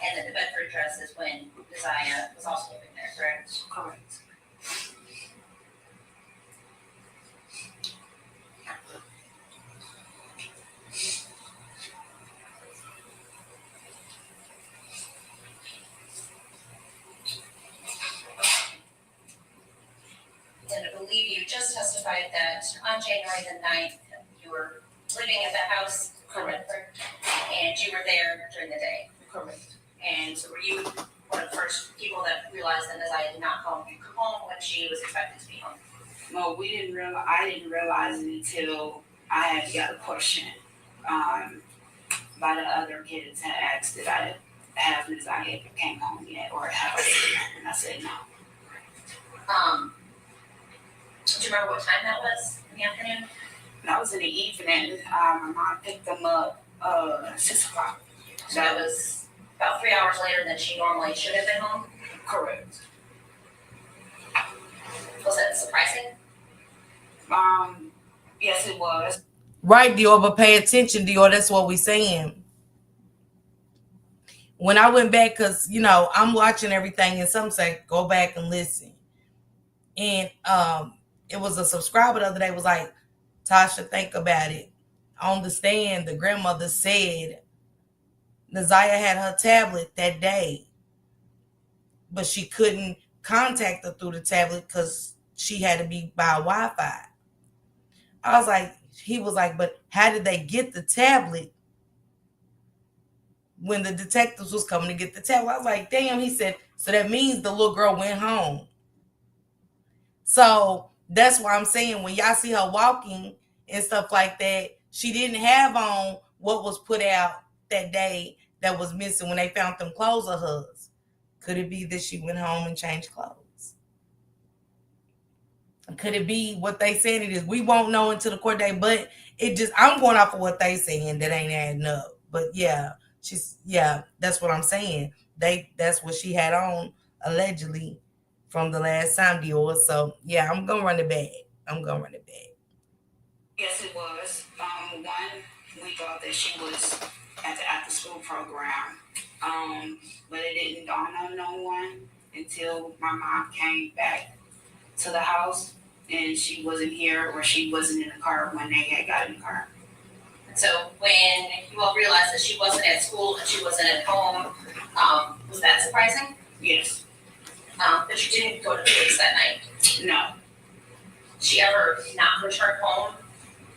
And then the Bedford address is when Naziah was also living there, correct? Correct. And I believe you just testified that on January the 9th, you were living at that house. Correct. And you were there during the day. Correct. And so were you one of the first people that realized that Naziah did not come home when she was expected to be home? No, I didn't realize it until I had got a question by the other kids and asked did I have Nasiah came home yet or have I seen her? And I said no. Do you remember what time that was in the afternoon? That was in the evening. My mom picked them up 6 o'clock. So that was about 3 hours later than she normally should have been home? Correct. Was that surprising? Yes, it was. Right, Dior, but pay attention, Dior. That's what we're saying. When I went back, because, you know, I'm watching everything, and some say, go back and listen. And it was a subscriber the other day was like, Tasha, think about it. On the stand, the grandmother said Nasiah had her tablet that day, but she couldn't contact her through the tablet because she had to be by Wi-Fi. I was like, he was like, but how did they get the tablet when the detectives was coming to get the tablet? I was like, damn, he said, so that means the little girl went home. So that's why I'm saying when y'all see her walking and stuff like that, she didn't have on what was put out that day that was missing when they found them clothes of hers. Could it be that she went home and changed clothes? Could it be what they saying it is? We won't know until the court date, but it just, I'm going off of what they saying that ain't adding up. But yeah, that's what I'm saying. That's what she had on allegedly from the last time, Dior. So yeah, I'm gonna run it back. Yes, it was. One, we thought that she was at the after school program. But it didn't dawn on no one until my mom came back to the house and she wasn't here or she wasn't in the car when they had got in the car. So when you all realized that she wasn't at school and she wasn't at home, was that surprising? Yes. But you didn't go to the police that night? No. Did she ever not return home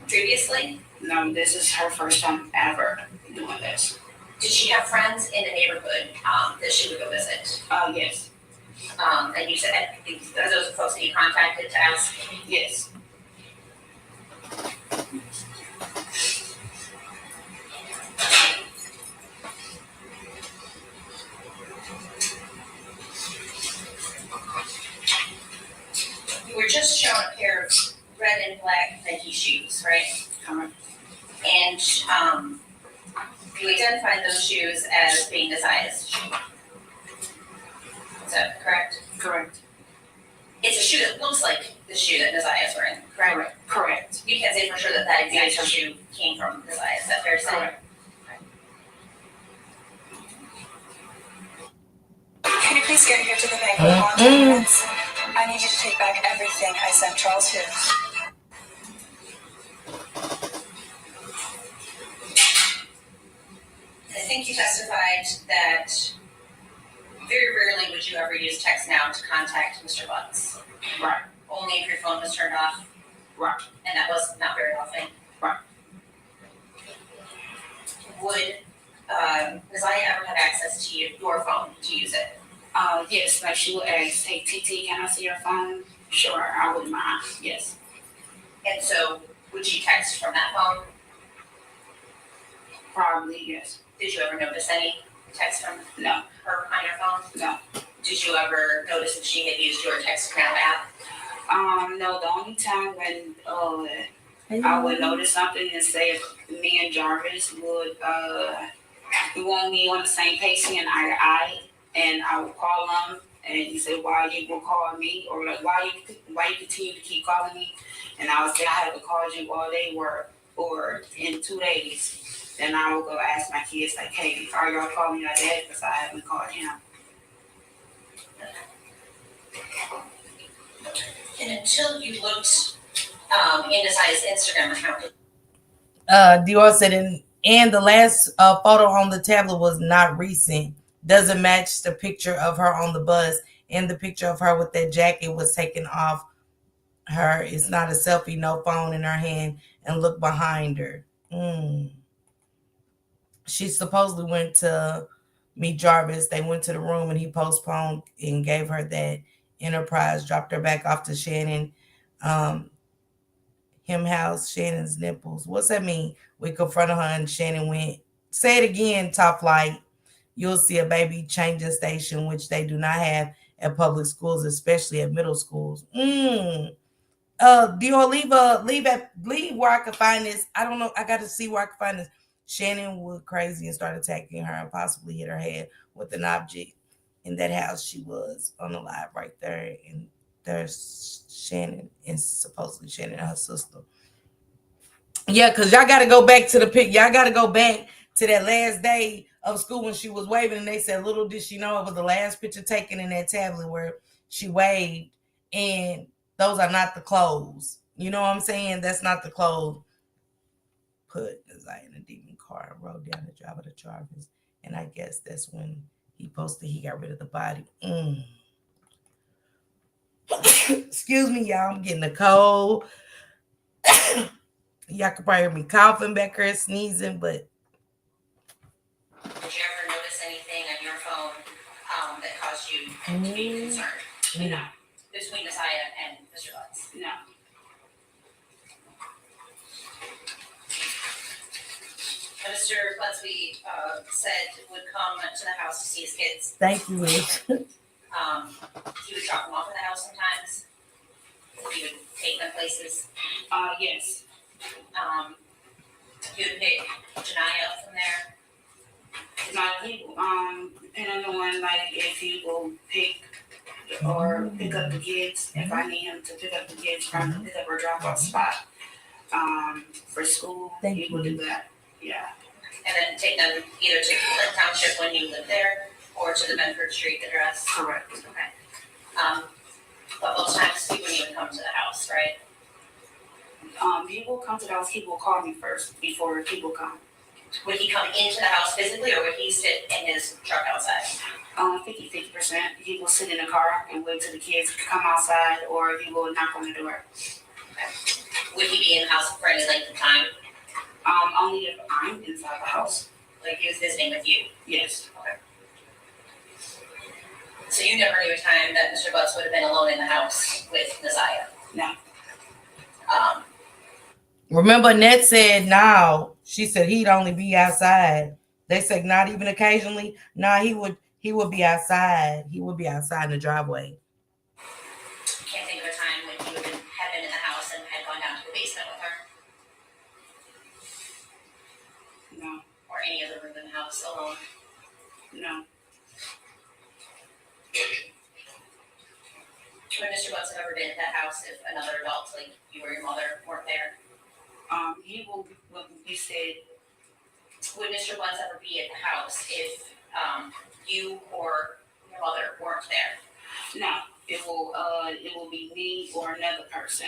previously? No, this is her first time ever doing this. Did she have friends in the neighborhood that she would go visit? Yes. And you said that those are folks that you contacted to ask? Yes. You were just shown a pair of red and black Nike shoes, right? Correct. And you identified those shoes as being Nasiah's shoe. Is that correct? Correct. It's a shoe that looks like the shoe that Nasiah is wearing, correct? Correct. You can't say for sure that that exact shoe came from Nasiah. Is that fair to say? Correct. Can you please get here to the bank in 10 minutes? I need you to take back everything I sent Charles to. I think you testified that very rarely would you ever use text now to contact Mr. Butts. Right. Only if your phone was turned off. Right. And that was not very often. Right. Would Nasiah ever have access to your phone to use it? Yes, like she would ask, hey, TT, can I see your phone? Sure, I wouldn't mind. Yes. And so, would you text from that phone? Probably, yes. Did you ever notice any text from No. her on your phone? No. Did you ever notice that she had used your text now app? No, the only time when I would notice something and say if me and Jarvis would we won't be on the same page seeing eye to eye, and I would call him and he said, why you gonna call me? Or like why you continue to keep calling me? And I would say I haven't called you all day or in 2 days. Then I would go ask my kids like, hey, are y'all calling your dad? Because I haven't called him. And until you looked in Nasiah's Instagram account. Dior said, and the last photo on the tablet was not recent. Doesn't match the picture of her on the bus, and the picture of her with that jacket was taken off her. It's not a selfie, no phone in her hand, and look behind her. She supposedly went to meet Jarvis. They went to the room and he postponed and gave her that Enterprise, dropped her back off to Shannon. Him house Shannon's nipples. What's that mean? We confronted her and Shannon went. Say it again, Top Flight. You'll see a baby changing station, which they do not have at public schools, especially at middle schools. Dior, leave where I can find this. I don't know. I got to see where I can find this. Shannon went crazy and started attacking her and possibly hit her head with an object in that house. She was on the live right there, and there's Shannon and supposedly Shannon and her sister. Yeah, because y'all got to go back to the pic. Y'all got to go back to that last day of school when she was waving, and they said, little did she know it was the last picture taken in that tablet where she waved, and those are not the clothes. You know what I'm saying? That's not the clothes. Put Desire in a demon car and rode down the drive of the Jarvis, and I guess that's when he posted he got rid of the body. Excuse me, y'all. I'm getting a cold. Y'all could probably hear me coughing back here, sneezing, but. Did you ever notice anything on your phone that caused you to be concerned? No. Between Messiah and Mr. Butts? No. Mr. Butts, we said would come to the house to see his kids. Thank you, Liz. He would drop them off at the house sometimes. He would take them places. Yes. He would pick Janiyah up from there. Depending on like if he will pick up the kids, if I need him to pick up the kids from the pick up or drop off spot for school, he will do that. Yeah. And then take them either to Flint Township when you lived there or to the Bedford Street address. Correct. Okay. But most times he wouldn't even come to the house, right? He will come to the house. He will call me first before he will come. Would he come into the house physically, or would he sit in his truck outside? 50%. He will sit in the car and wait till the kids come outside, or he will knock on the door. Okay. Would he be in the house for any length of time? Only if I'm inside the house. Like he was visiting with you? Yes. Okay. So you never knew a time that Mr. Butts would have been alone in the house with Messiah? No. Remember, Ned said no. She said he'd only be outside. They said not even occasionally. No, he would be outside. He would be outside in the driveway. Can't think of a time when he would have been in the house and had gone down to the basement with her? No. Or any other room in the house alone? No. Would Mr. Butts have ever been at that house if another adult, like you or your mother, weren't there? He will, what we said. Would Mr. Butts ever be at the house if you or your mother weren't there? No. It will be me or another person.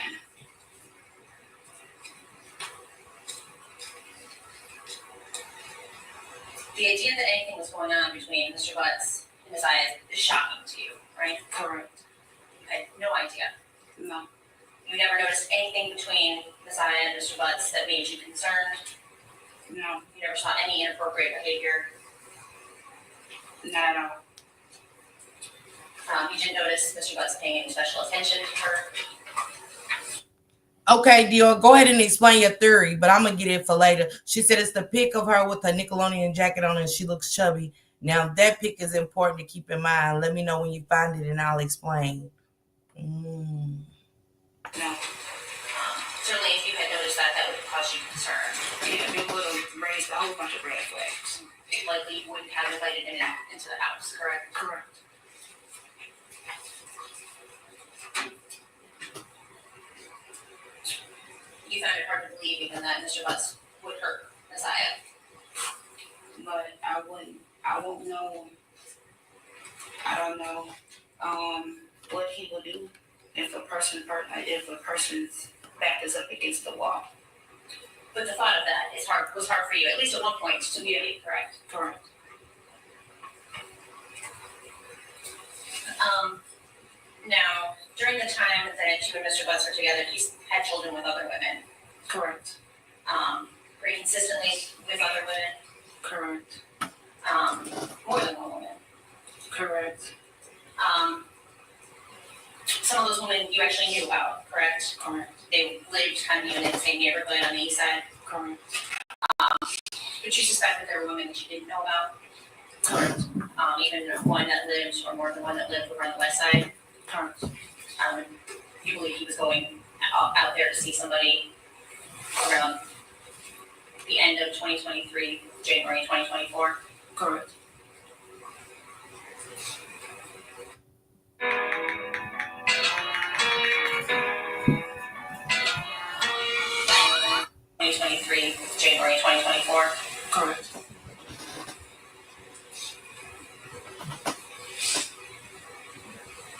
The idea that anything was going on between Mr. Butts and Messiah is shocking to you, right? Correct. You had no idea. No. You never noticed anything between Messiah and Mr. Butts that made you concerned? No. You never saw any inappropriate behavior? Not at all. You didn't notice Mr. Butts paying any special attention to her? Okay, Dior, go ahead and explain your theory, but I'm going to get it for later. She said it's the pic of her with her Nickelodeon jacket on and she looks chubby. Now, that pic is important to keep in mind. Let me know when you find it and I'll explain. No. Certainly, if you had noticed that, that would cause you concern. Yeah, it would have raised a whole bunch of red flags. Likely you wouldn't have invited him into the house, correct? Correct. You found it hard to believe even that Mr. Butts would hurt Messiah. But I won't know. I don't know what he will do if a person's back is up against the wall. But the thought of that was hard for you, at least at one point, to believe, correct? Correct. Now, during the time that you and Mr. Butts were together, you had children with other women. Correct. Pretty consistently with other women. Correct. More than one woman. Correct. Some of those women you actually knew about, correct? correct? Correct. They lived kind of even in the same neighborhood on the east side. Correct. But you suspect that there were women that you didn't know about? Correct. Even one that lived, or more than one that lived over on the west side? Correct. You believe he was going out there to see somebody around the end of 2023, January 2024? Correct. January 2024? Correct.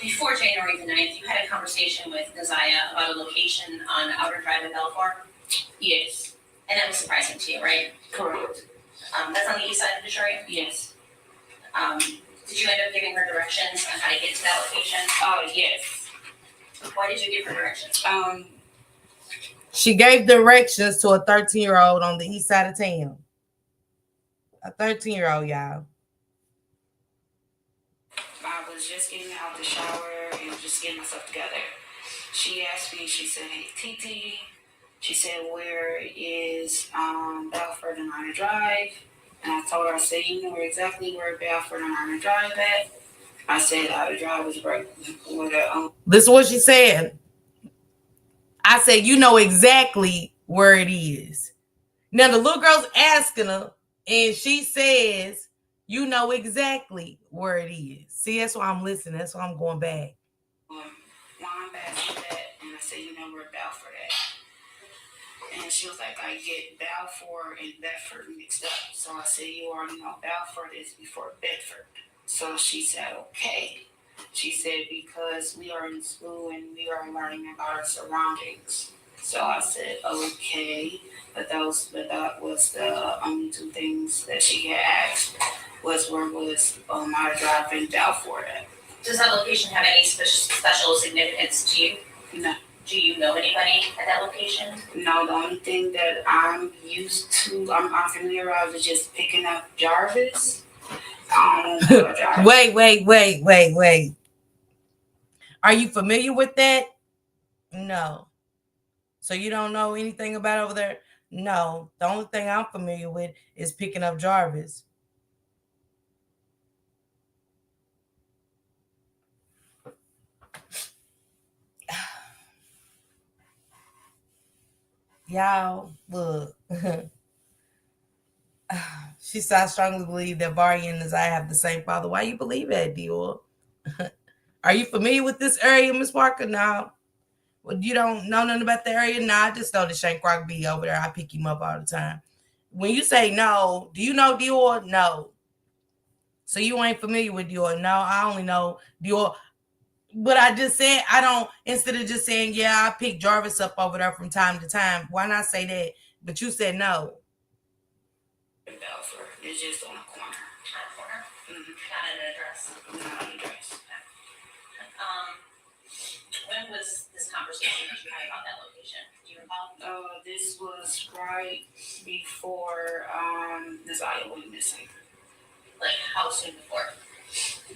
Before January the 9th, you had a conversation with Nazaya about a location on Outer Drive in Belfort? Yes. And that was surprising to you, right? Correct. That's on the east side of Detroit? Yes. Did you end up giving her directions on how to get to that location? Yes. Why did you give her directions? She gave directions to a 13-year-old on the east side of town. A 13-year-old, y'all. I was just getting out the shower and just getting myself together. She asked me, she said, "Hey, Titi," she said, "where is Belfort and Outer Drive?" And I told her, I said, "You know exactly where Belfort and Outer Drive at?" I said, "Outer Drive was right where the This is what she said. I said, "You know exactly where it is." Now the little girl's asking her, and she says, "You know exactly where it is." See, that's why I'm listening. That's why I'm going back. Mom asked me that, and I said, "You know where Belfort at?" And she was like, "I get Balfour and Bedford mixed up." So I said, "You already know Balford is before Bedford." So she said, "Okay." She said, "Because we are in school and we are learning about our surroundings." So I said, "Okay." But that was the only two things that she had asked was where was Outer Drive and Balfour at. Does that location have any special significance to you? No. Do you know anybody at that location? No, the only thing that I'm used to, I'm familiarized with just picking up Jarvis. Wait. Are you familiar with that? No. So you don't know anything about over there? No. The only thing I'm familiar with is picking up Jarvis. Y'all, look. She said, "I strongly believe that Vari and Nazaya have the same father." Why you believe that, Dior? Are you familiar with this area, Miss Parker? No. Well, you don't know nothing about the area? No, I just know that Shank be over there. I pick him up all the time. When you say no, do you know Dior? No. So you ain't familiar with Dior? No, I only know Dior. But I just said I don't, instead of just saying, yeah, I pick Jarvis up over there from time to time. Why not say that? But you said no. Belfort. It's just on a corner. On a corner? Mm-hmm. Not an address. Not an address. When was this conversation that you had about that location? Do you recall? This was right before Nazaya went missing. Like how soon before?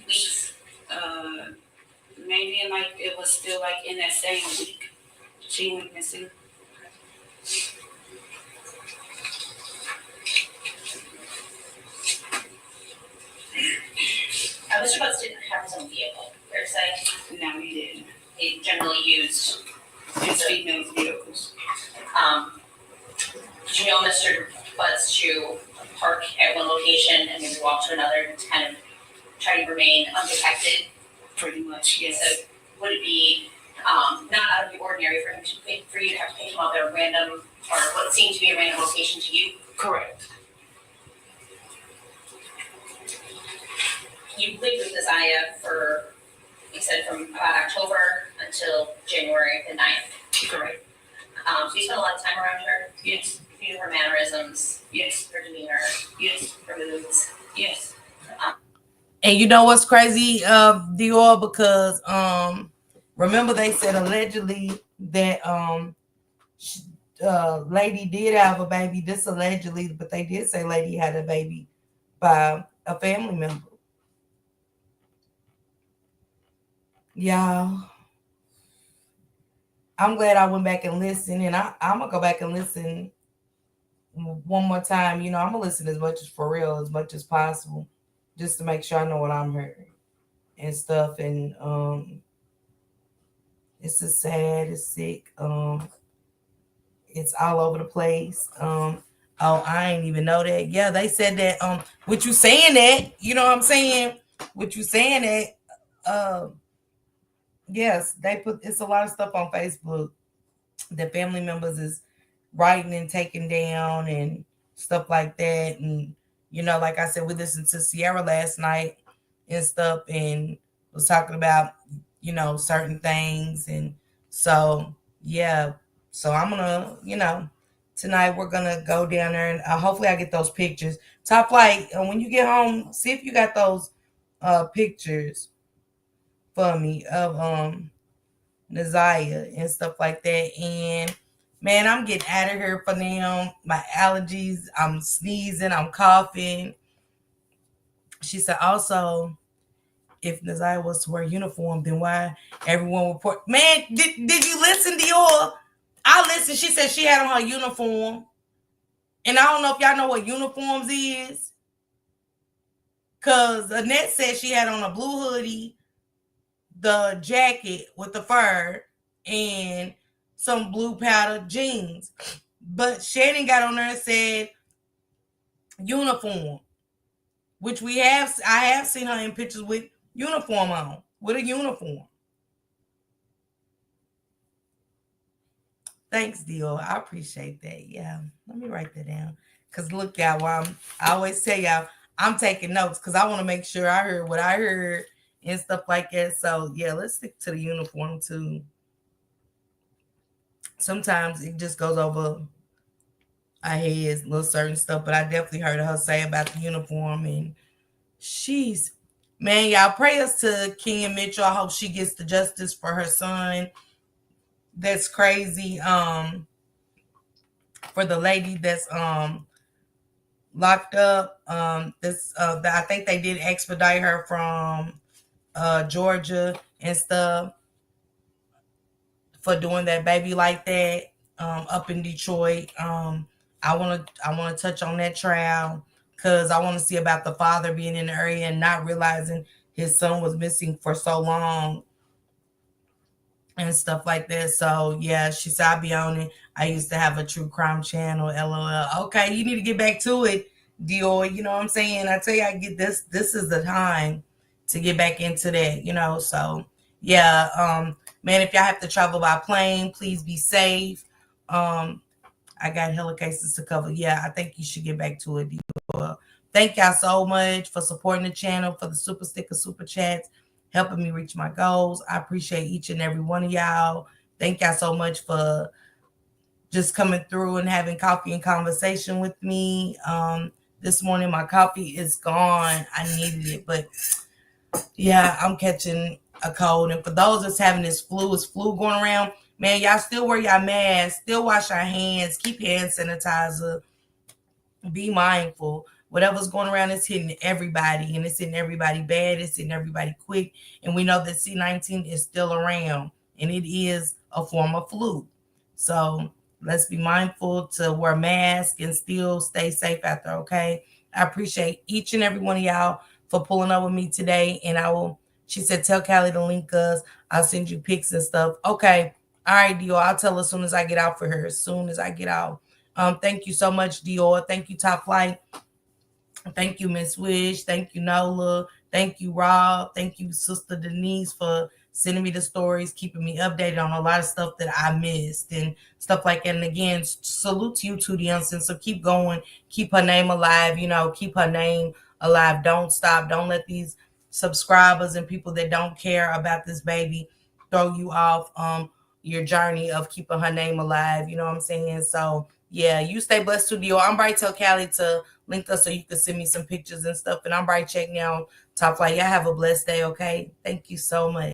Weeks? Maybe it was still in that same week. She went missing. Mr. Butts didn't have his own vehicle, fair to say? No, he didn't. He generally used his female vehicles. Did you know Mr. Butts to park at one location and maybe walk to another to kind of try to remain undetected? Pretty much, yes. So would it be not out of the ordinary for you to have to pick him up at a random, or what seemed to be a random location to you? Correct. You lived with Nazaya for, you said, from about October until January the 9th. Correct. So you spent a lot of time around her? Yes. You knew her mannerisms? Yes. Her demeanor? Yes. Her moods? Yes. And you know what's crazy, Dior, because remember they said allegedly that lady did have a baby. This allegedly, but they did say lady had a baby by a family member. Y'all, I'm glad I went back and listened, and I'm gonna go back and listen one more time. You know, I'm gonna listen as much as for real, as much as possible, just to make sure I know what I'm hearing and stuff. And it's just sad, it's sick. It's all over the place. Oh, I ain't even know that. Yeah, they said that. With you saying that, you know what I'm saying? With you saying that, yes, they put. It's a lot of stuff on Facebook that family members is writing and taking down and stuff like that. And you know, like I said, we listened to Sierra last night and stuff, and was talking about, you know, certain things. And so yeah, so I'm gonna, you know, tonight we're gonna go down there, and hopefully I get those pictures. Top Flight, when you get home, see if you got those pictures for me of Naziah and stuff like that. And man, I'm getting out of here for now. My allergies, I'm sneezing, I'm coughing. She said also, if Naziah was to wear a uniform, then why everyone report? Man, did you listen, Dior? I listened. She said she had on her uniform. And I don't know if y'all know what uniforms is. Because Annette said she had on a blue hoodie, the jacket with the fur, and some blue powder jeans. But Shannon got on there and said uniform, which I have seen her in pictures with uniform on, with a uniform. Thanks, Dio. I appreciate that. Yeah, let me write that down. Because look, y'all, I always tell y'all, I'm taking notes because I want to make sure I heard what I heard and stuff like that. So, yeah, let's stick to the uniform, too. Sometimes it just goes over our heads, little certain stuff. But I definitely heard her say about the uniform. And man, y'all, prayers to Kenya Mitchell. I hope she gets the justice for her son. That's crazy. For the lady that's locked up. I think they did expedite her from Georgia and stuff for doing that baby like that up in Detroit. I want to touch on that trial because I want to see about the father being in the area and not realizing his son was missing for so long and stuff like that. So yeah, she said, I'll be on it. I used to have a true crime channel, LOL. Okay, you need to get back to it, Dior. You know what I'm saying? I tell you, I get this. This is the time to get back into that, you know. So yeah, man, if y'all have to travel by plane, please be safe. I got hella cases to cover. Yeah, I think you should get back to it, Dior. Thank y'all so much for supporting the channel, for the super sticker, super chats, helping me reach my goals. I appreciate each and every one of y'all. Thank y'all so much for just coming through and having coffee and conversation with me. This morning, my coffee is gone. I needed it, but yeah, I'm catching a cold. And for those that's having this flu going around, man, y'all still wear your mask, still wash your hands, keep hand sanitizer, be mindful. Whatever's going around is hitting everybody, and it's hitting everybody bad. It's hitting everybody quick. And we know that C-19 is still around, and it is a form of flu. So let's be mindful to wear masks and still stay safe out there, okay? I appreciate each and every one of y'all for pulling up with me today. And she said, tell Callie to link us. I'll send you pics and stuff. Okay. All right, Dior. I'll tell her as soon as I get out for her. As soon as I get out. Thank you so much, Dior. Thank you, Top Flight. Thank you, Miss Wish. Thank you, Nola. Thank you, Rob. Thank you, Sister Denise, for sending me the stories, keeping me updated on a lot of stuff that I missed and stuff like that. And again, salute to you, Tootie Unson. So keep going. Keep her name alive. You know, keep her name alive. Don't stop. Don't let these subscribers and people that don't care about this baby throw you off your journey of keeping her name alive. You know what I'm saying? So yeah, you stay blessed too, Dior. I'm Bright. Tell Callie to link us so you can send me some pictures and stuff. And I'm Bright. Check now. Top Flight. Y'all have a blessed day, okay? Thank you so much.